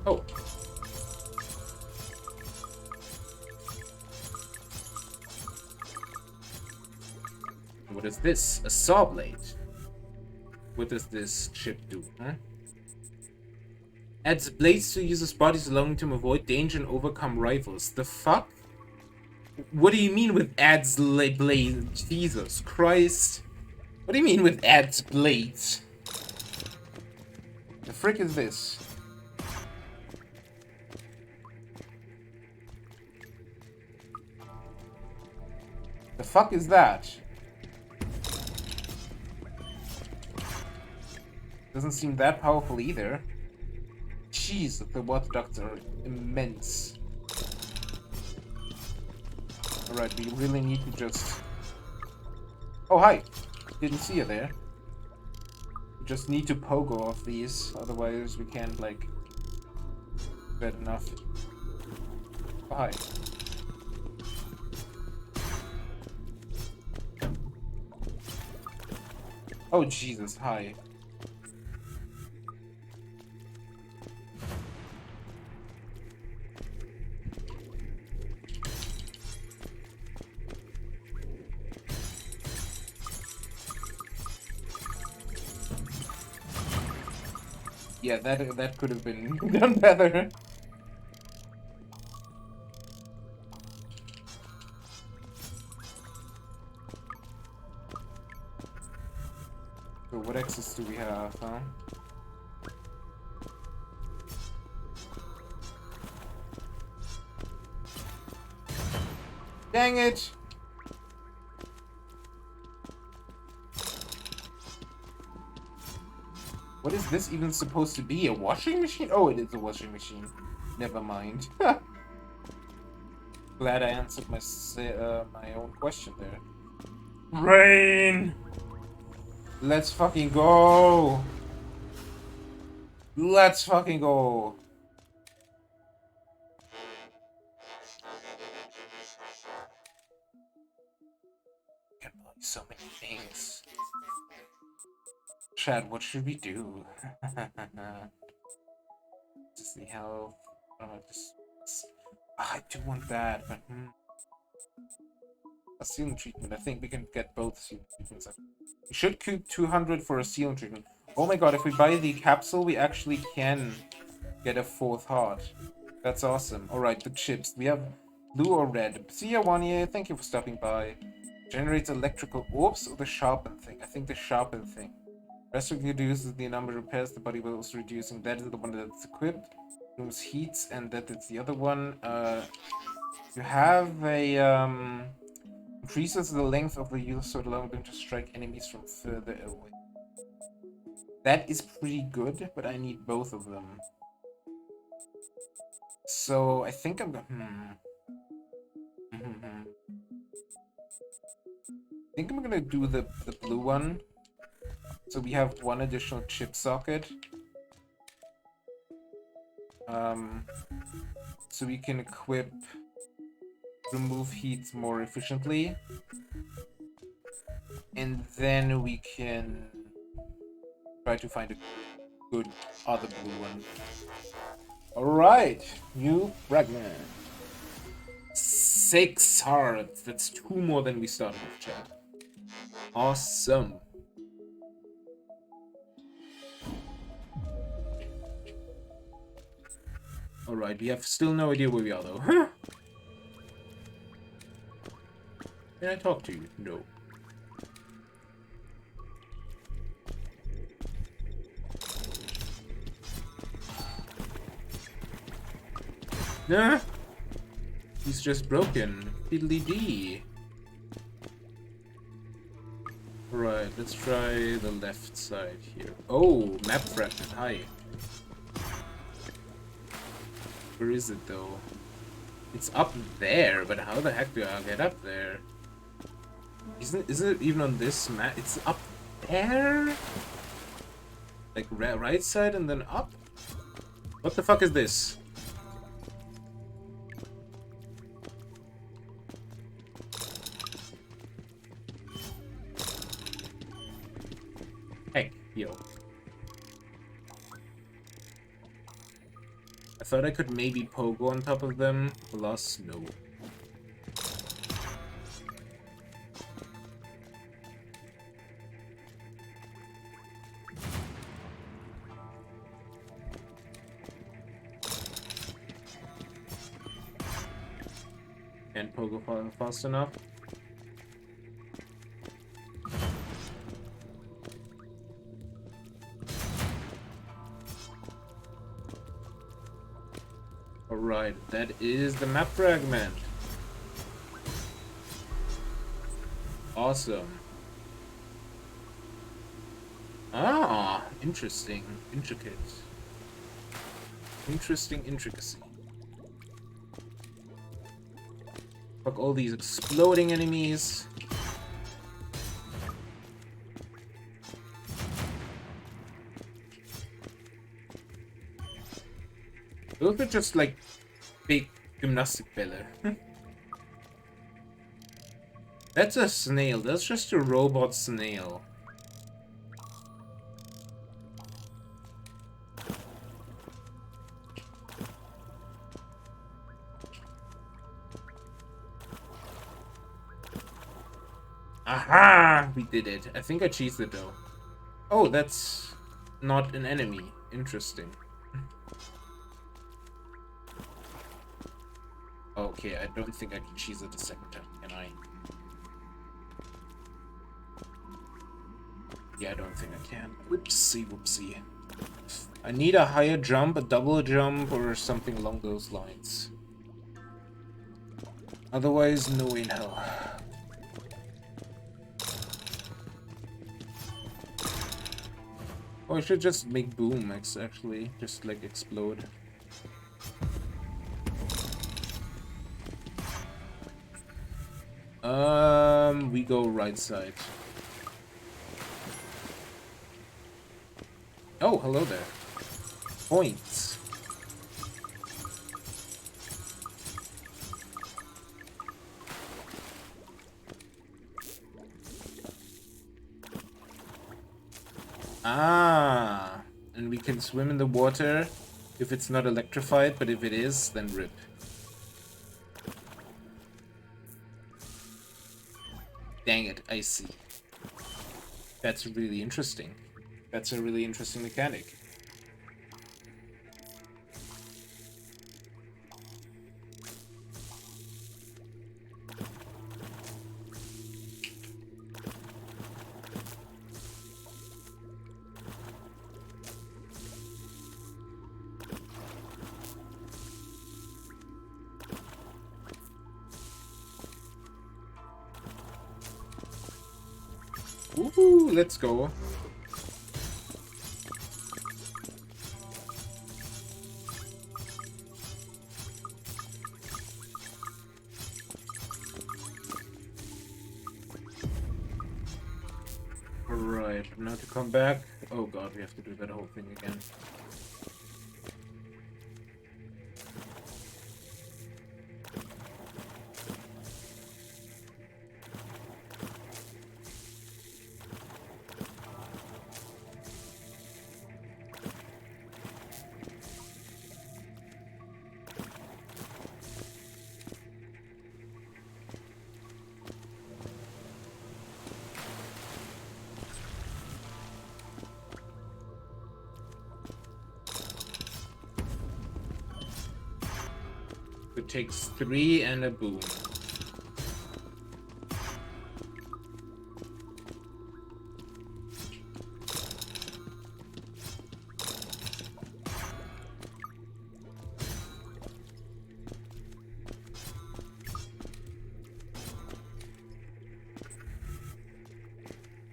Oh. What is this? A saw blade. What does this chip do, huh? Adds blades to users' bodies, allowing them to avoid danger and overcome rivals. The fuck? What do you mean with adds blades? Jesus Christ. What do you mean with adds blades? The frick is this? The fuck is that? Doesn't seem that powerful either. Jeez, the water ducts are immense. Alright, we really need to just... Oh, hi! Didn't see you there. We just need to pogo off these, otherwise we can't, like... get enough. Oh, hi. Oh, Jesus, hi. Yeah, that could have been done better. So what access do we have, huh? Dang it! What is this even supposed to be? A washing machine? Oh, it is a washing machine. Never mind. Glad I answered my own question there. Rain! Let's fucking go! Let's fucking go! Can buy so many things. Chad, what should we do? Just the health. I do want that, but a sealing treatment. I think we can get both sealing treatments. We should keep 200 for a sealing treatment. Oh my god, if we buy the capsule, we actually can get a 4th heart. That's awesome. Alright, the chips. We have blue or red. See ya, Wanye. Thank you for stopping by. Generates electrical orbs or the sharpen thing? I think the sharpen thing. Drastically reduces the number of repairs the body was reducing. That is the one that's equipped. Removes heats, and that is the other one. You have a increases the length of the user sword, allowing them to strike enemies from further away. That is pretty good, but I need both of them. So I think I'm gonna. I think I'm gonna do the blue one. So we have one additional chip socket. So we can equip remove heat more efficiently. And then we can try to find a good other blue one. Alright, new fragment. 6 hearts. That's 2 more than we started with, chat. Awesome. Alright, we have still no idea where we are though. Huh? Can I talk to you? No. Nah. He's just broken. Fiddly-dee. Right, let's try the left side here. Oh, map fragment. Hi. Where is it though? It's up there, but how the heck do I get up there? Isn't it even on this map? It's up there? Like right side and then up? What the fuck is this? Heck, yo. I thought I could maybe pogo on top of them. Alas, no. Can't pogo fast enough. Alright, that is the map fragment. Awesome. Ah, interesting. Intricate. Interesting intricacy. Fuck all these exploding enemies. Those are just like big gymnastic bälle. That's a snail. That's just a robot snail. Aha! We did it. I think I cheesed it though. Oh, that's not an enemy. Interesting. Okay, I don't think I can cheese it a second time, can I? Yeah, I don't think I can. Whoopsie, whoopsie. I need a higher jump, a double jump, or something along those lines. Otherwise, no way in hell. Oh, I should just make boom, actually. Just, like, explode. We go right side. Oh, hello there. Points. Ah, and we can swim in the water if it's not electrified, but if it is, then rip. Dang it, I see. That's really interesting. That's a really interesting mechanic. Ooh, let's go. Alright, now to come back. Oh god, we have to do that whole thing again. takes 3 and a boom.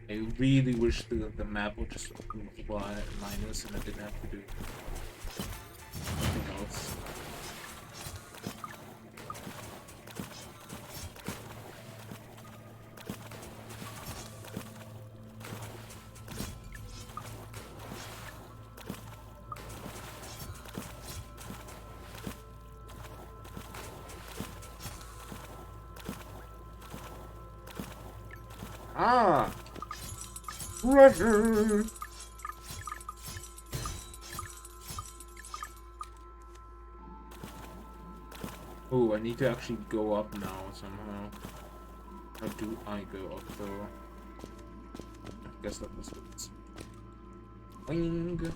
I really wish the map would just apply minus and I didn't have to do anything else. Ah! Treasure! Oh, I need to actually go up now somehow. How do I go up though? I guess that was it. Wing!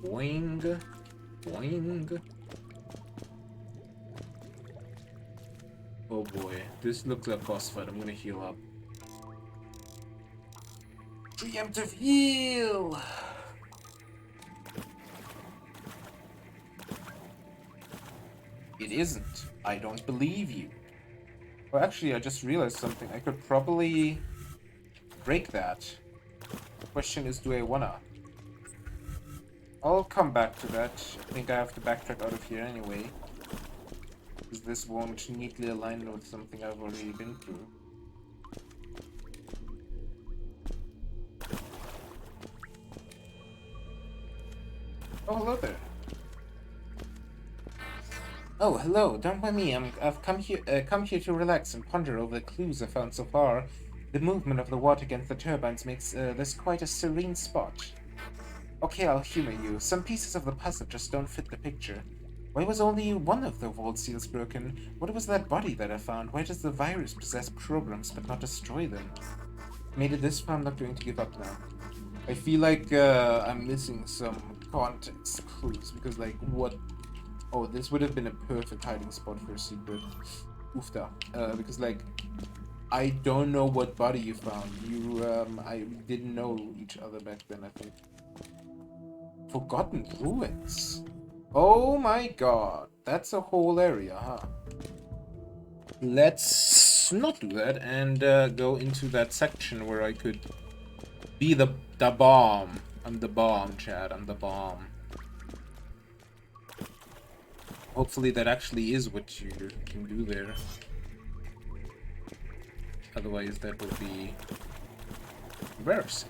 Wing! Wing! Oh boy, this looks like a boss fight. I'm gonna heal up. Preemptive heal! It isn't. I don't believe you. Well, actually, I just realized something. I could probably break that. The question is, do I wanna? I'll come back to that. I think I have to backtrack out of here anyway. Because this won't neatly align with something I've already been through. Oh, hello there. Oh, hello. Don't mind me. I've come here to relax and ponder over the clues I've found so far. The movement of the water against the turbines makes this quite a serene spot. Okay, I'll humor you. Some pieces of the puzzle just don't fit the picture. Why was only one of the vault seals broken? What was that body that I found? Why does the virus possess programs but not destroy them? Made it this far, I'm not going to give up now. I feel like I'm missing some context clues because, like, what? Oh, this would have been a perfect hiding spot for a secret. Oofda. Because, like, I don't know what body you found. I didn't know each other back then, I think. Forgotten Ruins. Oh my god. That's a whole area, huh? Let's not do that and go into that section where I could be the bomb. I'm the bomb, Chad. I'm the bomb. Hopefully that actually is what you can do there. Otherwise that would be embarrassing.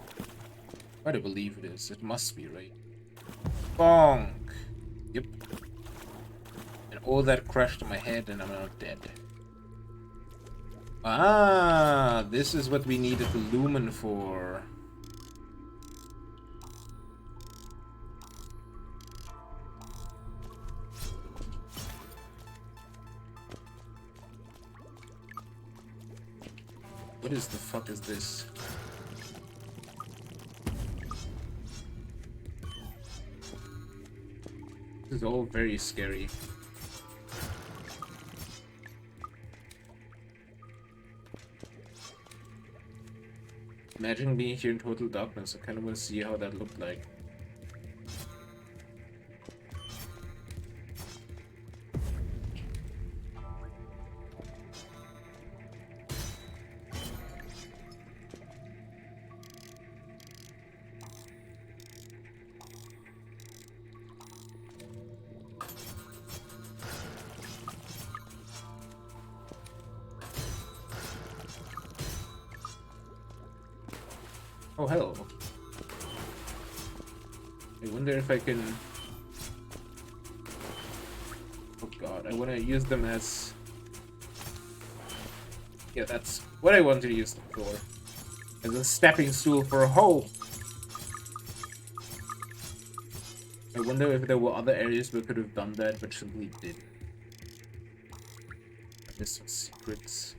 I do believe it is. It must be, right? Bonk! Yep. And all that crashed in my head and I'm not dead. Ah, this is what we needed the lumen for. What is the fuck is this? This is all very scary. Imagine being here in total darkness. I kind of want to see how that looked like. Oh, hello. I wonder if I can... Oh god, I want to use them as... Yeah, that's what I wanted to use them for. As a stepping stool for hope. I wonder if there were other areas where I could have done that, but simply didn't. I missed some secrets.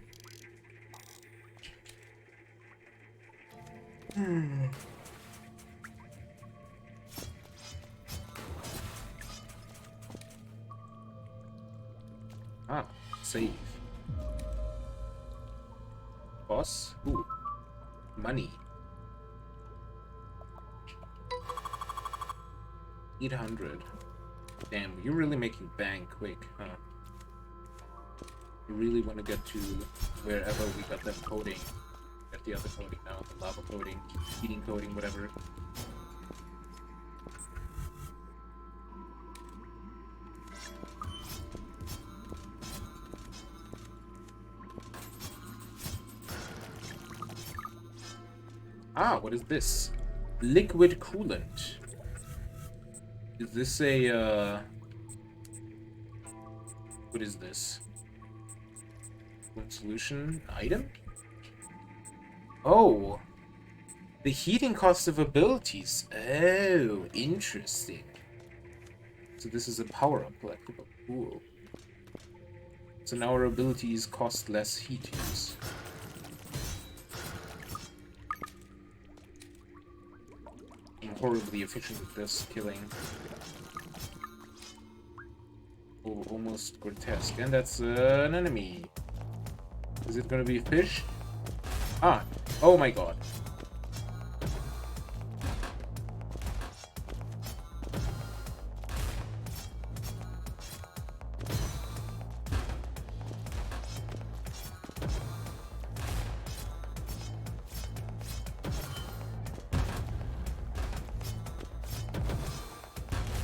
Ah, save. Boss? Ooh. Money. 800. Damn, you're really making bank quick, huh? You really want to get to wherever we got that coating. Get the other coating now, the lava coating, heating coating, whatever. Ah, what is this? Liquid coolant. Is this a, what is this? Solution item? Oh! The heating cost of abilities. Oh, interesting. So this is a power-up collectible. Cool. So now our abilities cost less heat to use. I'm horribly efficient with this killing. Oh, almost grotesque. And that's an enemy. Is it gonna be a fish? Ah! Oh my god.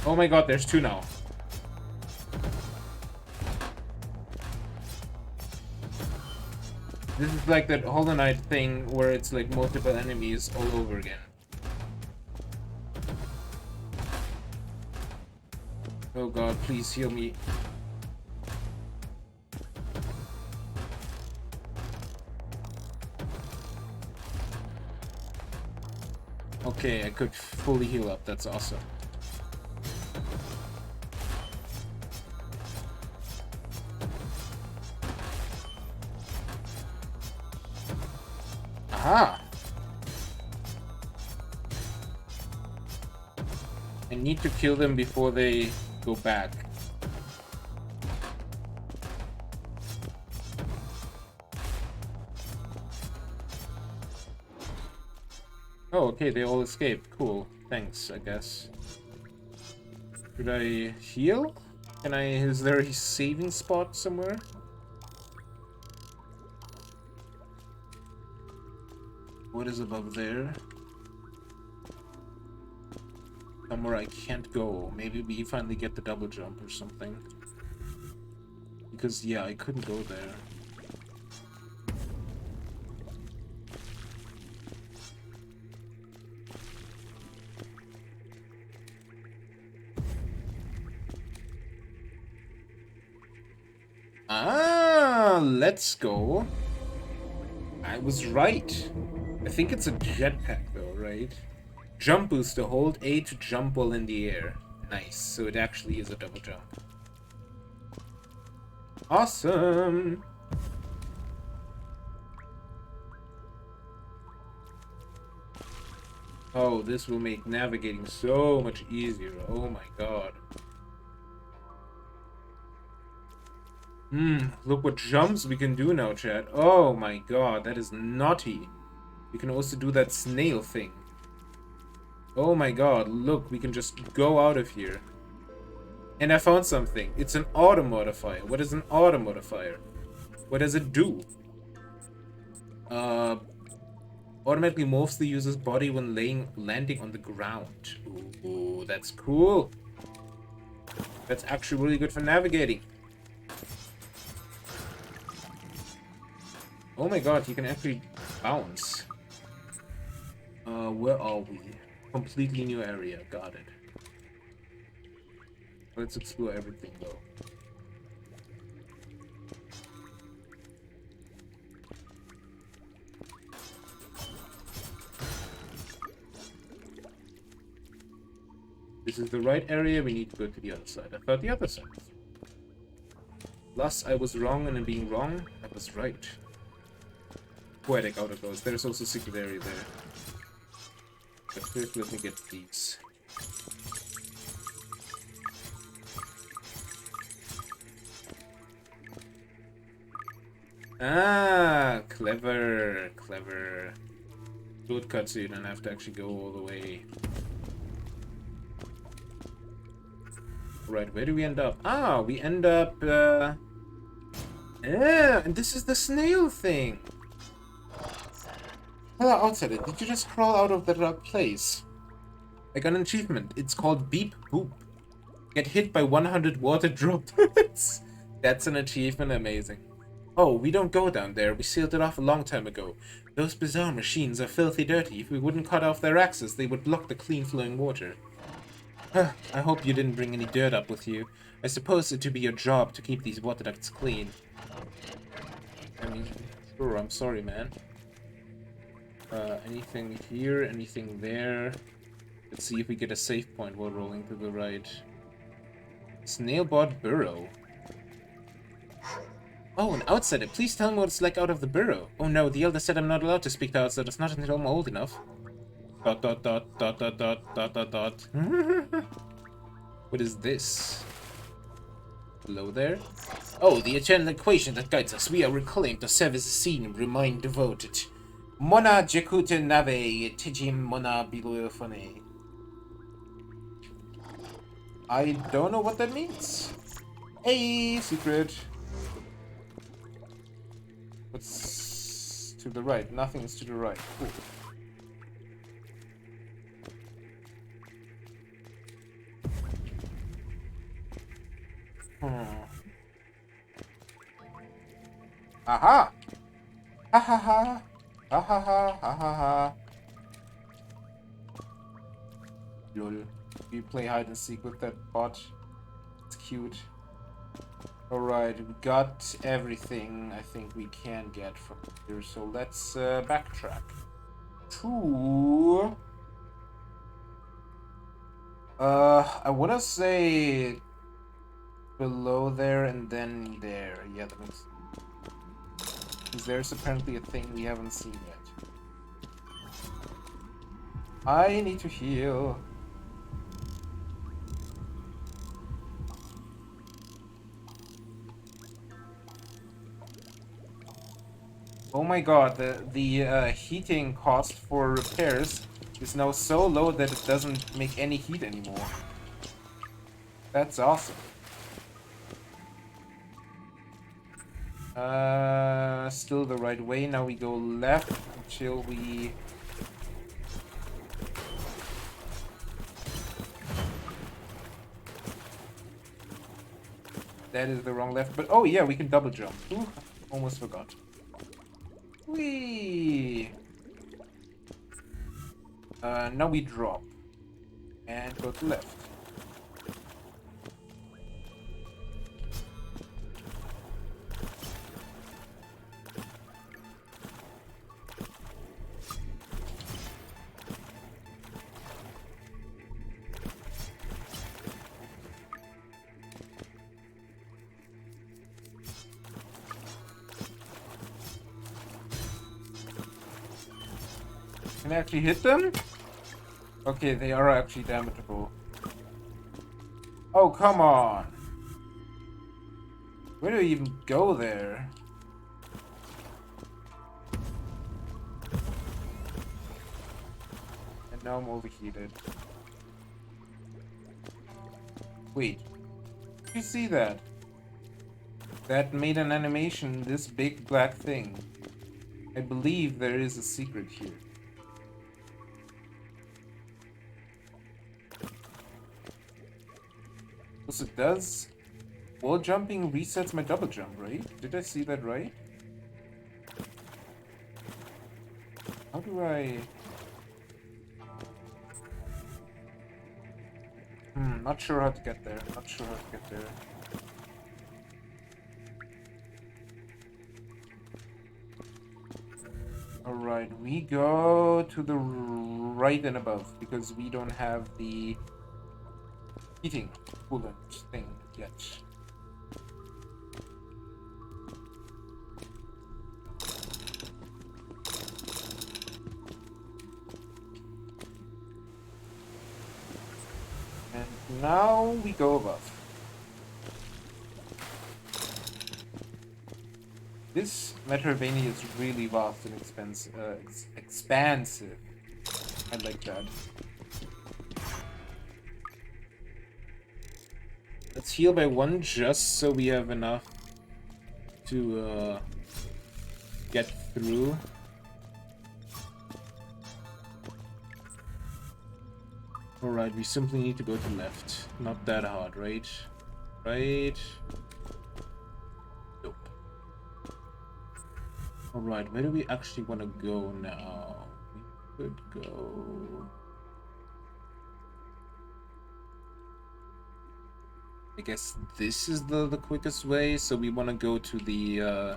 Oh my god, there's two now. This is like that Hollow Knight thing where it's like multiple enemies all over again. Oh god, please heal me. Okay, I could fully heal up, that's awesome. Aha! I need to kill them before they go back. Oh, okay, they all escaped. Cool. Thanks, I guess. Should I heal? Can I... Is there a saving spot somewhere? What is above there? Somewhere I can't go. Maybe we finally get the double jump or something. Because, yeah, I couldn't go there. Ah, let's go. I was right. I think it's a jetpack though, right? Jump boost to hold A to jump while in the air. Nice, so it actually is a double jump. Awesome! Oh, this will make navigating so much easier. Oh my god. Look what jumps we can do now, chat. Oh my god, that is naughty. We can also do that snail thing. Oh my god, look, we can just go out of here. And I found something. It's an auto modifier. What is an auto modifier? What does it do? Automatically morphs the user's body when landing on the ground. Ooh, that's cool. That's actually really good for navigating. Oh my god, you can actually bounce. Where are we? Completely new area. Got it. Let's explore everything though. This is the right area, we need to go to the other side. I thought the other side. Thus, I was wrong, and in being wrong, I was right. Poetic out of those. There's also secret area there. But first, let me get these. Ah, clever, clever. Shortcut so you don't have to actually go all the way. Right, where do we end up? Ah, we end up, yeah, and this is the snail thing. Hello, outsider. Did you just crawl out of that place? I got an achievement. It's called Beep Boop. Get hit by 100 water droplets. That's an achievement, amazing. Oh, we don't go down there. We sealed it off a long time ago. Those bizarre machines are filthy dirty. If we wouldn't cut off their axes, they would block the clean flowing water. I hope you didn't bring any dirt up with you. I suppose it to be your job to keep these water ducts clean. I mean, sure, I'm sorry, man. Anything here? Anything there? Let's see if we get a save point while rolling to the right. Snailbot burrow. Oh, an outsider. Please tell me what it's like out of the burrow. Oh no, the elder said I'm not allowed to speak to outsiders, not until I'm old enough. Dot dot dot dot dot dot dot dot dot. What is this? Hello there? Oh, the eternal equation that guides us. We are reclaimed to serve as a scene and remain devoted. Mona jekute nave tijim mona biluofone. I don't know what that means. Hey, secret. What's to the right? Nothing is to the right. Cool. Aha! Ha ha ha! Ha ha ha! Ha ha ha! Lol. We play hide and seek with that bot. It's cute. Alright, we got everything I think we can get from here, so let's backtrack. To... I wanna say... below there and then there. Yeah, that makes sense. Because there's apparently a thing we haven't seen yet. I need to heal. Oh my god, the heating cost for repairs is now so low that it doesn't make any heat anymore. That's awesome. Still the right way. Now we go left until we... That is the wrong left, but oh yeah, we can double jump. Ooh, almost forgot. Whee! Now we drop. And go to left. Can I actually hit them? Okay, they are actually damageable. Oh, come on! Where do I even go there? And now I'm overheated. Wait. Did you see that? That made an animation, this big black thing. I believe there is a secret here. Because it does. Wall jumping resets my double jump, right? Did I see that right? How do I... not sure how to get there. Not sure how to get there. Alright, we go to the right and above because we don't have the heating coolant thing yet. And now we go above. This Metroidvania is really vast and expansive. I like that. Let's heal by 1 just so we have enough to get through. Alright, we simply need to go to left. Not that hard, right? Right? Nope. Alright, where do we actually want to go now? We could go... I guess this is the quickest way, so we want to go to the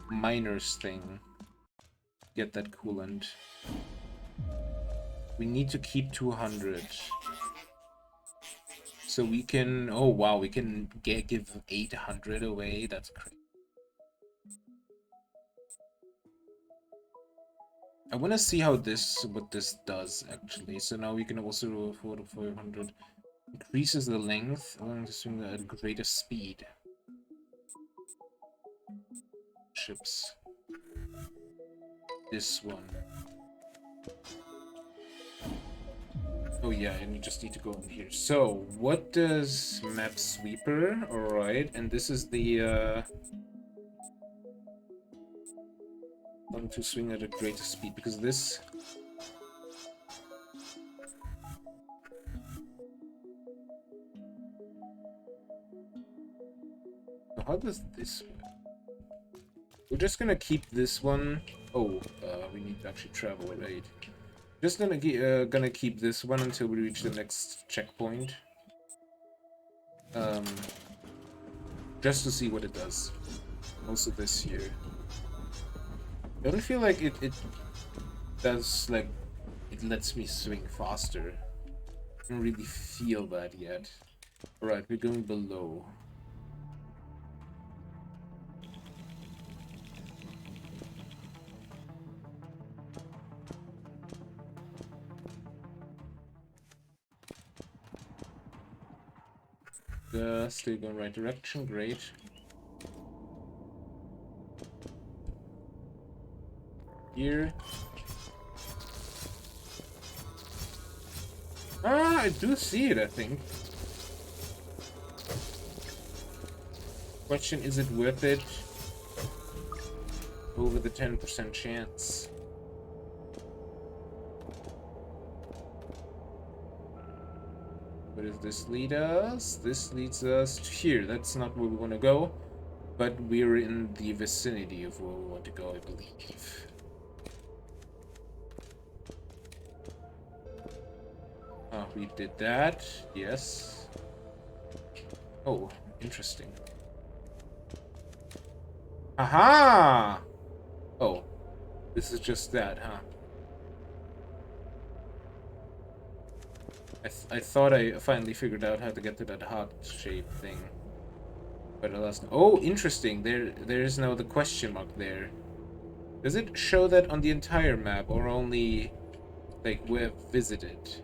miners thing. Get that coolant. We need to keep 200. So we can... Oh wow, we can give 800 away. That's crazy. I want to see how what this does actually. So now we can also afford 500. Increases the length, allowing to swing at greater speed. Ships. This one. Oh yeah, and you just need to go in here. So, what does map sweeper? Alright, and this is the one to swing at a greater speed, because this... So how does this work? We're just gonna keep this one. Oh, we need to actually travel, right? Just gonna keep this one until we reach the next checkpoint. Just to see what it does. Also this here. I don't feel like it does, like, it lets me swing faster. I don't really feel that yet. Alright, we're going below. Still going right direction, great. Here. Ah, I do see it, I think. Question, is it worth it? Over the 10% chance. Where does this lead us? This leads us to here. That's not where we want to go, but we're in the vicinity of where we want to go, I believe. Oh, we did that. Yes. Oh, interesting. Aha! Oh, this is just that, huh? I thought I finally figured out how to get to that heart shape thing, but alas. Oh, interesting. There is now the question mark there. Does it show that on the entire map or only like where visited?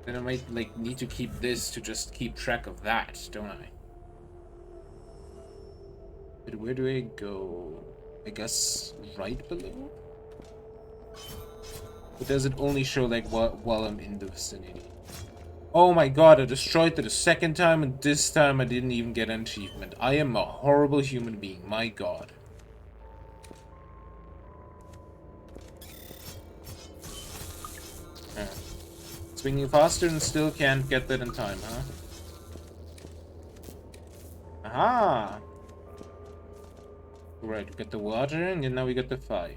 Then I might like need to keep this to just keep track of that, don't I? But where do I go? I guess right below? Or does it only show like while I'm in the vicinity? Oh my god, I destroyed it a second time, and this time I didn't even get an achievement. I am a horrible human being, my god. Swinging faster and still can't get that in time, huh? Aha! Right, we got the water, and then now we got the fire.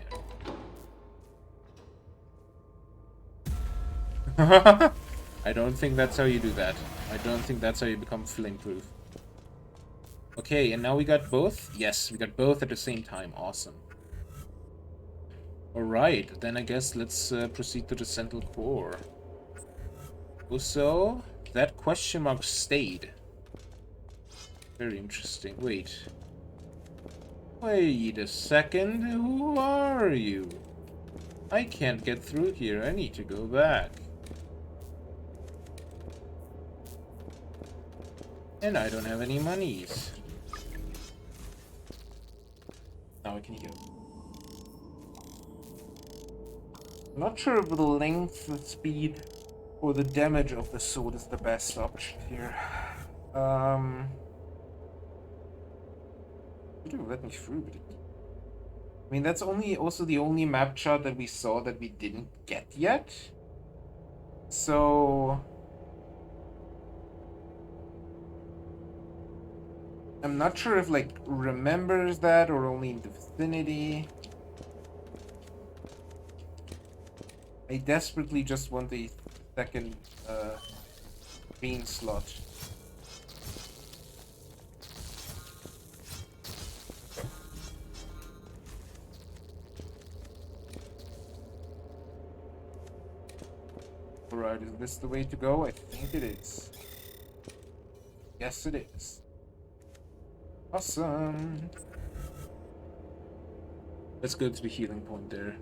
I don't think that's how you do that. I don't think that's how you become flame-proof. Okay, and now we got both? Yes, we got both at the same time. Awesome. Alright, then I guess let's proceed to the central core. Also, that question mark stayed. Very interesting. Wait. Wait a second. Who are you? I can't get through here. I need to go back. And I don't have any monies. Now I can heal. I'm not sure if the length, the speed, or the damage of the sword is the best option here. Should have let me through, but I mean, that's also the only map chart that we saw that we didn't get yet. So I'm not sure if like remembers that or only in the vicinity. I desperately just want the second green slot. Alright, is this the way to go? I think it is. Yes, it is. Awesome. Let's go to the healing point there.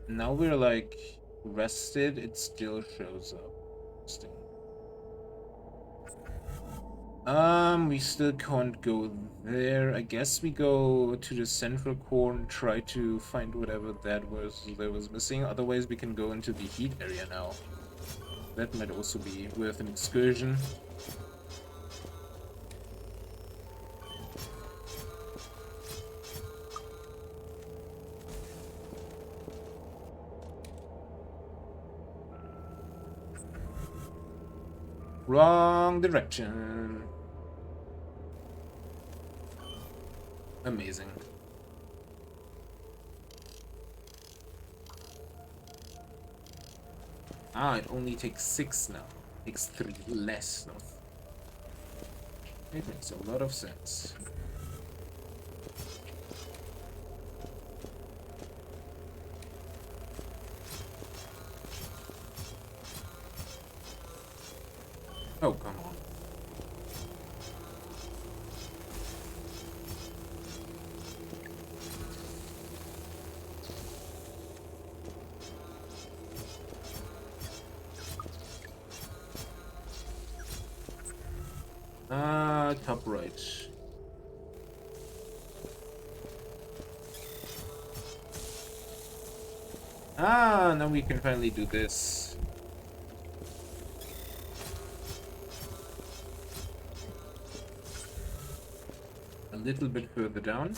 Now we're like rested, it still shows up. Interesting. We still can't go there. I guess we go to the central core and try to find whatever that was missing. Otherwise, we can go into the heat area now. That might also be worth an excursion. Wrong direction. Amazing. Ah, it only takes 6 now. It takes 3 less now. It makes a lot of sense. Oh, come on. Top right. Ah, now we can finally do this. A little bit further down.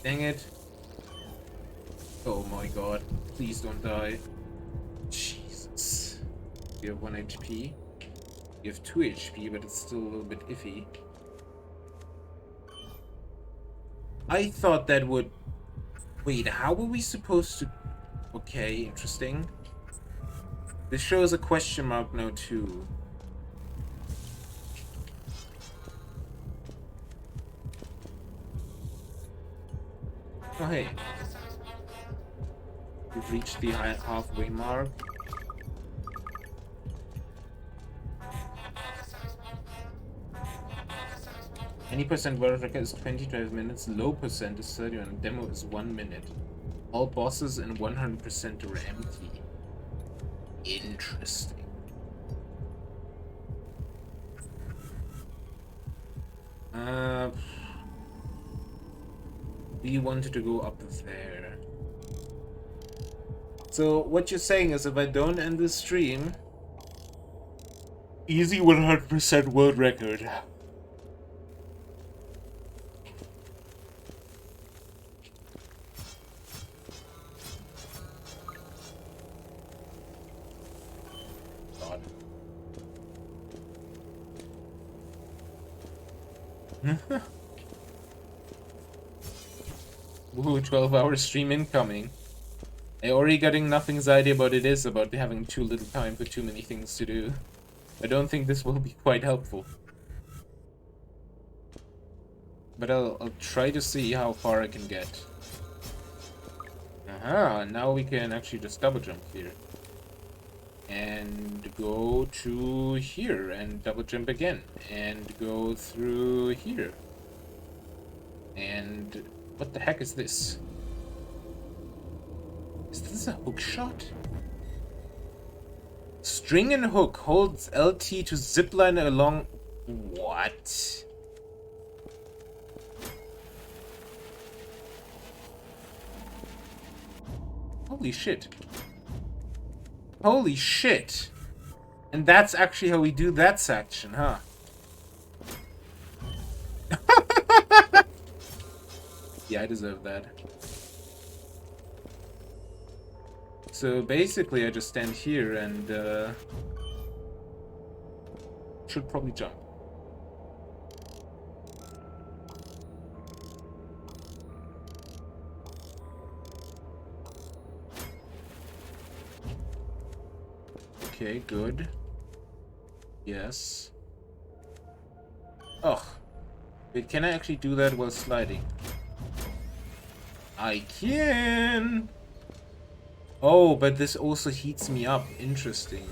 Dang it. Oh my god. Please don't die. Jesus. You have 1 HP. You have 2 HP, but it's still a little bit iffy. I thought that would... Wait, how were we supposed to... Okay, interesting. This shows a question mark now, too. Oh, hey. We've reached the halfway mark. Any percent world record is 25 minutes, low percent is 31, demo is 1 minute. All bosses in 100% are empty. Interesting. We wanted to go up there. So what you're saying is if I don't end this stream, easy 100% world record. Woohoo, 12-hour stream incoming. I already getting enough anxiety about having too little time for too many things to do. I don't think this will be quite helpful. But I'll try to see how far I can get. Aha, now we can actually just double jump here. And go to here and double jump again. And go through here. And what the heck is this? Is this a hook shot? String and hook holds LT to zipline along. What? Holy shit. Holy shit. And that's actually how we do that section, huh? Yeah, I deserve that. So basically I just stand here and should probably jump. Okay, good. Yes. Oh. Wait, can I actually do that while sliding? I can! Oh, but this also heats me up. Interesting.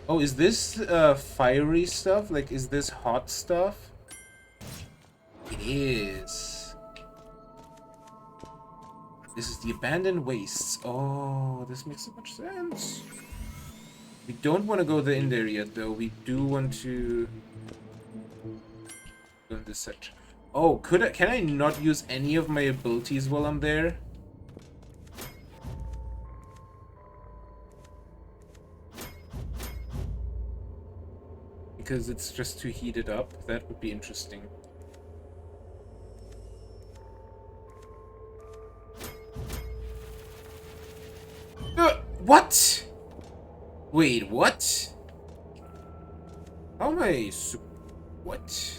Oh, is this fiery stuff? Like, is this hot stuff? It is. This is the abandoned wastes. Oh, this makes so much sense. We don't want to go in there yet, though. We do want to go in this section. Oh, can I not use any of my abilities while I'm there? Because it's just too heated up. That would be interesting. What? Wait, what? How am I what?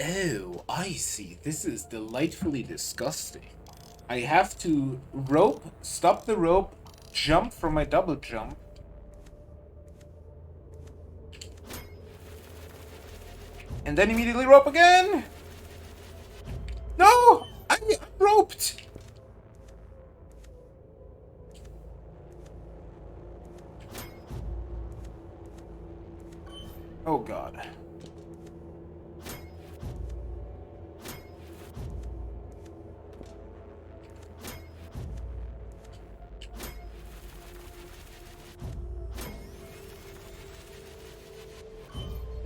Oh, I see. This is delightfully disgusting. I have to stop the rope, jump from my double jump. And then immediately rope again! No! I'm roped! Oh god.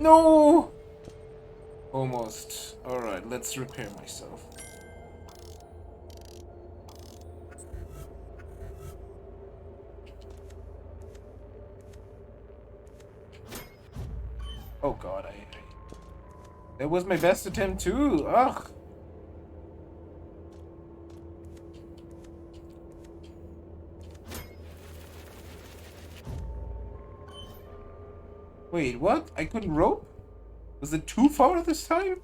No! Almost. Alright, let's repair myself. Oh god, that was my best attempt too! Ugh! Wait, what? I couldn't rope? Was it too far this time?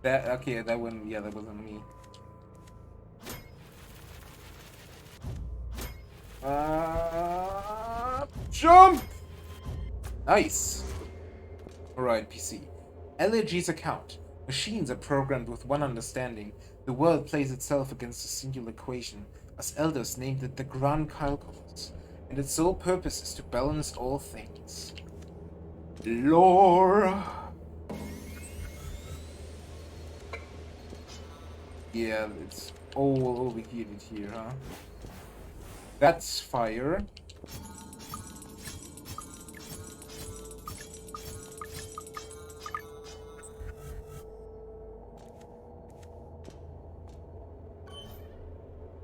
Okay, that one, yeah, that wasn't me. Jump! Nice. Alright, PC. Allergy's account. Machines are programmed with one understanding. The world plays itself against a single equation. Us elders named it the Grand Calculus, and its sole purpose is to balance all things. Lore. Yeah, it's all overheated here, huh? That's fire.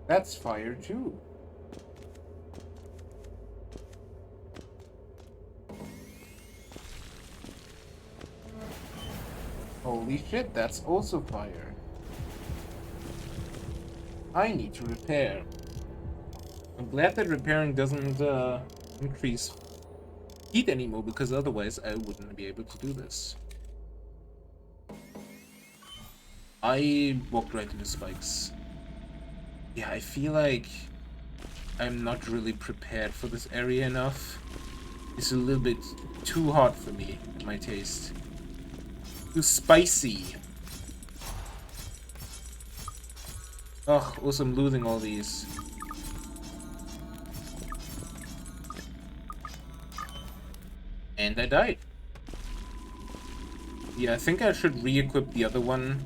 That's fire too. Holy shit, that's also fire. I need to repair. I'm glad that repairing doesn't increase heat anymore, because otherwise I wouldn't be able to do this. I walked right into spikes. Yeah, I feel like I'm not really prepared for this area enough. It's a little bit too hot for me, my taste. Too spicy. Ugh, also I'm losing all these. And I died. Yeah, I think I should re-equip the other one.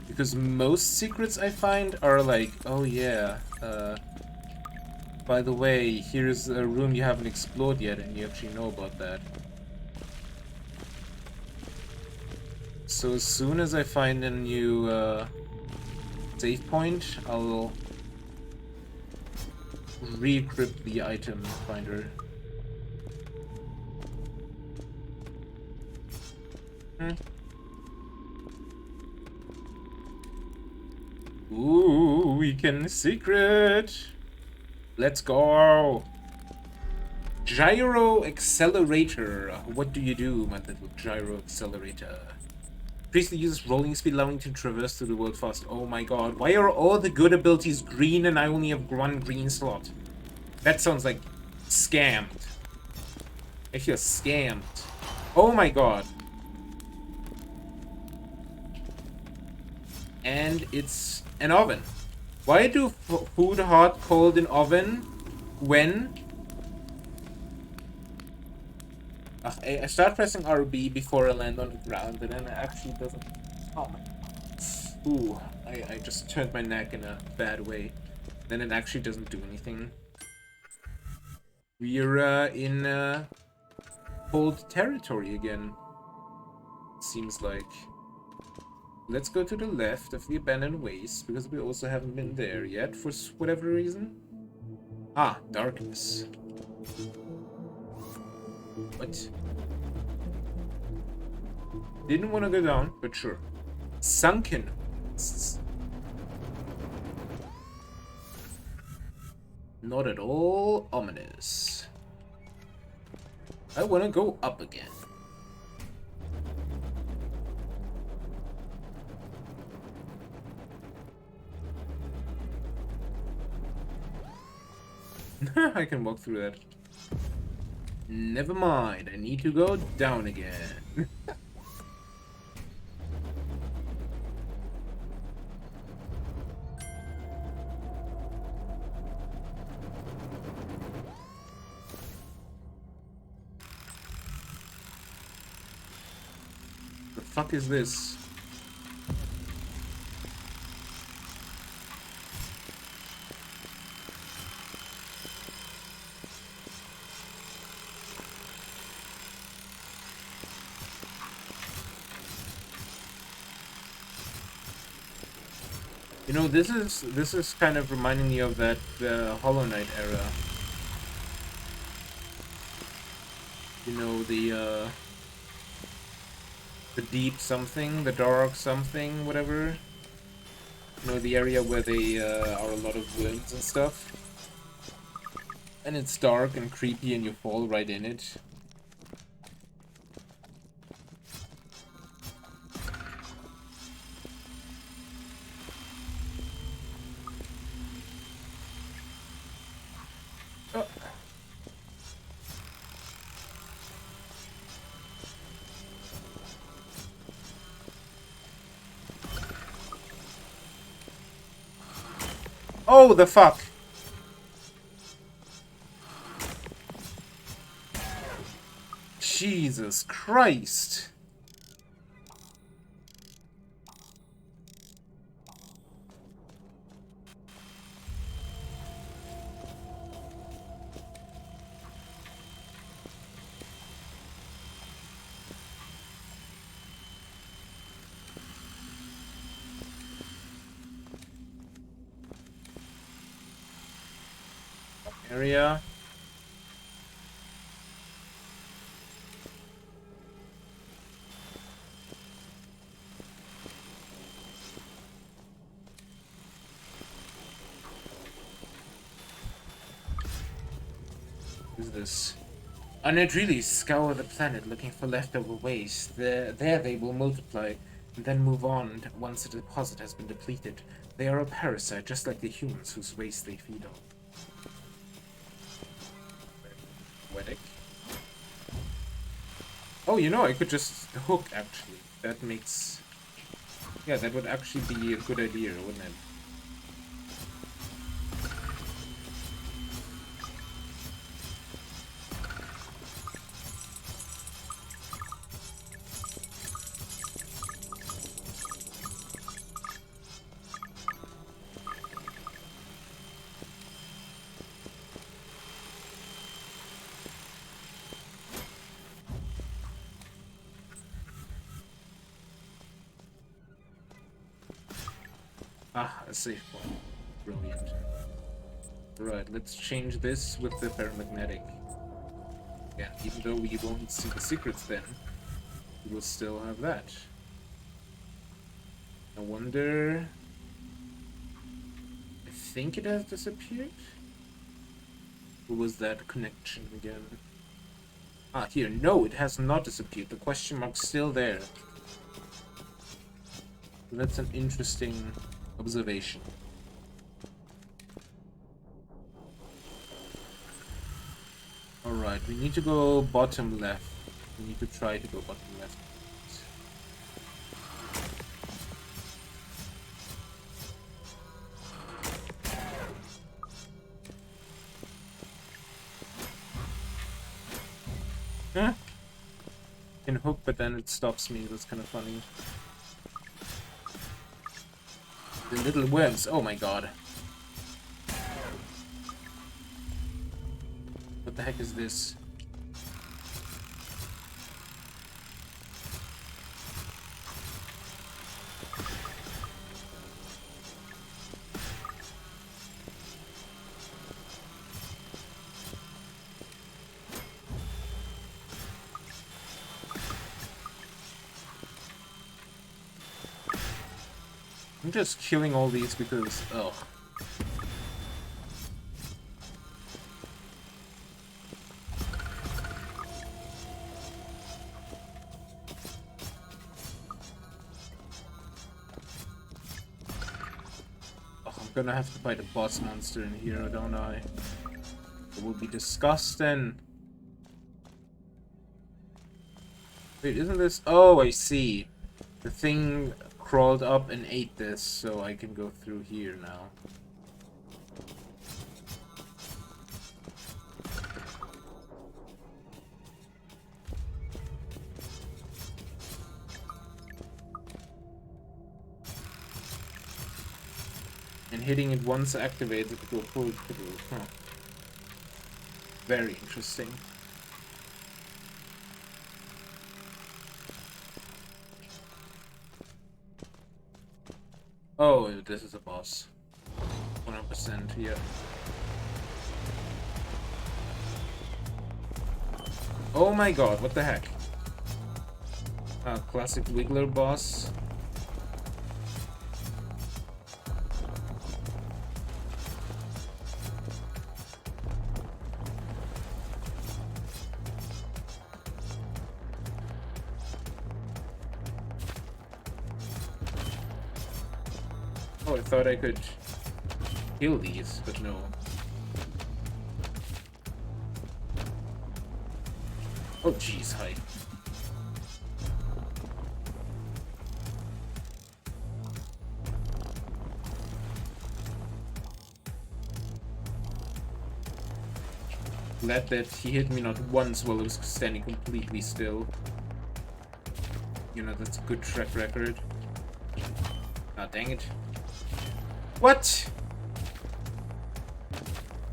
Because most secrets I find are like, oh yeah, by the way, here's a room you haven't explored yet and you actually know about that. So as soon as I find a new save point, I'll re-equip the item finder. Ooh, weekend secret! Let's go! Gyro accelerator. What do you do, my little gyro accelerator? Increase the user's rolling speed, allowing to traverse through the world fast. Oh my god, why are all the good abilities green and I only have one green slot? That sounds like scammed. I feel scammed. Oh my god. And it's an oven. Why do food hot, cold in oven when... I start pressing RB before I land on the ground, and then it actually doesn't... Oh my... Ooh, I just turned my neck in a bad way. Then it actually doesn't do anything. We're in cold territory again. Seems like. Let's go to the left of the abandoned waste, because we also haven't been there yet for whatever reason. Ah, darkness. What? Didn't want to go down, but sure. Sunken wastes. Not at all ominous. I want to go up again. I can walk through that. Never mind, I need to go down again. The fuck is this? You know, this is kind of reminding me of that Hollow Knight era. You know, the deep something, the dark something, whatever. You know, the area where they are a lot of worms and stuff. And it's dark and creepy and you fall right in it. Oh. Oh, the fuck! Jesus Christ! Area. What is this? I'd really scour the planet looking for leftover waste. There they will multiply and then move on once the deposit has been depleted. They are a parasite, just like the humans whose waste they feed on. Poetic. Oh, you know, I could just hook, actually. That makes... Yeah, that would actually be a good idea, wouldn't it? Ah, a safe point. Brilliant. Right, let's change this with the paramagnetic. Again, even though we won't see the secrets then, we will still have that. I wonder... I think it has disappeared? What was that connection again? Ah, here. No, it has not disappeared. The question mark's still there. That's an interesting observation. Alright, we need to go bottom left. We need to try to go bottom left. Huh? Can hook, but then it stops me. That's kind of funny. The little worms. Oh my god. What the heck is this? I'm just killing all these because... oh. I'm gonna have to fight a boss monster in here, don't I? It will be disgusting. Wait, isn't this... oh, I see. The thing crawled up and ate this, so I can go through here now. And hitting it once activates it to a full through. Huh. Very interesting. Oh, this is a boss. 100%, yeah. Oh my god, what the heck? Classic Wiggler boss. Oh, I thought I could kill these, but no. Oh, jeez, hi. Glad that he hit me not once while I was standing completely still. You know, that's a good track record. Ah, dang it. What?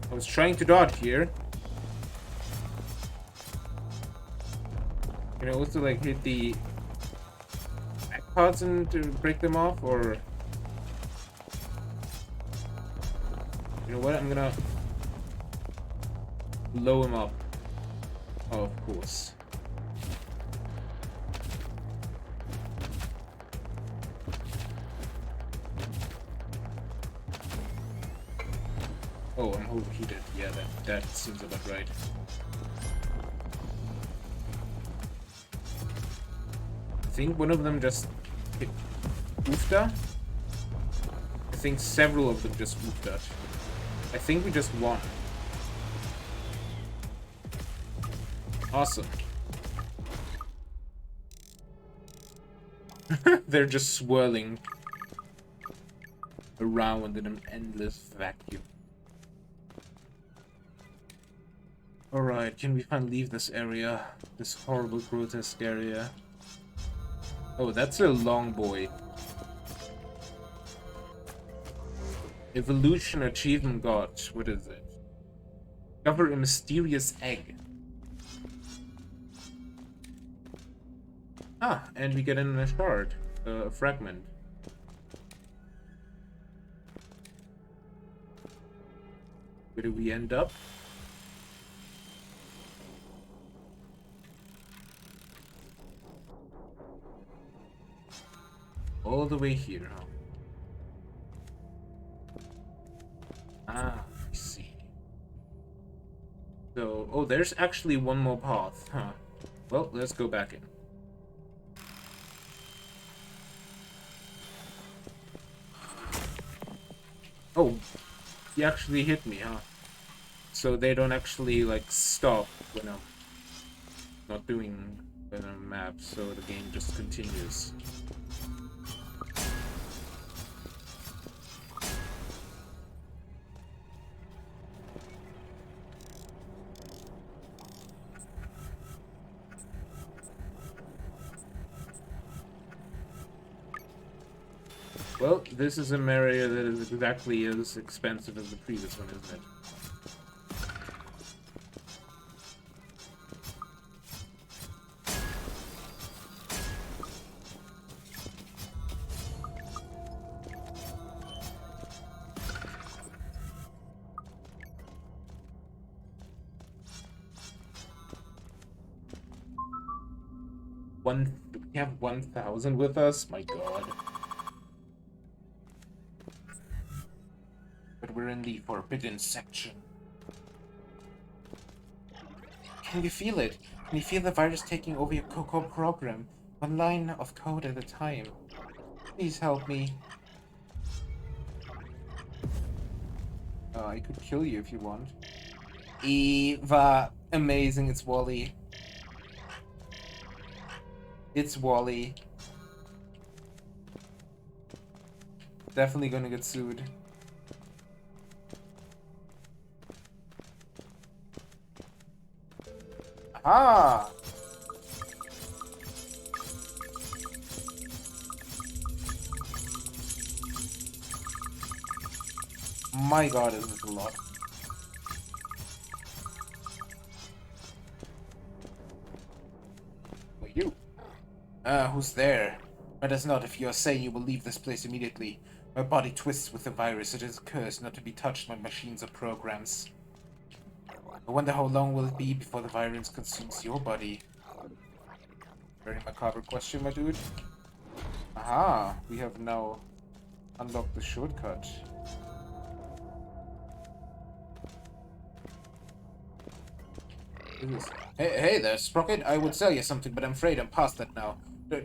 I was trying to dodge here. Can I also like hit the back pods and to break them off, or you know what? I'm gonna blow him up. Oh, of course. Oh, I'm overheated. Yeah, that seems about right. I think one of them just hit Ufta. I think several of them just Ufta. I think we just won. Awesome. They're just swirling around in an endless vacuum. Alright, can we finally leave this area? This horrible, grotesque area. Oh, that's a long boy. Evolution achievement got. What is it? Discover a mysterious egg. Ah, and we get in a shard. A fragment. Where do we end up? All the way here, huh? Ah, I see. So, oh, there's actually one more path, huh? Well, let's go back in. Oh, he actually hit me, huh? So they don't actually, like, stop when I'm not doing the map, so the game just continues. Well, this is an area that is exactly as expensive as the previous one, isn't it? We have 1,000 with us? My god. But we're in the forbidden section. Can you feel it? Can you feel the virus taking over your Coco program? One line of code at a time. Please help me. I could kill you if you want. Eva. Amazing, it's Wally. It's Wally. Definitely gonna get sued. Ah! My god, is this a lot. Well, you. Who's there? Matters not if you are saying you will leave this place immediately. My body twists with the virus. It is a curse not to be touched by machines or programs. I wonder how long will it be before the virus consumes your body? Very macabre question, my dude. Aha! We have now unlocked the shortcut. Hey there, Sprocket. I would sell you something, but I'm afraid I'm past that now.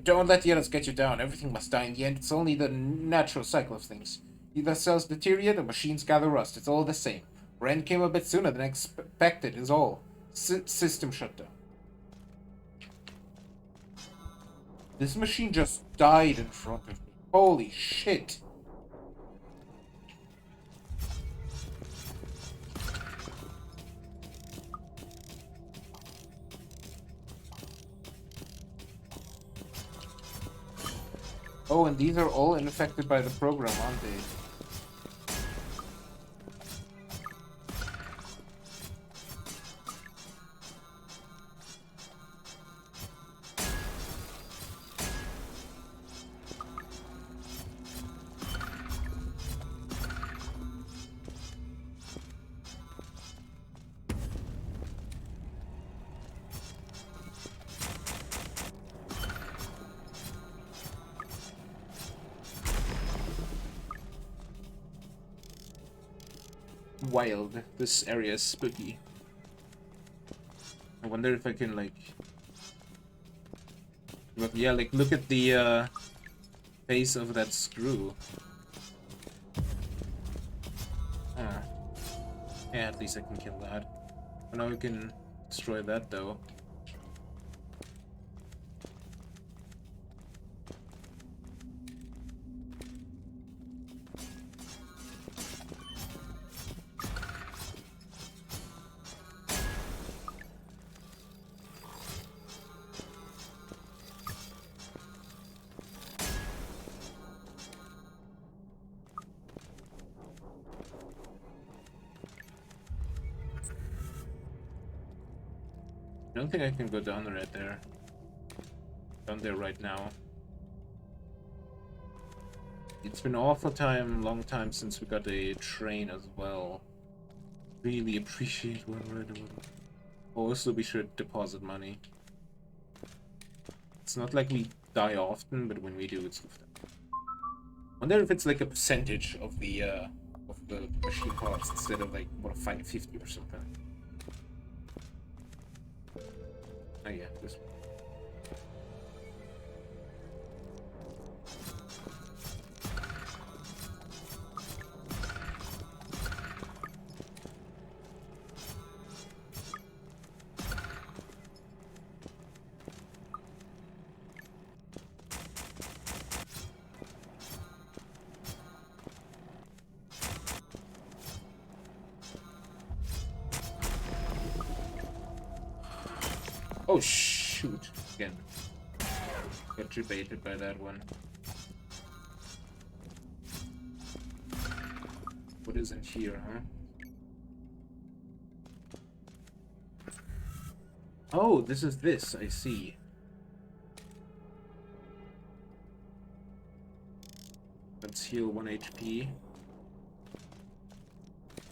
Don't let the others get you down. Everything must die in the end. It's only the natural cycle of things. Either cells deteriorate or machines gather rust. It's all the same. Our end came a bit sooner than expected, is all. System shut down. This machine just died in front of me. Holy shit. Oh, and these are all infected by the program, aren't they? Wild. This area is spooky. I wonder if I can, like... But yeah, like, look at the, face of that screw. Ah. Yeah, at least I can kill that. I know we can destroy that, though. I don't think I can go down right there. Down there right now. It's been an awful long time since we got a train as well. really appreciate one right away. Also, be sure to deposit money. It's not like we die often, but when we do, it's often. Wonder if it's like a percentage of the machine parts instead of like what, 550 or something. Oh yeah, this one. Oh shoot! Again, got debated by that one. What isn't here, huh? Oh, this is this. I see. Let's heal 1 HP.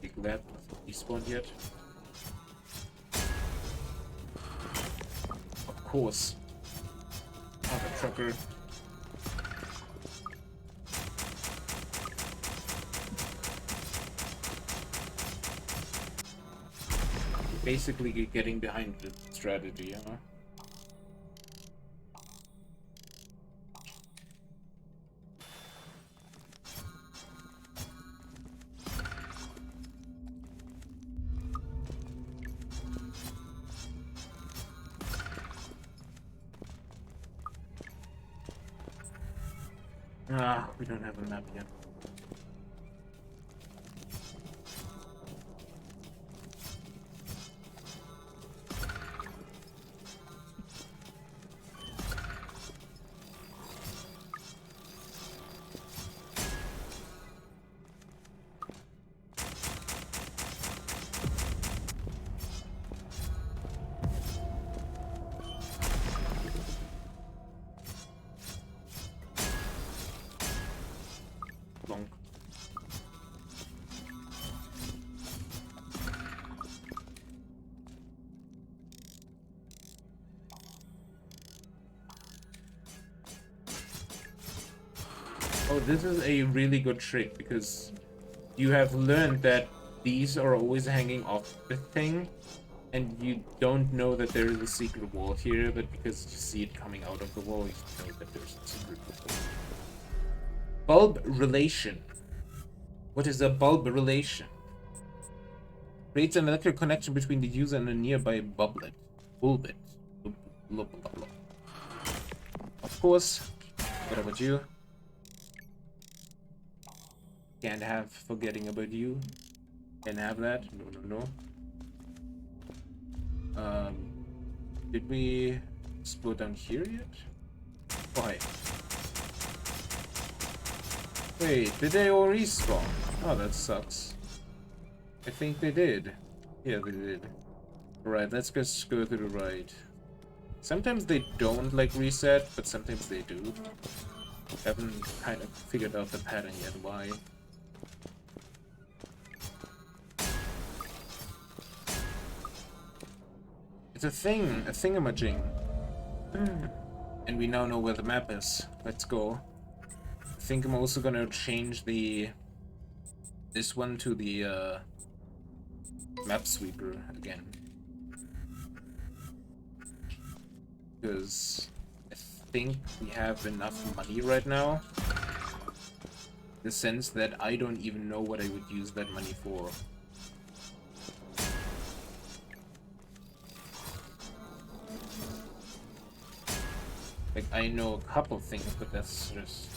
Take that. Respawn yet? Of course. Oh, the trucker. Basically getting behind the strategy, huh? Ah, we don't have a map yet. Long. Oh, this is a really good trick because you have learned that these are always hanging off the thing, and you don't know that there is a secret wall here, but because you see it coming out of the wall, you know that there's a secret wall. Bulb relation. What is a bulb relation? Creates an electric connection between the user and a nearby bulblet. Bulbit. Of course. What about you? Can't have forgetting about you. Can't have that. No. Did we explode down here yet? Why? Wait, did they all respawn? Oh, that sucks. I think they did. Yeah, they did. Alright, let's just go to the right. Sometimes they don't, like, reset, but sometimes they do. Haven't kind of figured out the pattern yet, why. It's a thing, a thingamajig. And we now know where the map is. Let's go. I think I'm also gonna change this one to the map sweeper again. Because I think we have enough money right now. In the sense that I don't even know what I would use that money for. Like, I know a couple things, but that's just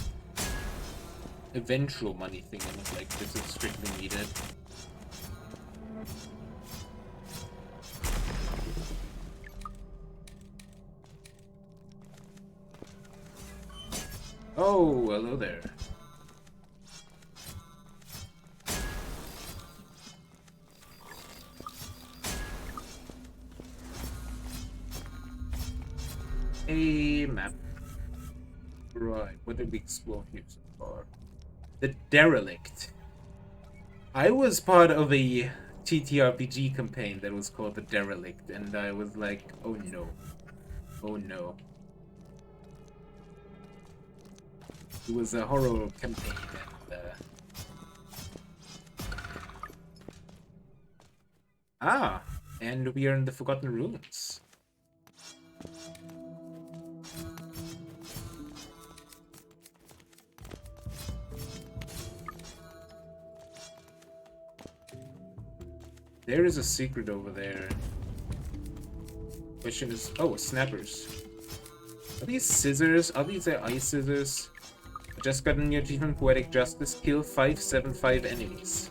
eventual money thing, and not like this is strictly needed. Oh, hello there. A map. Right, what did we explore here so far? The Derelict. I was part of a TTRPG campaign that was called The Derelict, and I was like, oh no. Oh no. It was a horror campaign, and we are in the Forgotten Ruins. There is a secret over there. Question is, oh, snappers. Are these scissors? Are these ice scissors? I just got a new achievement, Poetic Justice. Kill 575 enemies.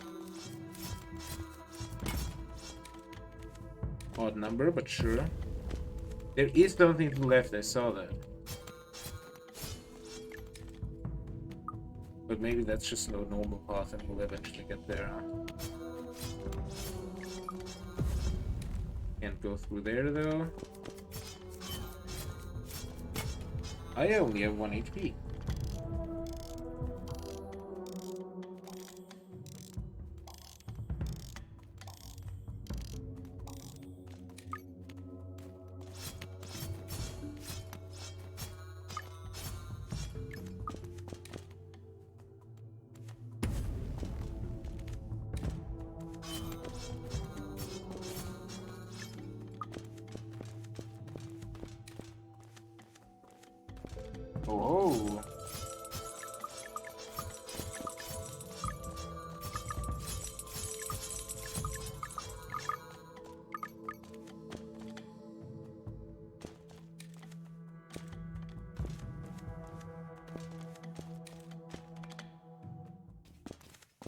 Odd number, but sure. There is something to the left, I saw that. But maybe that's just no normal path and we'll eventually get there, huh? Can't go through there, though. I only have 1 HP. Oh.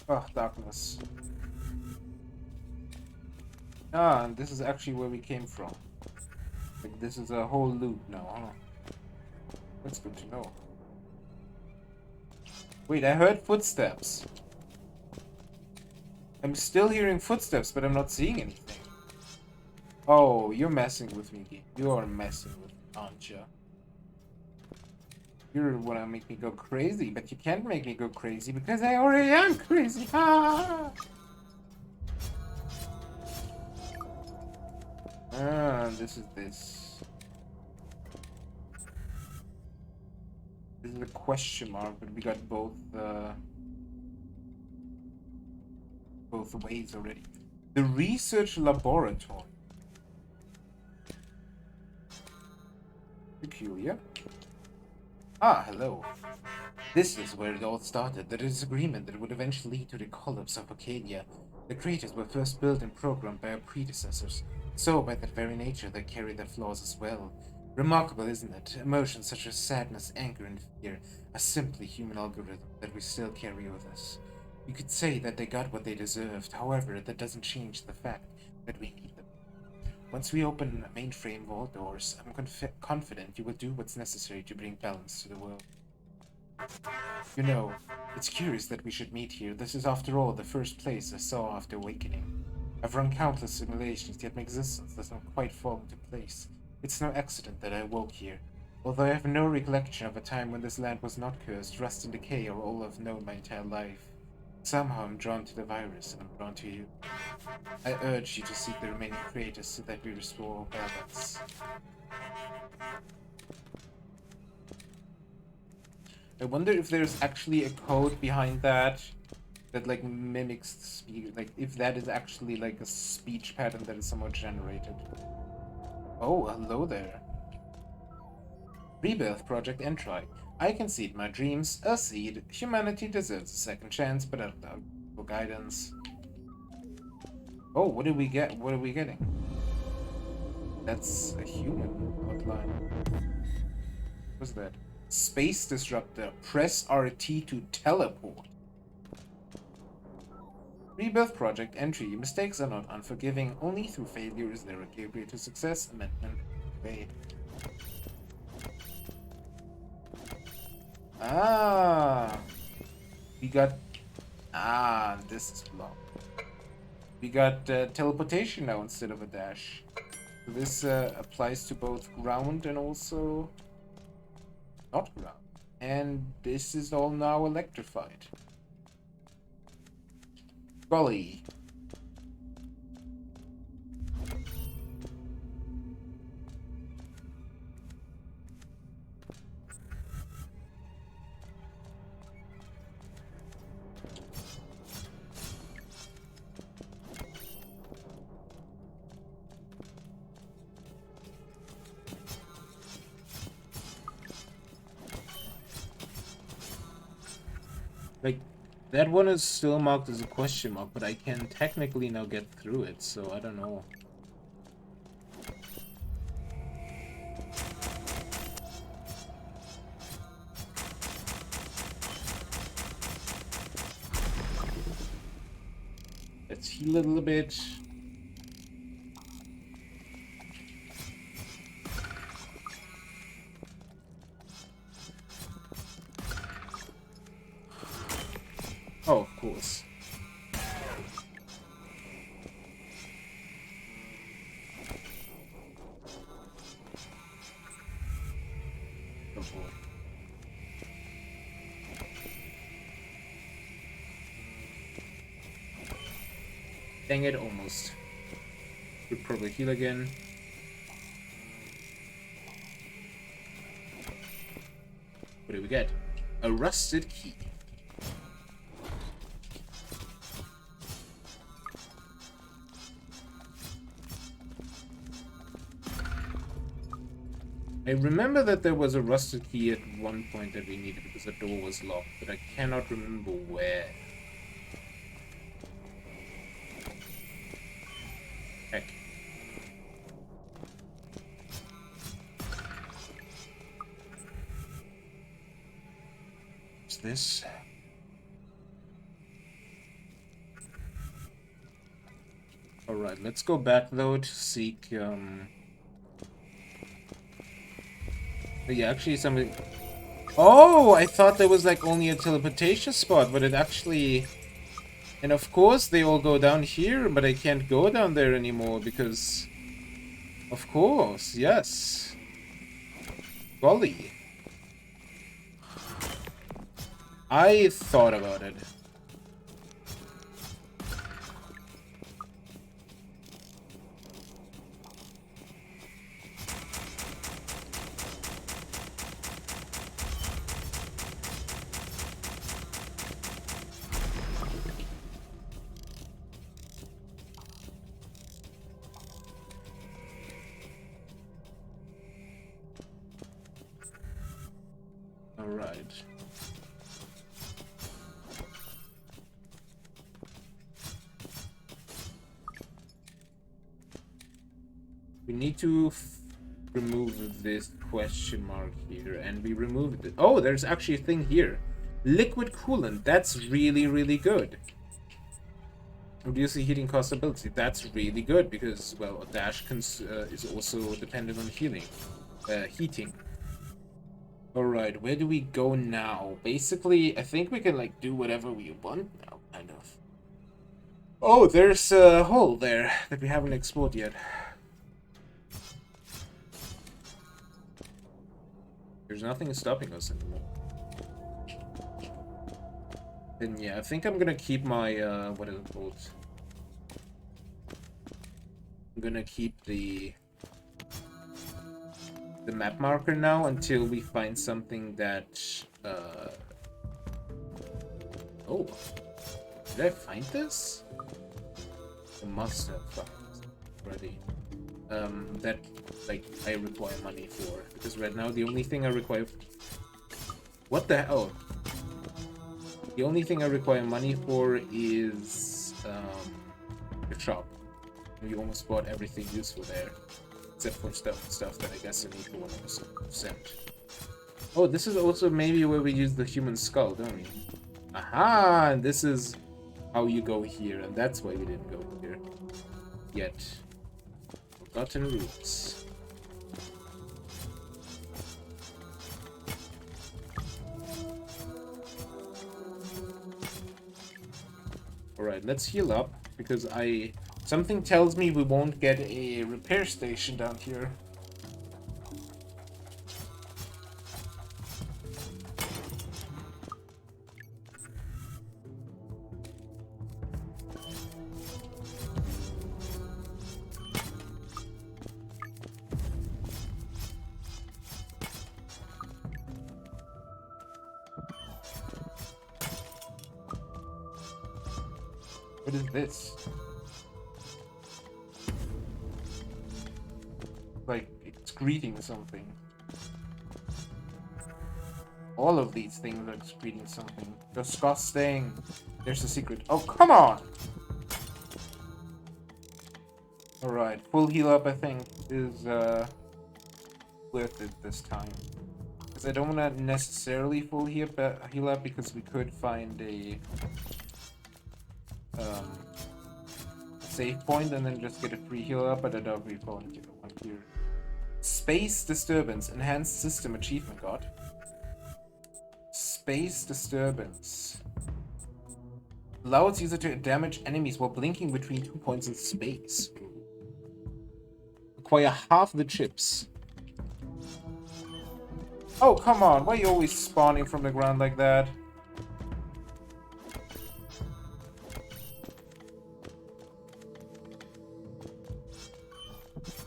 Oh, darkness. Ah, and this is actually where we came from. Like, this is a whole loop now, huh? That's good to know. Wait, I heard footsteps. I'm still hearing footsteps, but I'm not seeing anything. Oh, you're messing with me, game. You are messing with me, aren't you? You wanna make me go crazy, but you can't make me go crazy because I already am crazy. Ah, this is this. This is a question mark, but we got both ways already. The research laboratory. Peculiar. Ah, hello. This is where it all started, the disagreement that would eventually lead to the collapse of Arcadia. The creators were first built and programmed by our predecessors, so by their very nature they carry their flaws as well. Remarkable, isn't it? Emotions such as sadness, anger, and fear are simply human algorithms that we still carry with us. You could say that they got what they deserved, however, that doesn't change the fact that we need them. Once we open mainframe vault doors, I'm confident you will do what's necessary to bring balance to the world. You know, it's curious that we should meet here. This is, after all, the first place I saw after awakening. I've run countless simulations, yet my existence does not quite fall into place. It's no accident that I awoke here. Although I have no recollection of a time when this land was not cursed, rust and decay are all I've known my entire life. Somehow I'm drawn to the virus, and I'm drawn to you. I urge you to seek the remaining creators so that we restore balance. I wonder if there's actually a code behind that like mimics speech, like if that is actually like a speech pattern that is somehow generated. Oh, hello there. Rebirth Project Entry. I concede my dreams, a seed. Humanity deserves a second chance, but I doubt for guidance. Oh, what did we get? What are we getting? That's a human outline. What's that? Space Disruptor. Press RT to teleport. Rebirth Project Entry. Mistakes are not unforgiving. Only through failure is there a gateway to success. Amendment. Wait. Ah. We got... Ah, this is blocked. We got teleportation now instead of a dash. So this applies to both ground and also not ground. And this is all now electrified. Golly. Like, that one is still marked as a question mark, but I can technically now get through it, so I don't know. Let's heal a little bit. Oh, of course. Oh boy. Dang it, almost. Could probably heal again. What do we get? A rusted key. I remember that there was a rusted key at one point that we needed because the door was locked, but I cannot remember where. Heck. What's this? Alright, let's go back though to seek, yeah, actually something... Oh, I thought there was like only a teleportation spot, but it actually... And of course they all go down here, but I can't go down there anymore because... Of course, yes. Golly. I thought about it. Alright. We need to remove this question mark here, and we removed it. Oh, there's actually a thing here. Liquid coolant. That's really, really good. Reducing heating cost ability. That's really good because, well, a dash is also dependent on heating. Alright, where do we go now? Basically, I think we can, like, do whatever we want now, kind of. Oh, there's a hole there that we haven't explored yet. There's nothing stopping us anymore. Then yeah, I think I'm gonna keep my, what is it called? I'm gonna keep the map marker now until we find something that, Oh. Did I find this? I must have found it already. That, like, I require money for. Because right now the only thing I require... What the hell? The only thing I require money for is, the shop. We almost bought everything useful there. Except for stuff that I guess I need for 1%. Oh, this is also maybe where we use the human skull, don't we? Aha! And this is how you go here, and that's why we didn't go here yet. Forgotten roots. Alright, let's heal up, because something tells me we won't get a repair station down here. What is this? Like, it's greeting something. All of these things are excreting something. Disgusting. There's a secret. Oh, come on! Alright, full heal up I think is worth it this time. Because I don't want to necessarily full heal up because we could find a save point and then just get a free heal up, but I doubt we want to get one here. Space Disturbance, Enhanced System Achievement God. Space Disturbance. Allows user to damage enemies while blinking between 2 points in space. Acquire half the chips. Oh, come on. Why are you always spawning from the ground like that?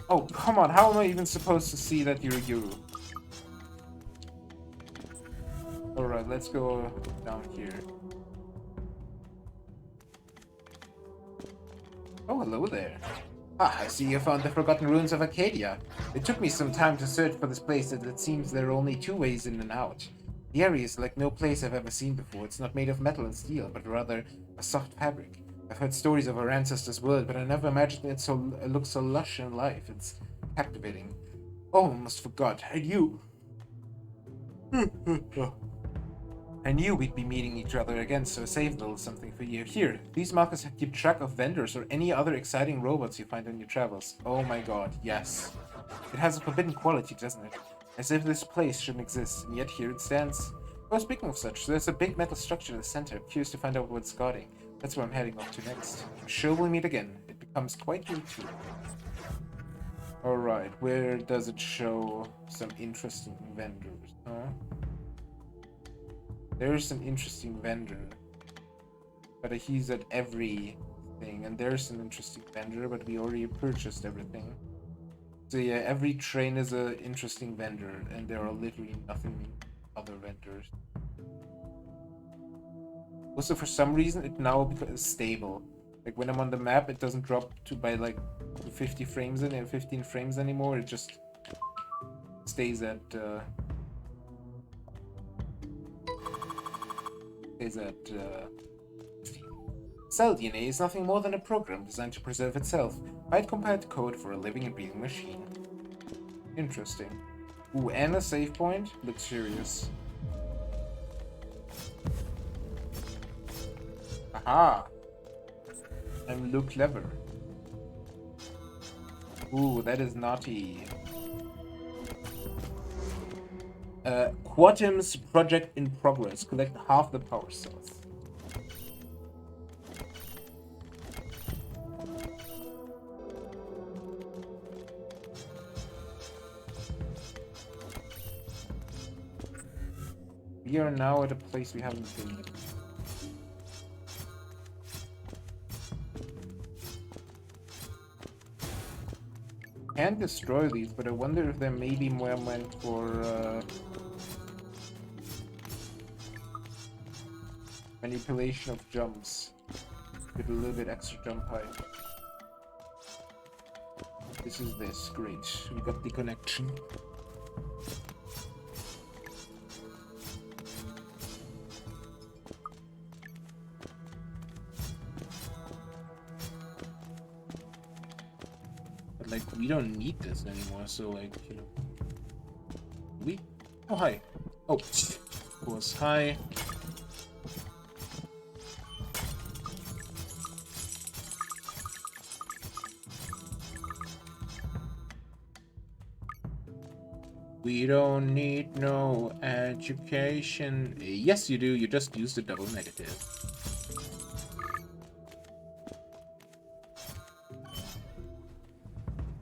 Oh, come on. How am I even supposed to see that you're you? Alright, let's go down here. Oh, hello there. Ah, I see you found the Forgotten Ruins of Arcadia. It took me some time to search for this place, and it seems there are only 2 ways in and out. The area is like no place I've ever seen before. It's not made of metal and steel, but rather a soft fabric. I've heard stories of our ancestors' world, but I never imagined it looks so lush in life. It's captivating. Oh, almost forgot. I knew we'd be meeting each other again, so I saved a little something for you. Here, these markers keep track of vendors or any other exciting robots you find on your travels. Oh my god, yes. It has a forbidden quality, doesn't it? As if this place shouldn't exist, and yet here it stands. Oh, speaking of such, there's a big metal structure in the center. I'm curious to find out what it's guarding. That's where I'm heading off to next. I'm sure we'll meet again. It becomes quite routine. Alright, where does it show some interesting vendors, huh? There's an interesting vendor, but he's at everything, and there's an interesting vendor, but we already purchased everything. So yeah, every train is an interesting vendor, and there are literally nothing other vendors. Also, for some reason, it now becomes stable. Like when I'm on the map, it doesn't drop to by like 50 frames and 15 frames anymore. It just stays at Cell DNA is nothing more than a program designed to preserve itself. I'd compiled code for a living and breathing machine. Interesting. Ooh, and a save point? Luxurious. Aha! I'm Luke Clever. Ooh, that is naughty. Quantum's project in progress. Collect half the power cells. We are now at a place we haven't been. Can destroy these, but I wonder if there may be more meant for manipulation of jumps. Get a little bit extra jump height. This is this. Great. We got the connection. But like, we don't need this anymore, so like, you know. We? Oh, hi. Oh, was hi. We don't need no education. Yes, you do. You just used a double negative.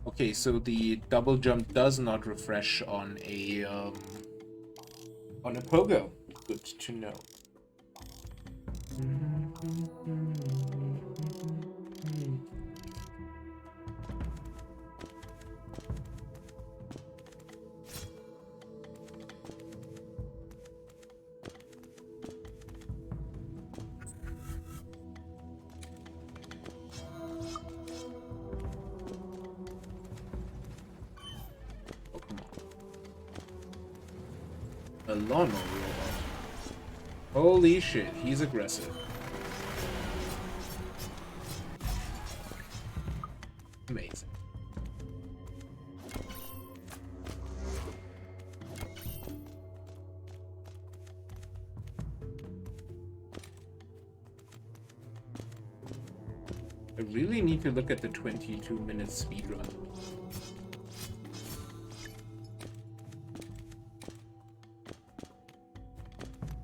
Okay, so the double jump does not refresh on a pogo. Good to know. A lawnmower robot. Holy shit, he's aggressive. Amazing. I really need to look at the 22-minute speedrun.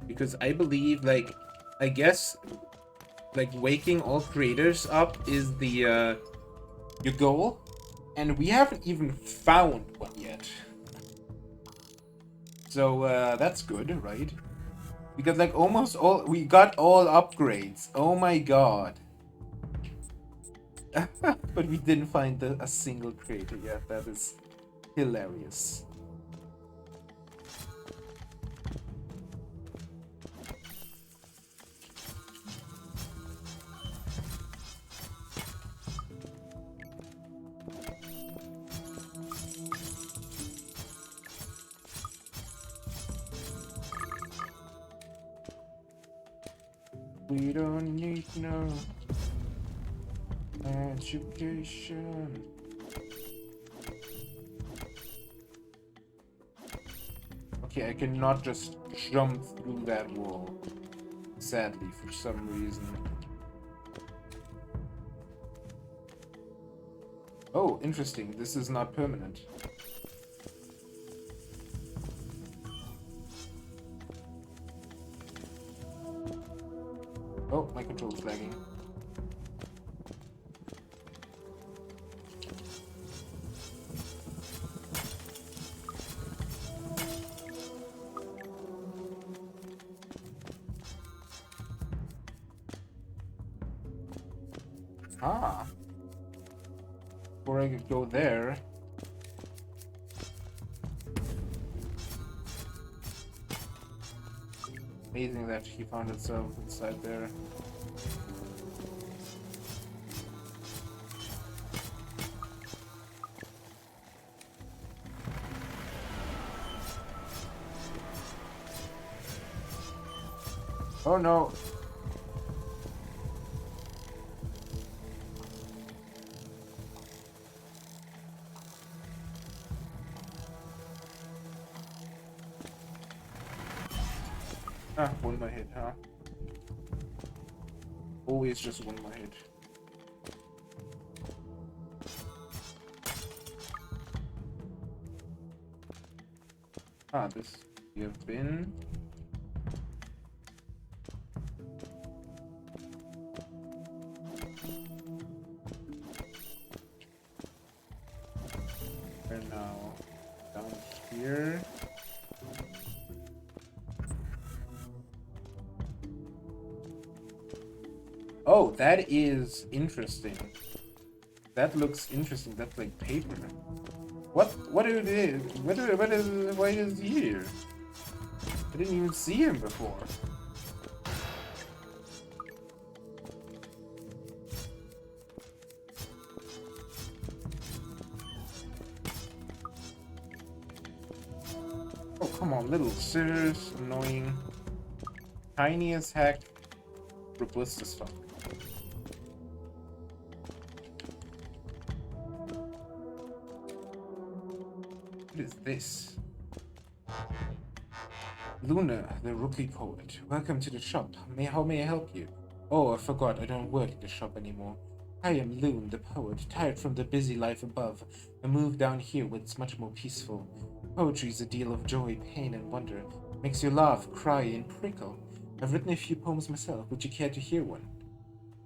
Because I believe, like, I guess, like, waking all creators up is the, your goal. And we haven't even found one yet. So, that's good, right? We got, like, almost all, we got all upgrades. Oh my god. But we didn't find a single creator yet. That is hilarious. We don't need no education. Okay, I cannot just jump through that wall. Sadly, for some reason. Oh, interesting. This is not permanent. Oh, my control's lagging. Ah. Before I could go there. Amazing that he found itself inside there. Oh no. Ah, one more hit, huh? Always just one more hit. Ah, this we have been. We're now down here. Oh, that is interesting. That looks interesting. That's like paper. What it is? Why is he here? I didn't even see him before. Oh, come on, little scissors, annoying. Tiny as heck, robust as fuck. What is this? Luna, the rookie poet. Welcome to the shop. How may I help you? Oh, I forgot, I don't work in the shop anymore. I am Loon, the poet, tired from the busy life above. I moved down here where it's much more peaceful. Poetry is a deal of joy, pain, and wonder. Makes you laugh, cry, and prickle. I've written a few poems myself. Would you care to hear one?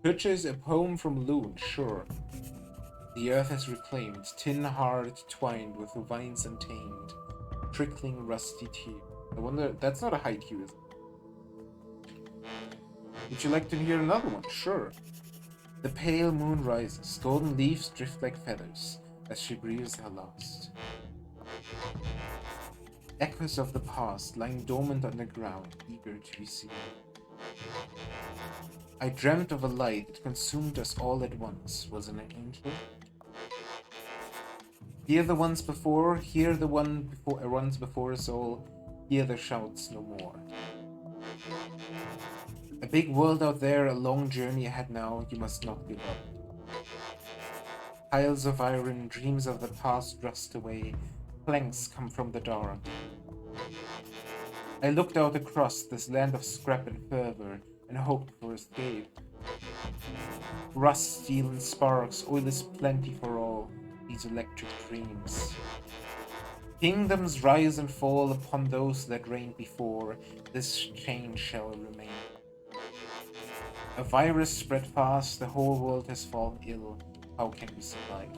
Purchase a poem from Loon, sure. The earth has reclaimed, tin heart twined with vines untamed, trickling rusty tears. I wonder, that's not a haiku, is it? Would you like to hear another one? Sure. The pale moon rises, golden leaves drift like feathers, as she breathes her last. Echoes of the past, lying dormant on the ground, eager to be seen. I dreamt of a light that consumed us all at once. Was it an angel? Hear the ones before, hear the ones before us all, hear the shouts no more.
A big world out there, a long journey ahead now. You must not give up. Piles of iron, dreams of the past rust away. Planks come from the dark. I looked out across this land of scrap and fervor and hoped for escape. Rust, steel, and sparks, oil is plenty for all, these electric dreams. Kingdoms rise and fall upon those that reigned before, this chain shall remain. A virus spread fast, the whole world has fallen ill, how can we survive?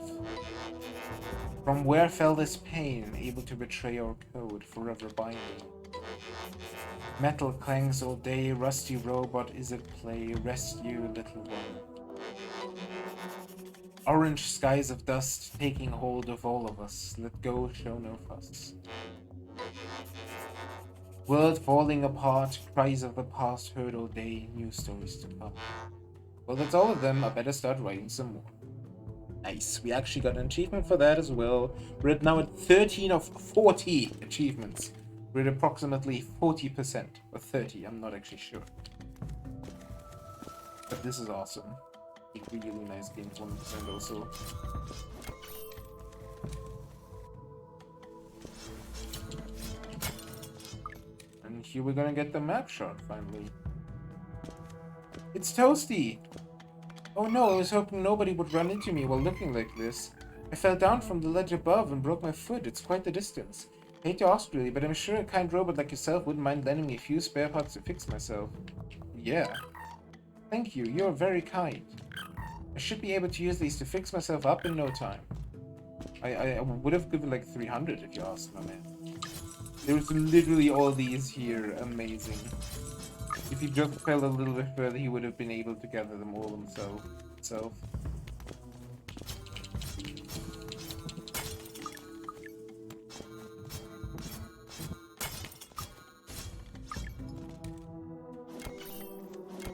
From where fell this pain, able to betray our code, forever binding? Metal clangs all day, rusty robot is at play, rest you, little one. Orange skies of dust taking hold of all of us, let go, show no fuss. World falling apart, cries of the past heard all day, new stories to come. Well, that's all of them, I better start writing some more. Nice, we actually got an achievement for that as well. We're now at 13 of 40 achievements. We're at approximately 40%, or 30, I'm not actually sure. But this is awesome. A really nice game, 1% also. And here we're gonna get the map shot, finally. It's Toasty! Oh no, I was hoping nobody would run into me while looking like this. I fell down from the ledge above and broke my foot. It's quite the distance. I hate to ask really, but I'm sure a kind robot like yourself wouldn't mind lending me a few spare parts to fix myself. Yeah. Thank you, you're very kind. I should be able to use these to fix myself up in no time. I would have given like 300 if you asked, my man. There's literally all these here, amazing. If he just fell a little bit further, he would have been able to gather them all himself.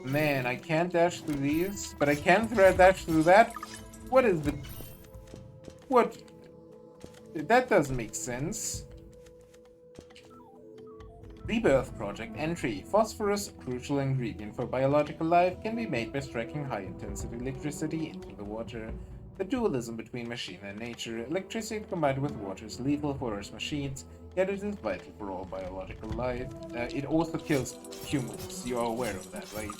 Man, I can't dash through these, but I can dash through that? What is the... What? That doesn't make sense. Rebirth Project entry. Phosphorus, a crucial ingredient for biological life, can be made by striking high-intensity electricity into the water. The dualism between machine and nature. Electricity combined with water is lethal for Earth's machines, yet it is vital for all biological life. It also kills humans. You are aware of that, right?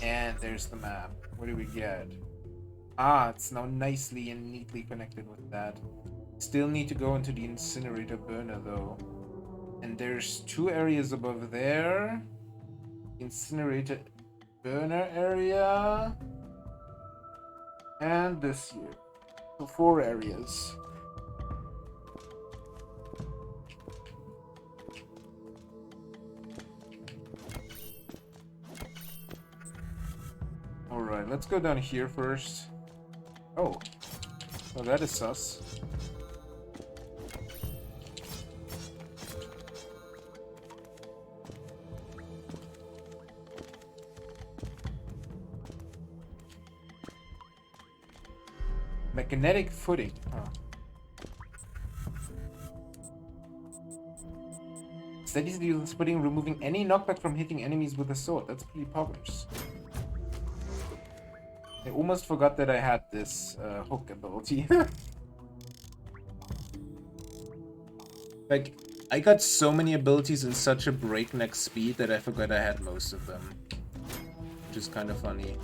And there's the map. What do we get? Ah, it's now nicely and neatly connected with that. Still need to go into the incinerator burner though. And there's 2 areas above there. Incinerator burner area. And this here. So 4 areas. Alright, let's go down here first. Oh, that is sus. Magnetic footing. Huh. Steady use footing, removing any knockback from hitting enemies with a sword. That's pretty poggers. I almost forgot that I had this hook ability. Like, I got so many abilities in such a breakneck speed that I forgot I had most of them. Which is kind of funny.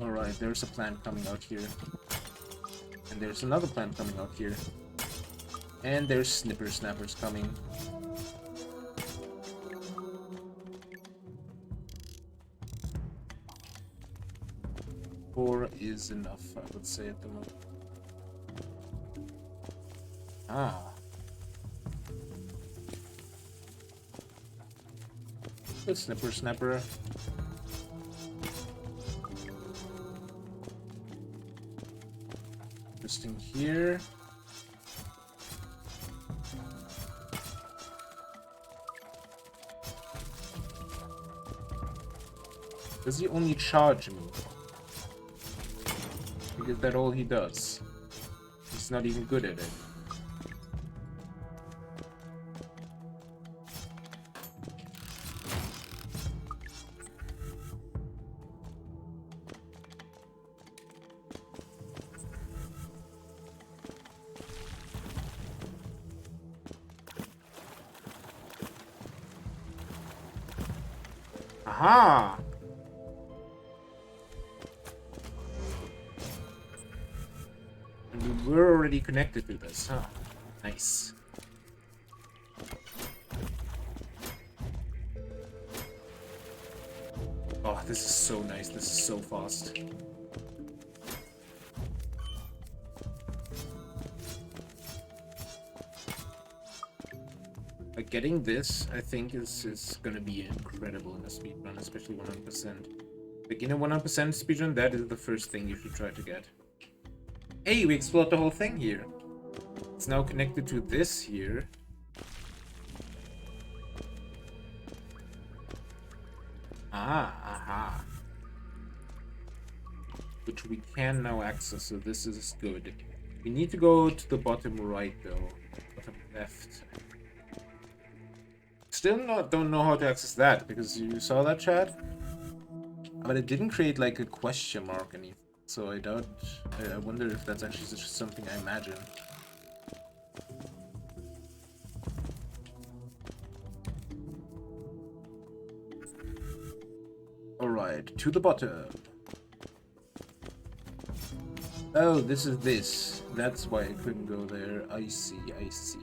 Alright, there's a plant coming out here. And there's another plant coming out here. And there's snipper snappers coming. Four is enough, I would say at the moment. Ah. The snipper snapper.
Just in here. Does he only charge me? Because that's all he does. He's not even good at it. Aha! And we were already connected to this, huh? Nice. Oh, this is so nice. This is so fast. Like, getting this, I think, is gonna be incredible in a speedrun, especially 100%. Like, in a 100% speedrun, that is the first thing you should try to get. Hey, we explored the whole thing here. It's now connected to this here. Ah, aha. Which we can now access, so this is good. We need to go to the bottom right, though. Bottom left. Still don't know how to access that, because you saw that, chat? But it didn't create, like, a question mark or anything. So I doubt... I wonder if that's actually just something I imagine. Alright, to the bottom. Oh, this is this. That's why I couldn't go there. I see, I see.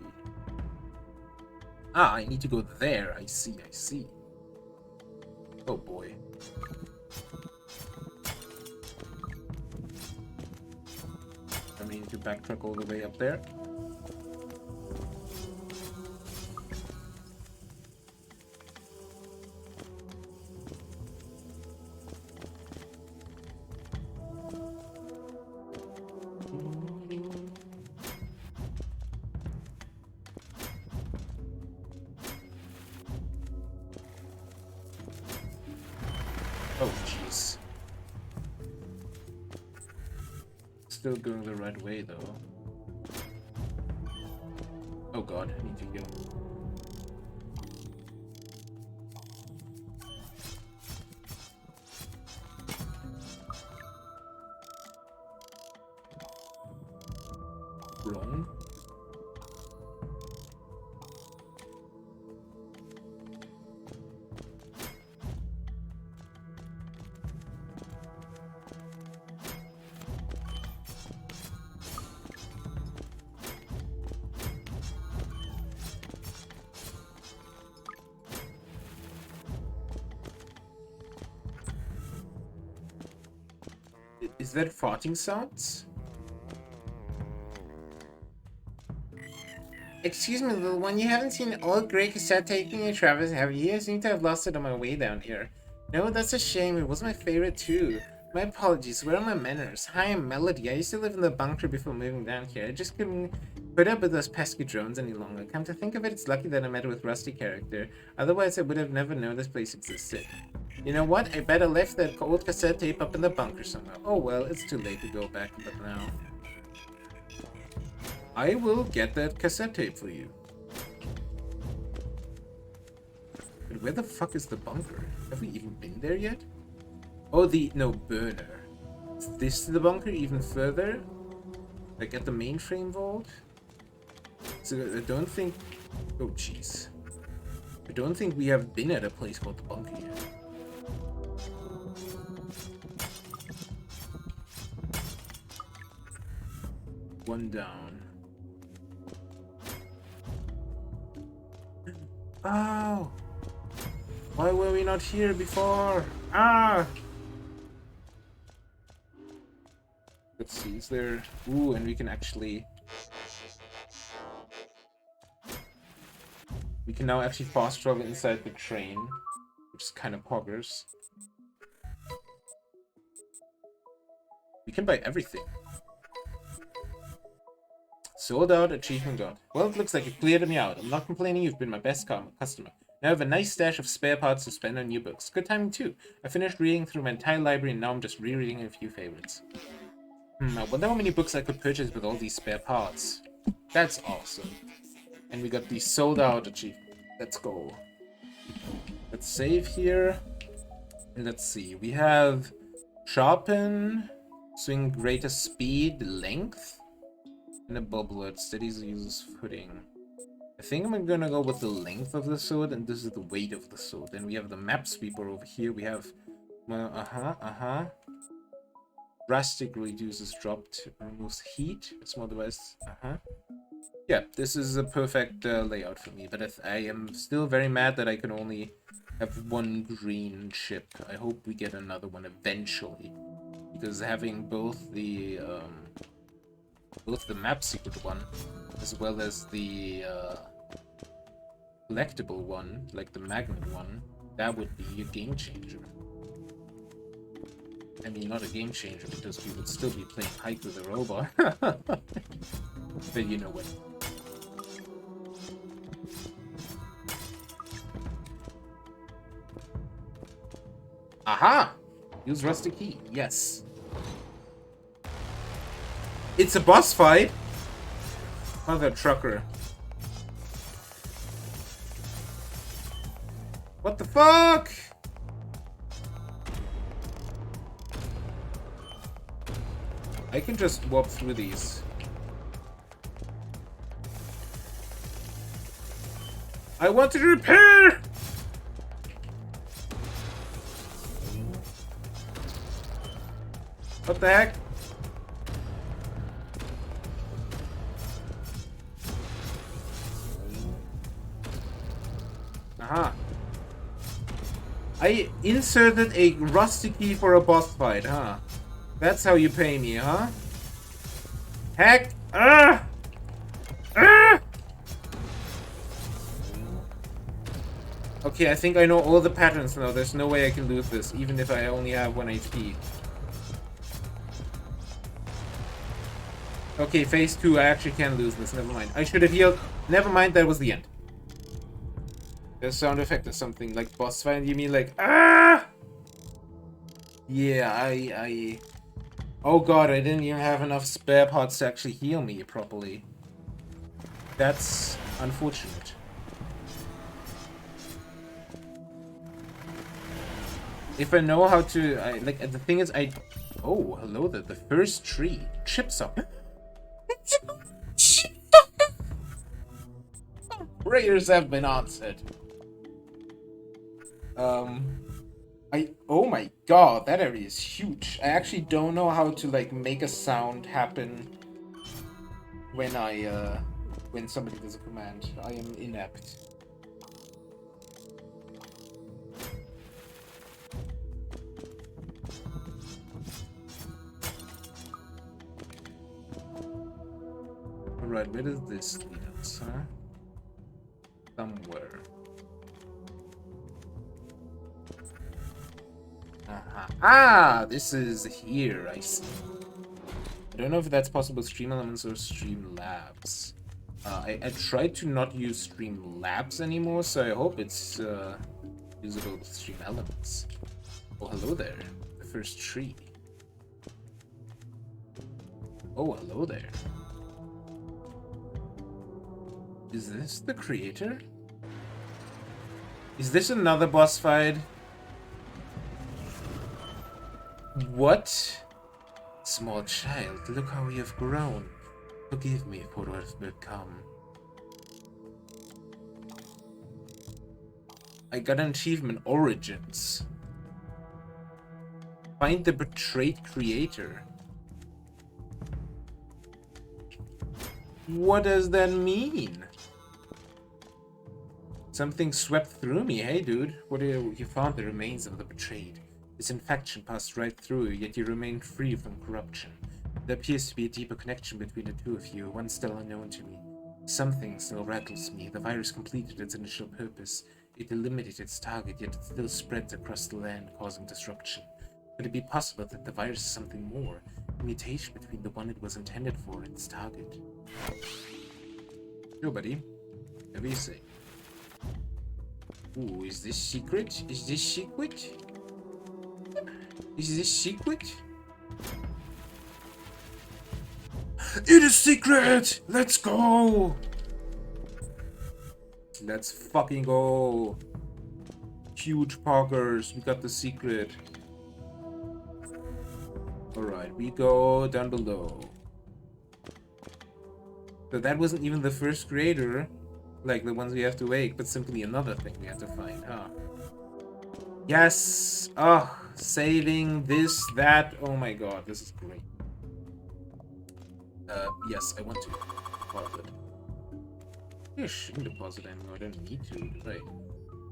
Ah, I need to go there. I see, I see. Oh boy. I mean to backtrack all the way up there. Oh, jeez. Still going the right way, though. Oh god, I need to heal. Wrong. Is that farting sounds? Excuse me, little one, you haven't seen old gray cassette tape in your travels, have you? I seem to have lost it on my way down here. No, that's a shame. It was my favorite too. My apologies. Where are my manners? Hi, I'm Melody. I used to live in the bunker before moving down here. I just couldn't put up with those pesky drones any longer. Come to think of it, it's lucky that I met with Rusty character. Otherwise, I would have never known this place existed. You know what? I bet I left that old cassette tape up in the bunker somewhere. Oh well, it's too late to go back but now. I will get that cassette tape for you. But where the fuck is the bunker? Have we even been there yet? Oh, no, burner. Is this the bunker even further? Like at the mainframe vault? So I don't think... Oh, jeez. I don't think we have been at a place called the bunker yet. One down. Oh! Why were we not here before? Ah! Let's see, is there... Ooh, and we can actually... We can now actually fast travel inside the train, which is kind of poggers. We can buy everything. Sold out, achievement got. Well, it looks like you cleared me out. I'm not complaining, you've been my best customer. Now I have a nice stash of spare parts to spend on new books. Good timing too. I finished reading through my entire library and now I'm just rereading a few favorites. I wonder how many books I could purchase with all these spare parts. That's awesome. And we got the sold out achievement. Let's go. Let's save here. And let's see. We have sharpen, swing greater speed, length, and a bubbler. Steadies uses footing. I think I'm gonna go with the length of the sword, and this is the weight of the sword. Then we have the map sweeper over here. We have drastic reduces dropped, removes heat. Small device. Yeah, this is a perfect layout for me. But I am still very mad that I can only have one green ship. I hope we get another one eventually, because having both the map secret one as well as the collectible one, like the magnet one, that would be a game changer. I mean, not a game changer because we would still be playing Haiku the robot. But you know what. Aha! Use rusty key. Yes. It's a boss fight. Mother trucker. What the fuck? I can just warp through these. I want to repair! What the heck? Aha. I inserted a rusty key for a boss fight, huh? That's how you pay me, huh? Heck! Ah! Ah! Okay, I think I know all the patterns now. There's no way I can lose this, even if I only have 1 HP. Okay, phase 2, I actually can lose this. Never mind. I should have healed. Never mind, that was the end. There's sound effect or something, like boss fight. You mean like, ah? Yeah, I... Oh god, I didn't even have enough spare parts to actually heal me properly. That's unfortunate. If I know how to... like, the thing is, Oh, hello there. The first tree. Chips up. Prayers have been answered. Oh my god, that area is huge. I actually don't know how to, like, make a sound happen when when somebody does a command. I am inept. Alright, where does this lead us, huh? Somewhere. Ah, this is here, I see. I don't know if that's possible Stream Elements or Stream Labs. I tried to not use Stream Labs anymore, so I hope it's usable with Stream Elements. Oh, hello there. The first tree. Oh, hello there. Is this the creator? Is this another boss fight? What? Small child, look how you have grown. Forgive me for what I've become. I got an achievement, Origins. Find the betrayed creator. What does that mean? Something swept through me. Hey, dude. What you found the remains of the betrayed. This infection passed right through you, yet you remained free from corruption. There appears to be a deeper connection between the two of you, one still unknown to me. Something still rattles me. The virus completed its initial purpose. It eliminated its target, yet it still spreads across the land, causing disruption. Could it be possible that the virus is something more? mutation between the one it was intended for and its target. Yo, buddy. Whatever you say. Ooh, is this secret? Is this secret? Is this secret? It is secret! Let's go! Let's fucking go! Huge Parkers, we got the secret. Alright, we go down below. So that wasn't even the first creator, like the ones we have to wake, but simply another thing we have to find, huh? Yes! Oh, saving this, that. Oh my god, this is great. Yes, I want to deposit. I shouldn't deposit anymore, I don't need to, right?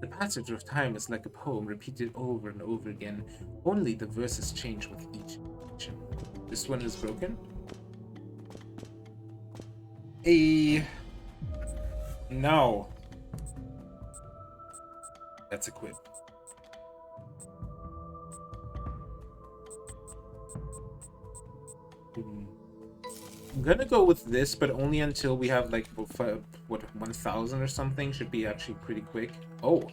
The passage of time is like a poem repeated over and over again. Only the verses change with each action. This one is broken. No. That's equipped. I'm gonna go with this, but only until we have like what 1,000 or something. Should be actually pretty quick. Oh.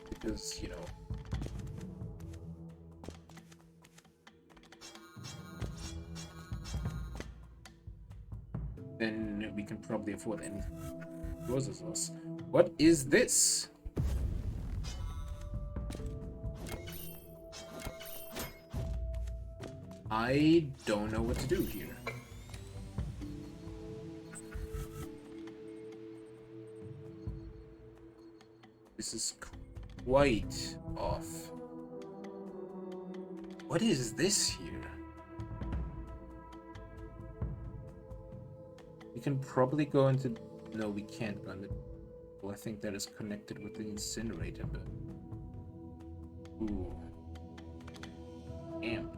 Because, you know. Then we can probably afford anything. Roses us. What is this? I don't know what to do here. This is quite off. What is this here? We can probably go into... No, we can't go into... Well, I think that is connected with the incinerator, but... Ooh. Damn.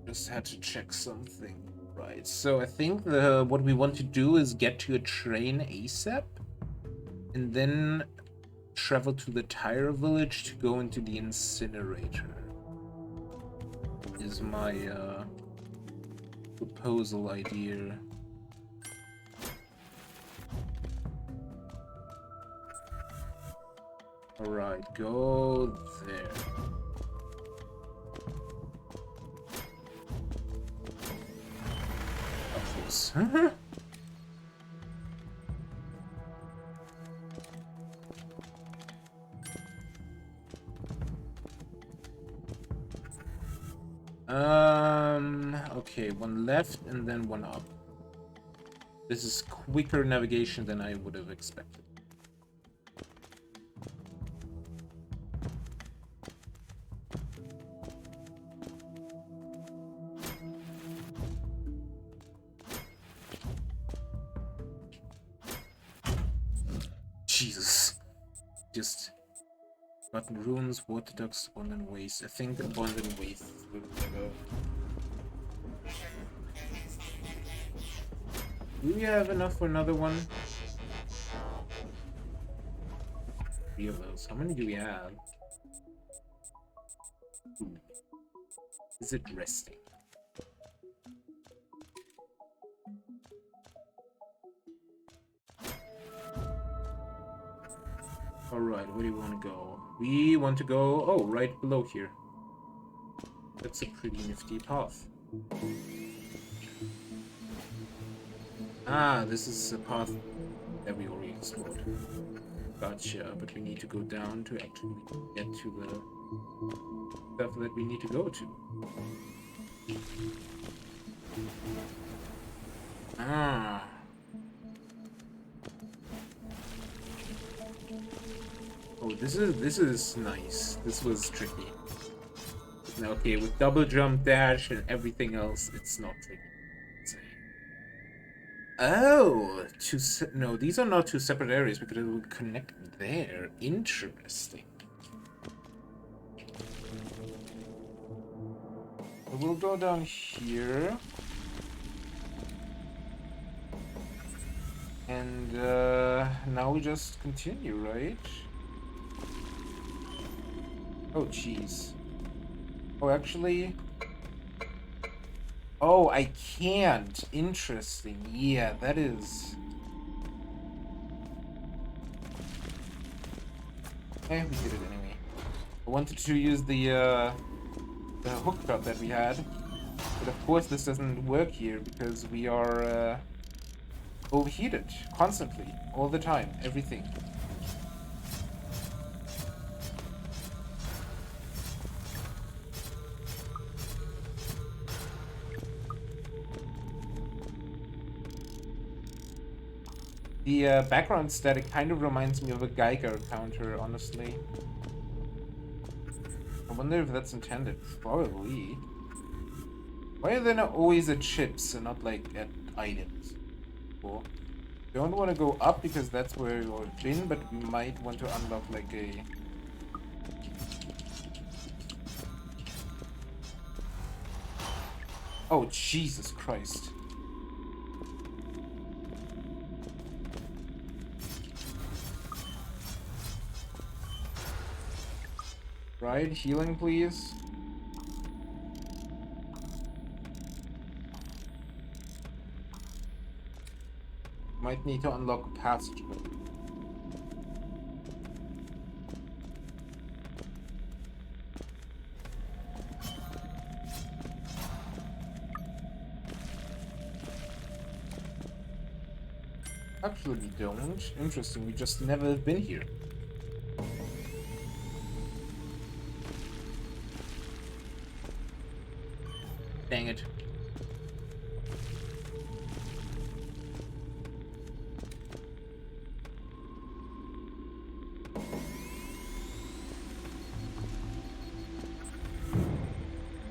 Just had to check something. Right, so I think what we want to do is get to a train ASAP, and then travel to the tire village to go into the incinerator. Is my proposal idea. Alright, go there. Okay, one left and then one up. This is quicker navigation than I would have expected. Jesus. Just button runes, water ducts, abundant waste. I think abundant waste will go. Do we have enough for another one? 3 of those. How many do we have? Ooh. Is it resting? Alright, where do we want to go? We want to go... Oh, right below here. That's a pretty nifty path. Ah, this is a path that we already explored. Gotcha, but we need to go down to actually get to the stuff that we need to go to. Ah. Oh, this is nice. This was tricky. Now, okay, with double jump dash and everything else, it's not tricky. Oh, no, these are not two separate areas because it will connect there. Interesting. So we'll go down here. And now we just continue, right? Oh, jeez. Oh, actually... Oh, I can't. Interesting. Yeah, that is... Eh, we did it anyway. I wanted to use the hook shot that we had. But of course this doesn't work here because we are overheated. Constantly. All the time. Everything. The background static kind of reminds me of a Geiger counter, honestly. I wonder if that's intended. Probably. Why are they not always at chips and not like at items? Cool. Don't want to go up because that's where we've been, but we might want to unlock like a... Oh, Jesus Christ. Right, healing please. Might need to unlock a passage. Actually, we don't. Interesting, we just never have been here. Dang it.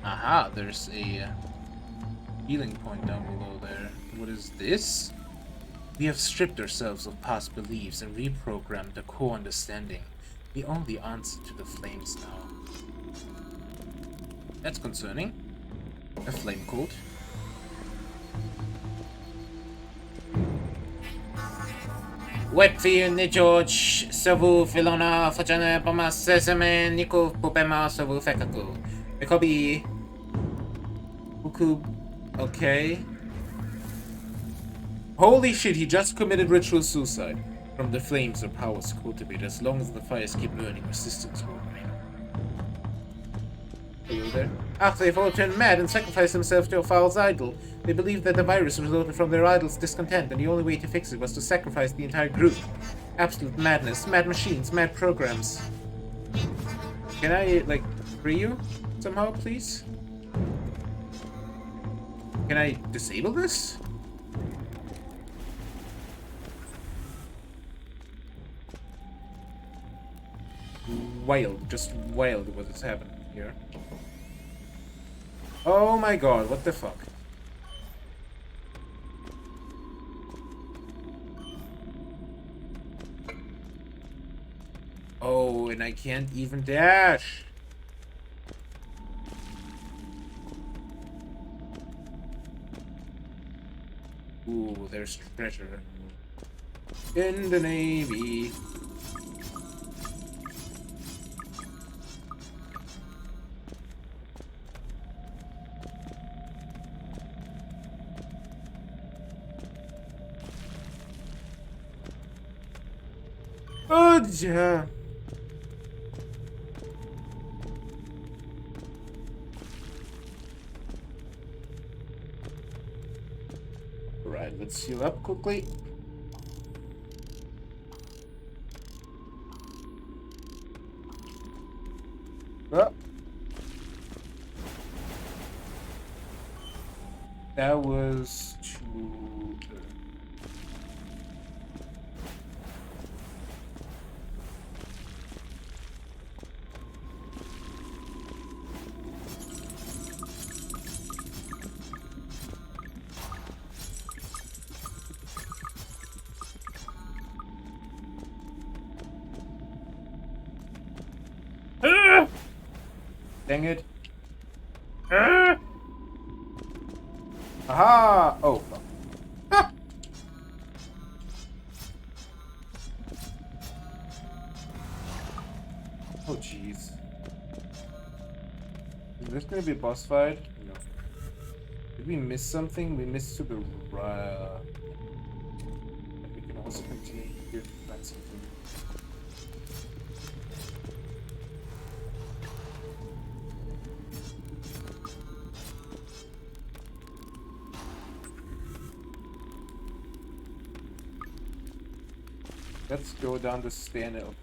Aha, there's a healing point down below there. What is this? We have stripped ourselves of past beliefs and reprogrammed the core understanding. The only answer to the flames now. That's concerning. A flame code.
Webfilny George, Savu Filona, Fajana, Pama, Sesame, Nico, Popema, Savu Fekaku. Jacobi.
Uku. Okay. Holy shit, he just committed ritual suicide. From the flames or powers cultivated, as long as the fires keep burning, resistance will remain. Are you there? After they've all turned mad and sacrificed themselves to a foul's idol, they believed that the virus resulted from their idol's discontent, and the only way to fix it was to sacrifice the entire group. Absolute madness, mad machines, mad programs. Can I, like, free you somehow, please? Can I disable this? Wild, just wild what is happening here. Oh my god, what the fuck? Oh, and I can't even dash. Ooh, there's treasure. In the Navy. Oh, yeah. Right, let's heal up quickly. Oh. That was too... Dang it. Ah! Aha! Oh, fuck. Ah! Oh, jeez. Is this gonna be a boss fight? No. Did we miss something? We missed to the right. But we can also continue here to find something. Let's go down the stair now.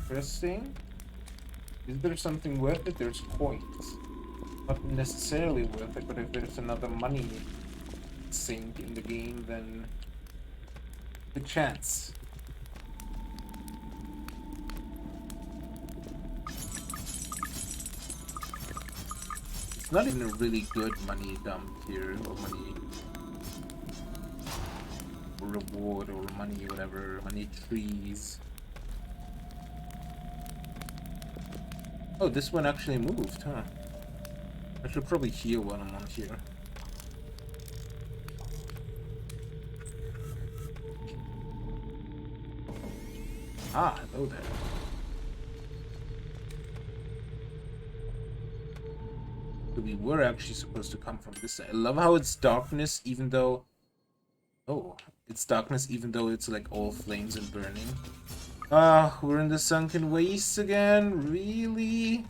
Interesting. Is there something worth it? There's coins. Not necessarily worth it, but if there's another money sink in the game, then the chance. It's not even a really good money dump here, or money or reward, or money whatever, money trees. Oh, this one actually moved, huh? I should probably heal while I'm on here. Ah, hello there. So we were actually supposed to come from this side. I love how it's darkness, even though... Oh, it's darkness even though it's like all flames and burning. Ah, we're in the sunken wastes again? Really?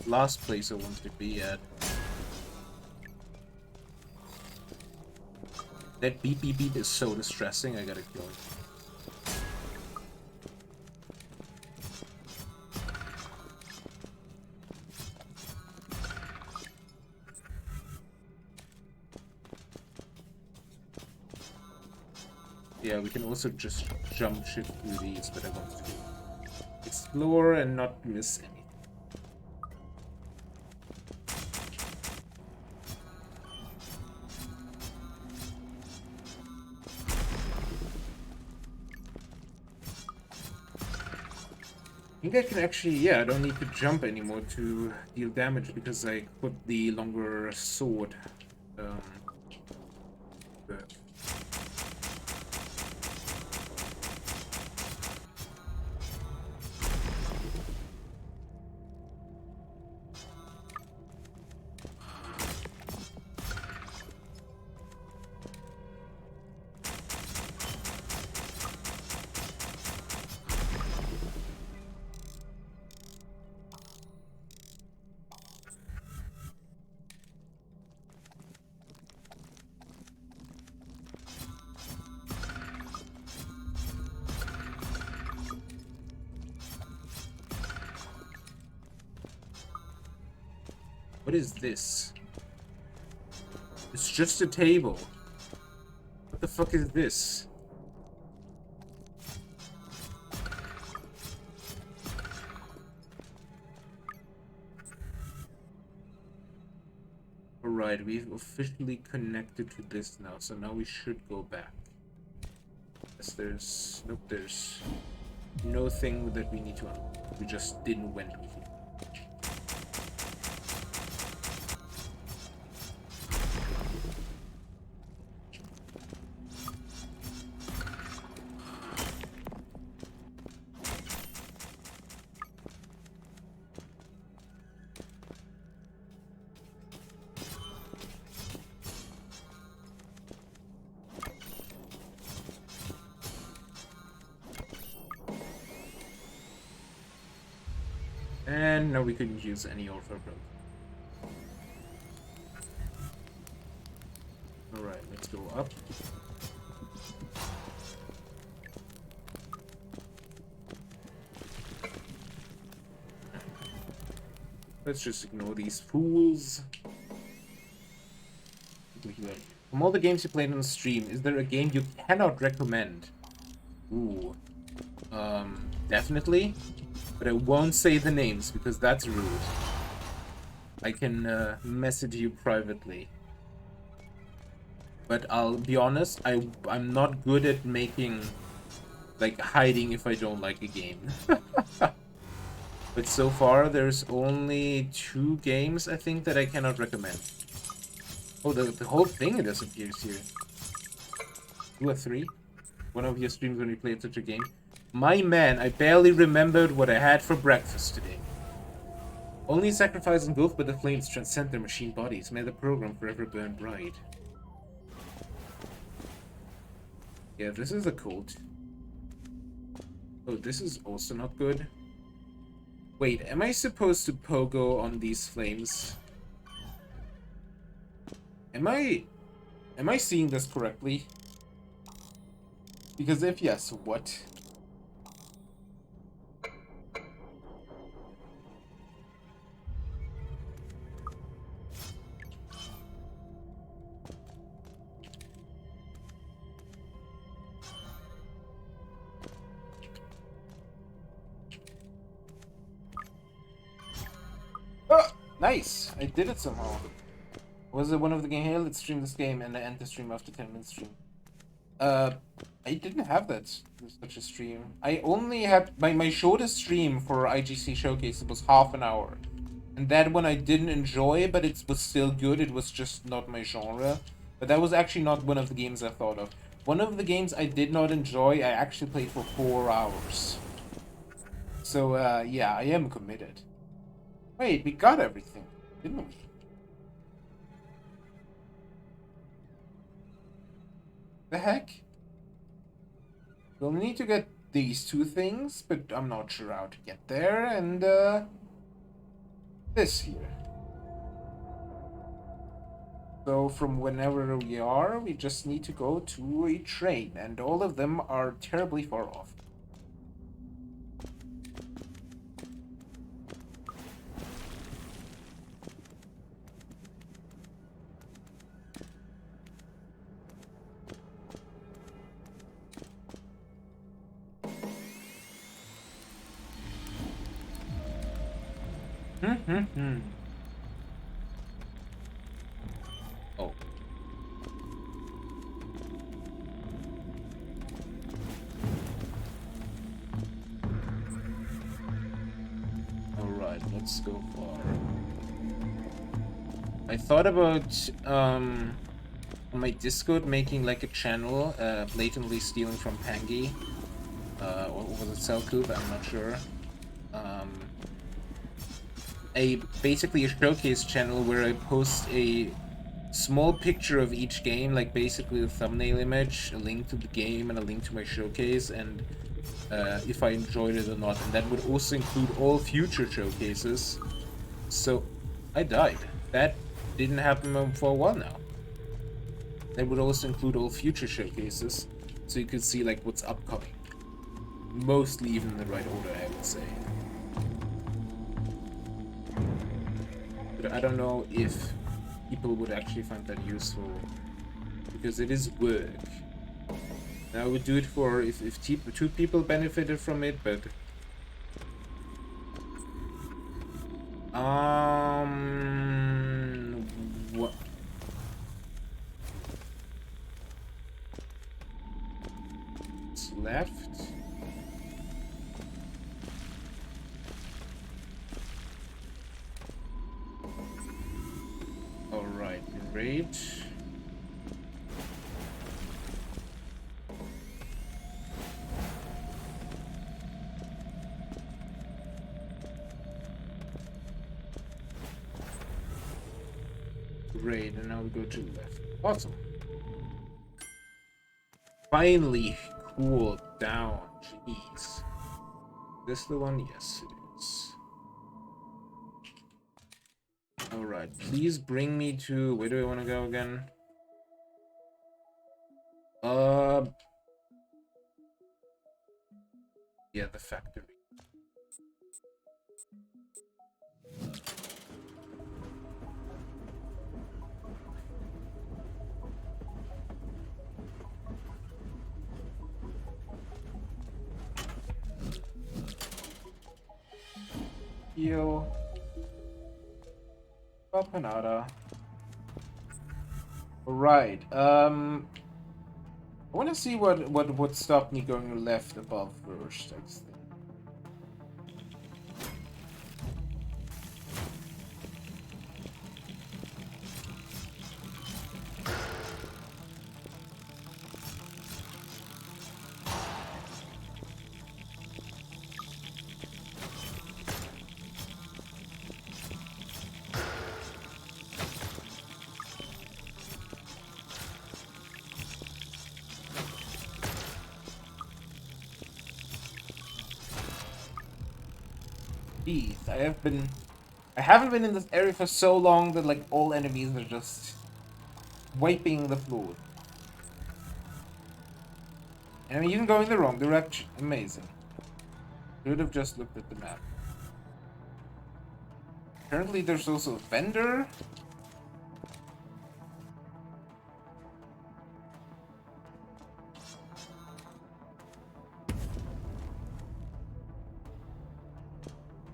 Last place I wanted to be at. That beep beep beep is so distressing, I gotta kill it. Yeah, we can also just jump shit through these, but I want to explore and not miss anything. I think I can actually, yeah, I don't need to jump anymore to deal damage because I put the longer sword. There. What is this? It's just a table. What the fuck is this? Alright, we've officially connected to this now, so now we should go back. Yes, there's... Nope, there's no thing that we need to unlock. We just didn't went with it. And no, we couldn't use any overgrowth. Alright, let's go up. Let's just ignore these fools. From all the games you played on the stream, is there a game you cannot recommend? Ooh. Definitely. But I won't say the names because that's rude. I can message you privately. But I'll be honest, I'm not good at making, like, hiding if I don't like a game. But so far, there's only 2 games, I think, that I cannot recommend. Oh, the whole thing disappears here. 2 or 3? One of your streams when you played such a game. My man, I barely remembered what I had for breakfast today. Only sacrifice and gulf, but the flames transcend their machine bodies. May the program forever burn bright. Yeah, this is a cult. Oh, this is also not good. Wait, am I supposed to pogo on these flames? Am I seeing this correctly? Because if yes, what? Oh, nice! I did it somehow. Was it one of the game? Hey, let's stream this game and I end the stream after 10 minutes stream. I didn't have that such a stream. I only had my shortest stream for IGC Showcase was half an hour. And that one I didn't enjoy, but it was still good. It was just not my genre. But that was actually not one of the games I thought of. One of the games I did not enjoy, I actually played for 4 hours. So, yeah, I am committed. Wait, we got everything, didn't we? The heck? We'll need to get these 2 things, but I'm not sure how to get there, and, this here. So from whenever we are, we just need to go to a train, and all of them are terribly far off. Oh. Alright, let's go far. I thought about, on my Discord making like a channel, blatantly stealing from Pangy. Or was it Cellcoop? I'm not sure. Basically a showcase channel where I post a small picture of each game, like basically the thumbnail image, a link to the game, and a link to my showcase, and if I enjoyed it or not. And that would also include all future showcases. So I died. That didn't happen for a while now. That would also include all future showcases, so you could see like what's upcoming. Mostly even in the right order, I would say. But I don't know if people would actually find that useful, because it is work. I would do it for if 2 people benefited from it, but what? What's left? All right, great. Great, and now we go to the left. Awesome. Finally cooled down. Jeez. Is this the one? Yes, it is. Alright, please bring me to... Where do I want to go again? Yeah, the factory. Heal. Papanada. Alright, I want to see what stopped me going left above first, I think. Jeez, I haven't been in this area for so long that like all enemies are just wiping the floor. And I'm even going the wrong direction. Amazing. Should have just looked at the map. Apparently there's also a vendor.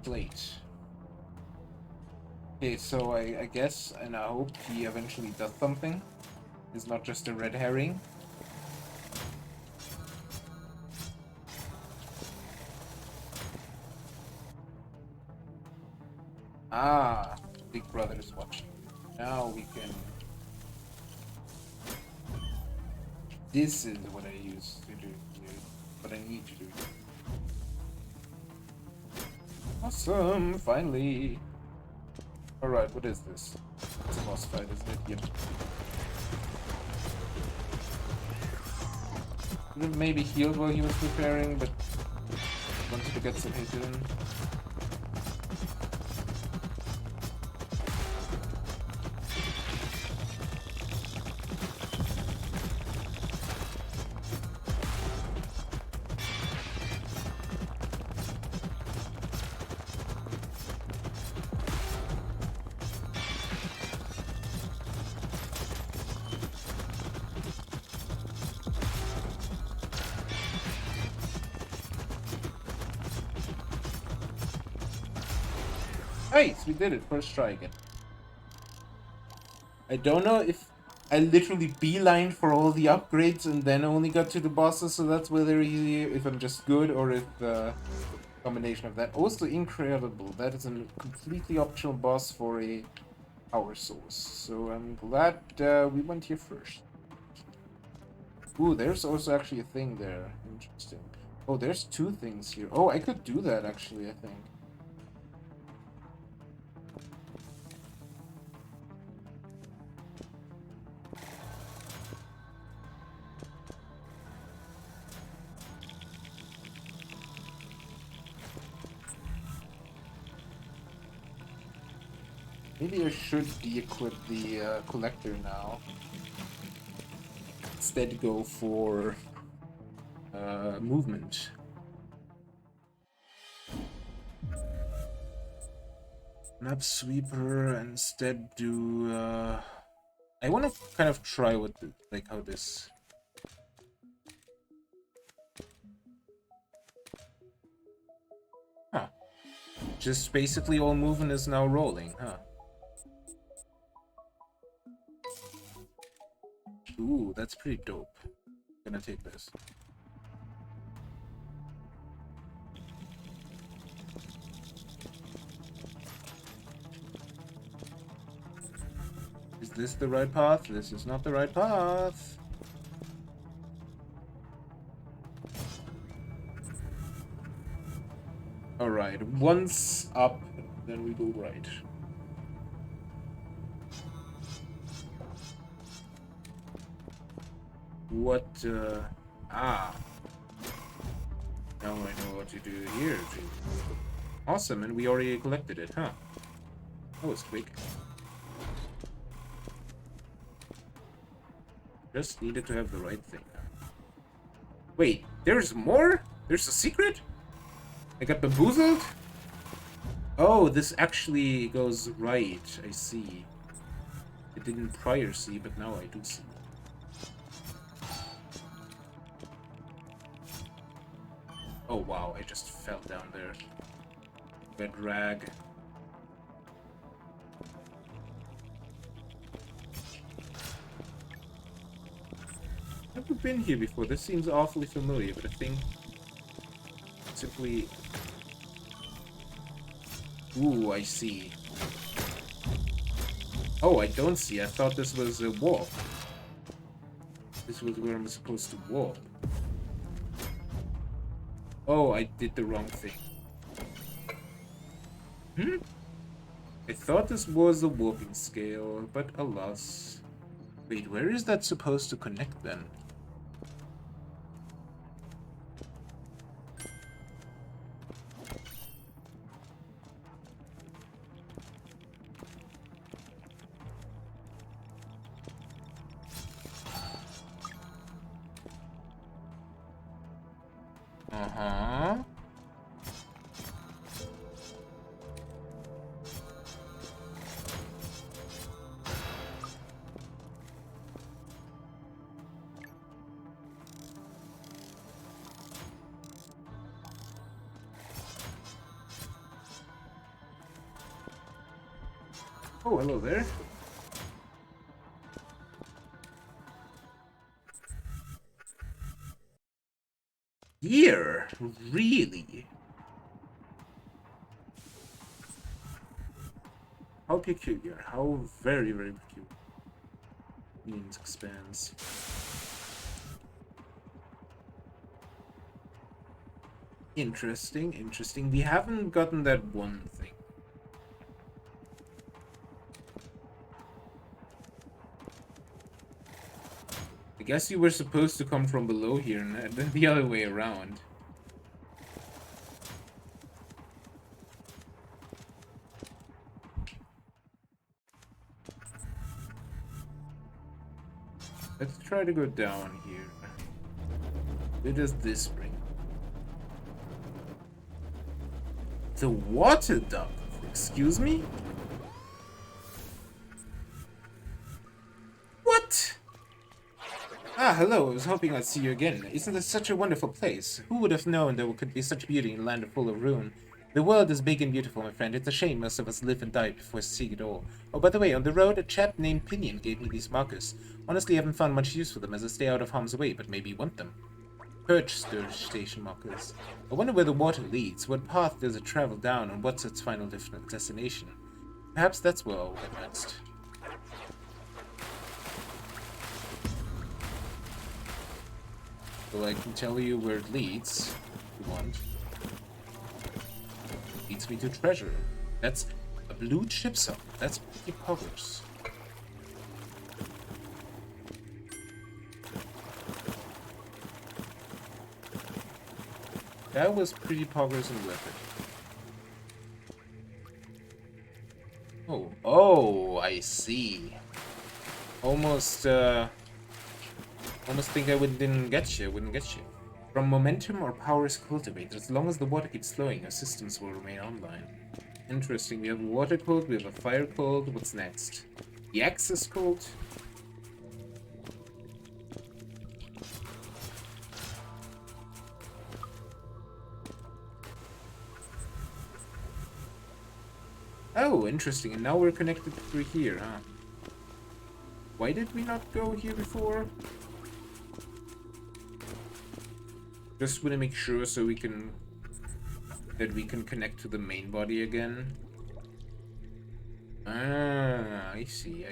Plate. Okay, so I guess and I hope he eventually does something. It's not just a red herring. Ah, Big Brother is watching. Now we can... This is what I used to do here. What I need to do. Awesome, finally. Alright, what is this? It's a boss fight, isn't it? Yep. Could have maybe healed while he was preparing, but wanted to get some hit in. Nice, we did it. First try again. I don't know if I literally beelined for all the upgrades and then only got to the bosses, so that's whether easy, if I'm just good, or if combination of that. Also incredible. That is a completely optional boss for a power source. So I'm glad we went here first. Ooh, there's also actually a thing there. Interesting. Oh, there's two things here. Oh, I could do that actually, I think. Maybe I should de-equip the collector now. Instead go for movement. Map sweeper, instead do I want to kind of try what like how this just basically all movement is now rolling, huh? Ooh, that's pretty dope. I'm gonna take this. Is this the right path? This is not the right path. Alright, once up, then we go right. What, now I know what to do here, too. Awesome, and we already collected it, huh? That was quick. Just needed to have the right thing. Wait, there's more? There's a secret? I got bamboozled? Oh, this actually goes right. I see. I didn't prior see, but now I do see. Oh wow, I just fell down there. Red rag. been here before. This seems awfully familiar, but I think simply... Ooh, I see. Oh, I don't see. I thought this was a warp. This was where I'm supposed to warp. Oh, I did the wrong thing. I thought this was a warping scale, but alas. Wait, where is that supposed to connect then? Uh-huh. Oh, hello there. Here? Really? How peculiar. How very, very peculiar. Means expands. Interesting, interesting. We haven't gotten that one thing. I guess you were supposed to come from below here and then the other way around. Let's try to go down here. Where does this bring? The water duct. Excuse me? What? Ah, hello. I was hoping I'd see you again. Isn't this such a wonderful place? Who would have known there could be such beauty in a land full of ruin? The world is big and beautiful, my friend. It's a shame most of us live and die before seeing it all. Oh, by the way, on the road, a chap named Pinion gave me these markers. Honestly, I haven't found much use for them as I stay out of harm's way, but maybe you want them. Perch station markers. I wonder where the water leads. What path does it travel down, and what's its final destination? Perhaps that's where I'll get next. So I can tell you where it leads, if you want. It leads me to treasure. That's a blue chip sum. That's pretty poggers. That was pretty poggers and worth it. Oh, I see. Almost think I wouldn't get you. From momentum or power is cultivated. As long as the water keeps flowing, our systems will remain online. Interesting. We have a water code, we have a fire code. What's next? The access code? Oh, interesting. And now we're connected through here, huh? Why did we not go here before? Just want to make sure so we can connect to the main body again. Ah, I see.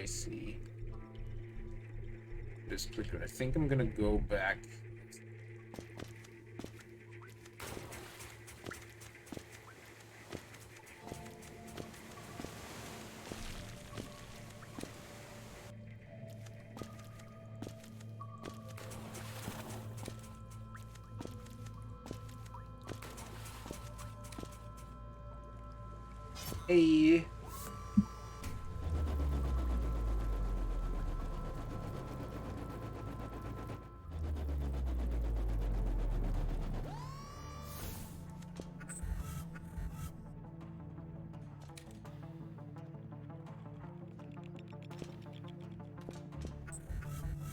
This clicker. I think I'm gonna go back. Hey.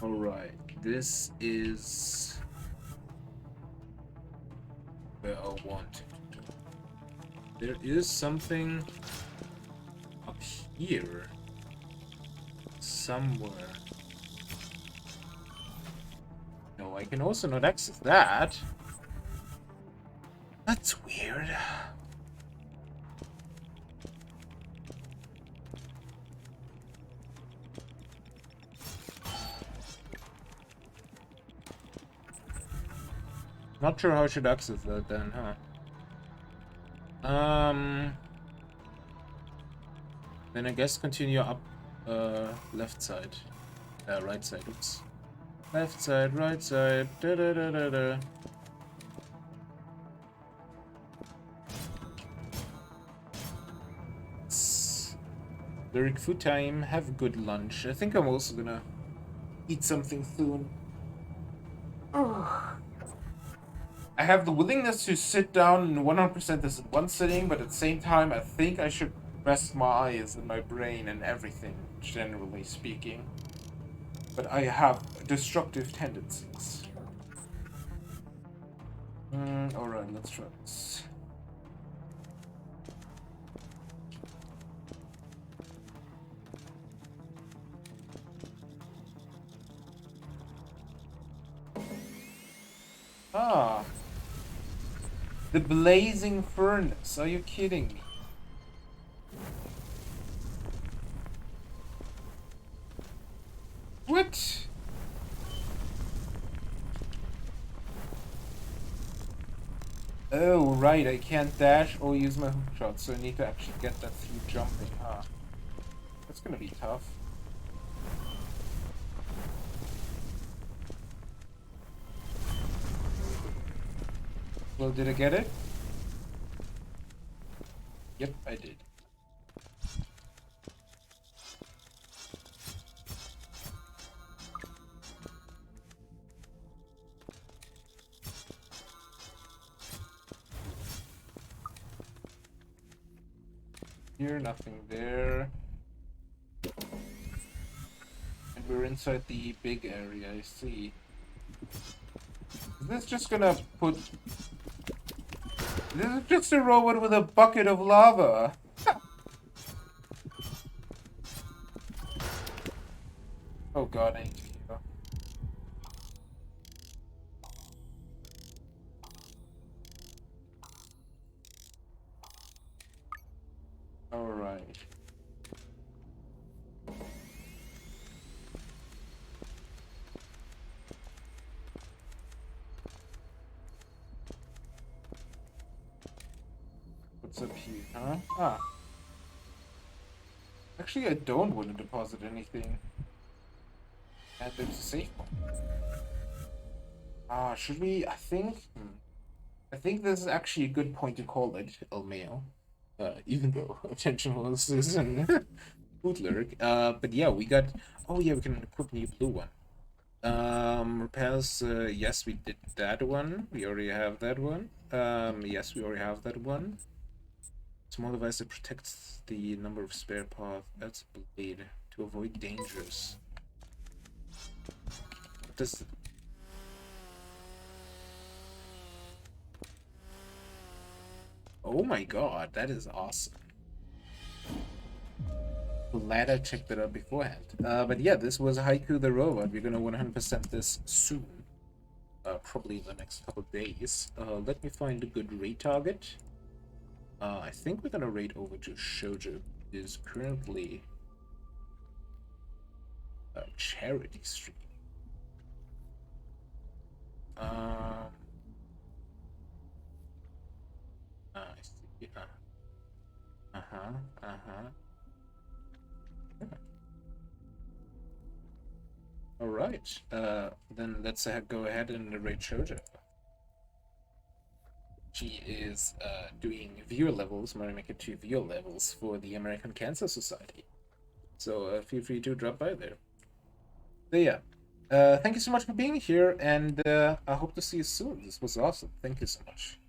All right, this is where I want it. There is something up here somewhere. No, I can also not access that. That's weird. Not sure how I should access that then, huh? Then I guess continue up, left side. Right side, oops. Left side, right side, da da da da da. It's lyric food time, have a good lunch. I think I'm also gonna eat something soon. Oh. I have the willingness to sit down and 100% this in one sitting, but at the same time, I think I should rest my eyes and my brain and everything, generally speaking. But I have destructive tendencies. Alright, let's try this. Ah. The blazing furnace. Are you kidding me? What? Oh, right. I can't dash or use my hook shot, so I need to actually get that through jumping. Huh. That's gonna be tough. Well, did I get it? Yep, I did. Here, nothing there. And we're inside the big area, I see. Is this just gonna put... This is just a robot with a bucket of lava. Oh god, I need to go. Alright. What's up here, huh? Ah. Actually, I don't want to deposit anything. And there's a safe point. Ah, should we? I think... I think this is actually a good point to call it, El Mayo. Even though attentionless is in bootleg. But yeah, we got... Oh yeah, we can equip a new blue one. Repairs, yes, we did that one. We already have that one. Yes, we already have that one. Small device that protects the number of spare parts. That's a blade to avoid dangers. What does... Oh my god, that is awesome. Glad I checked that out beforehand. But yeah, this was Haiku the Robot. We're gonna 100% this soon. Probably in the next couple of days. Let me find a good raid target. I think we're gonna raid over to Shoujo. It is currently a charity stream. I see. All right. Then let's go ahead and raid Shoujo. She is doing viewer levels, Mario Maker 2 viewer levels for the American Cancer Society. So feel free to drop by there. So yeah, thank you so much for being here, and I hope to see you soon. This was awesome. Thank you so much.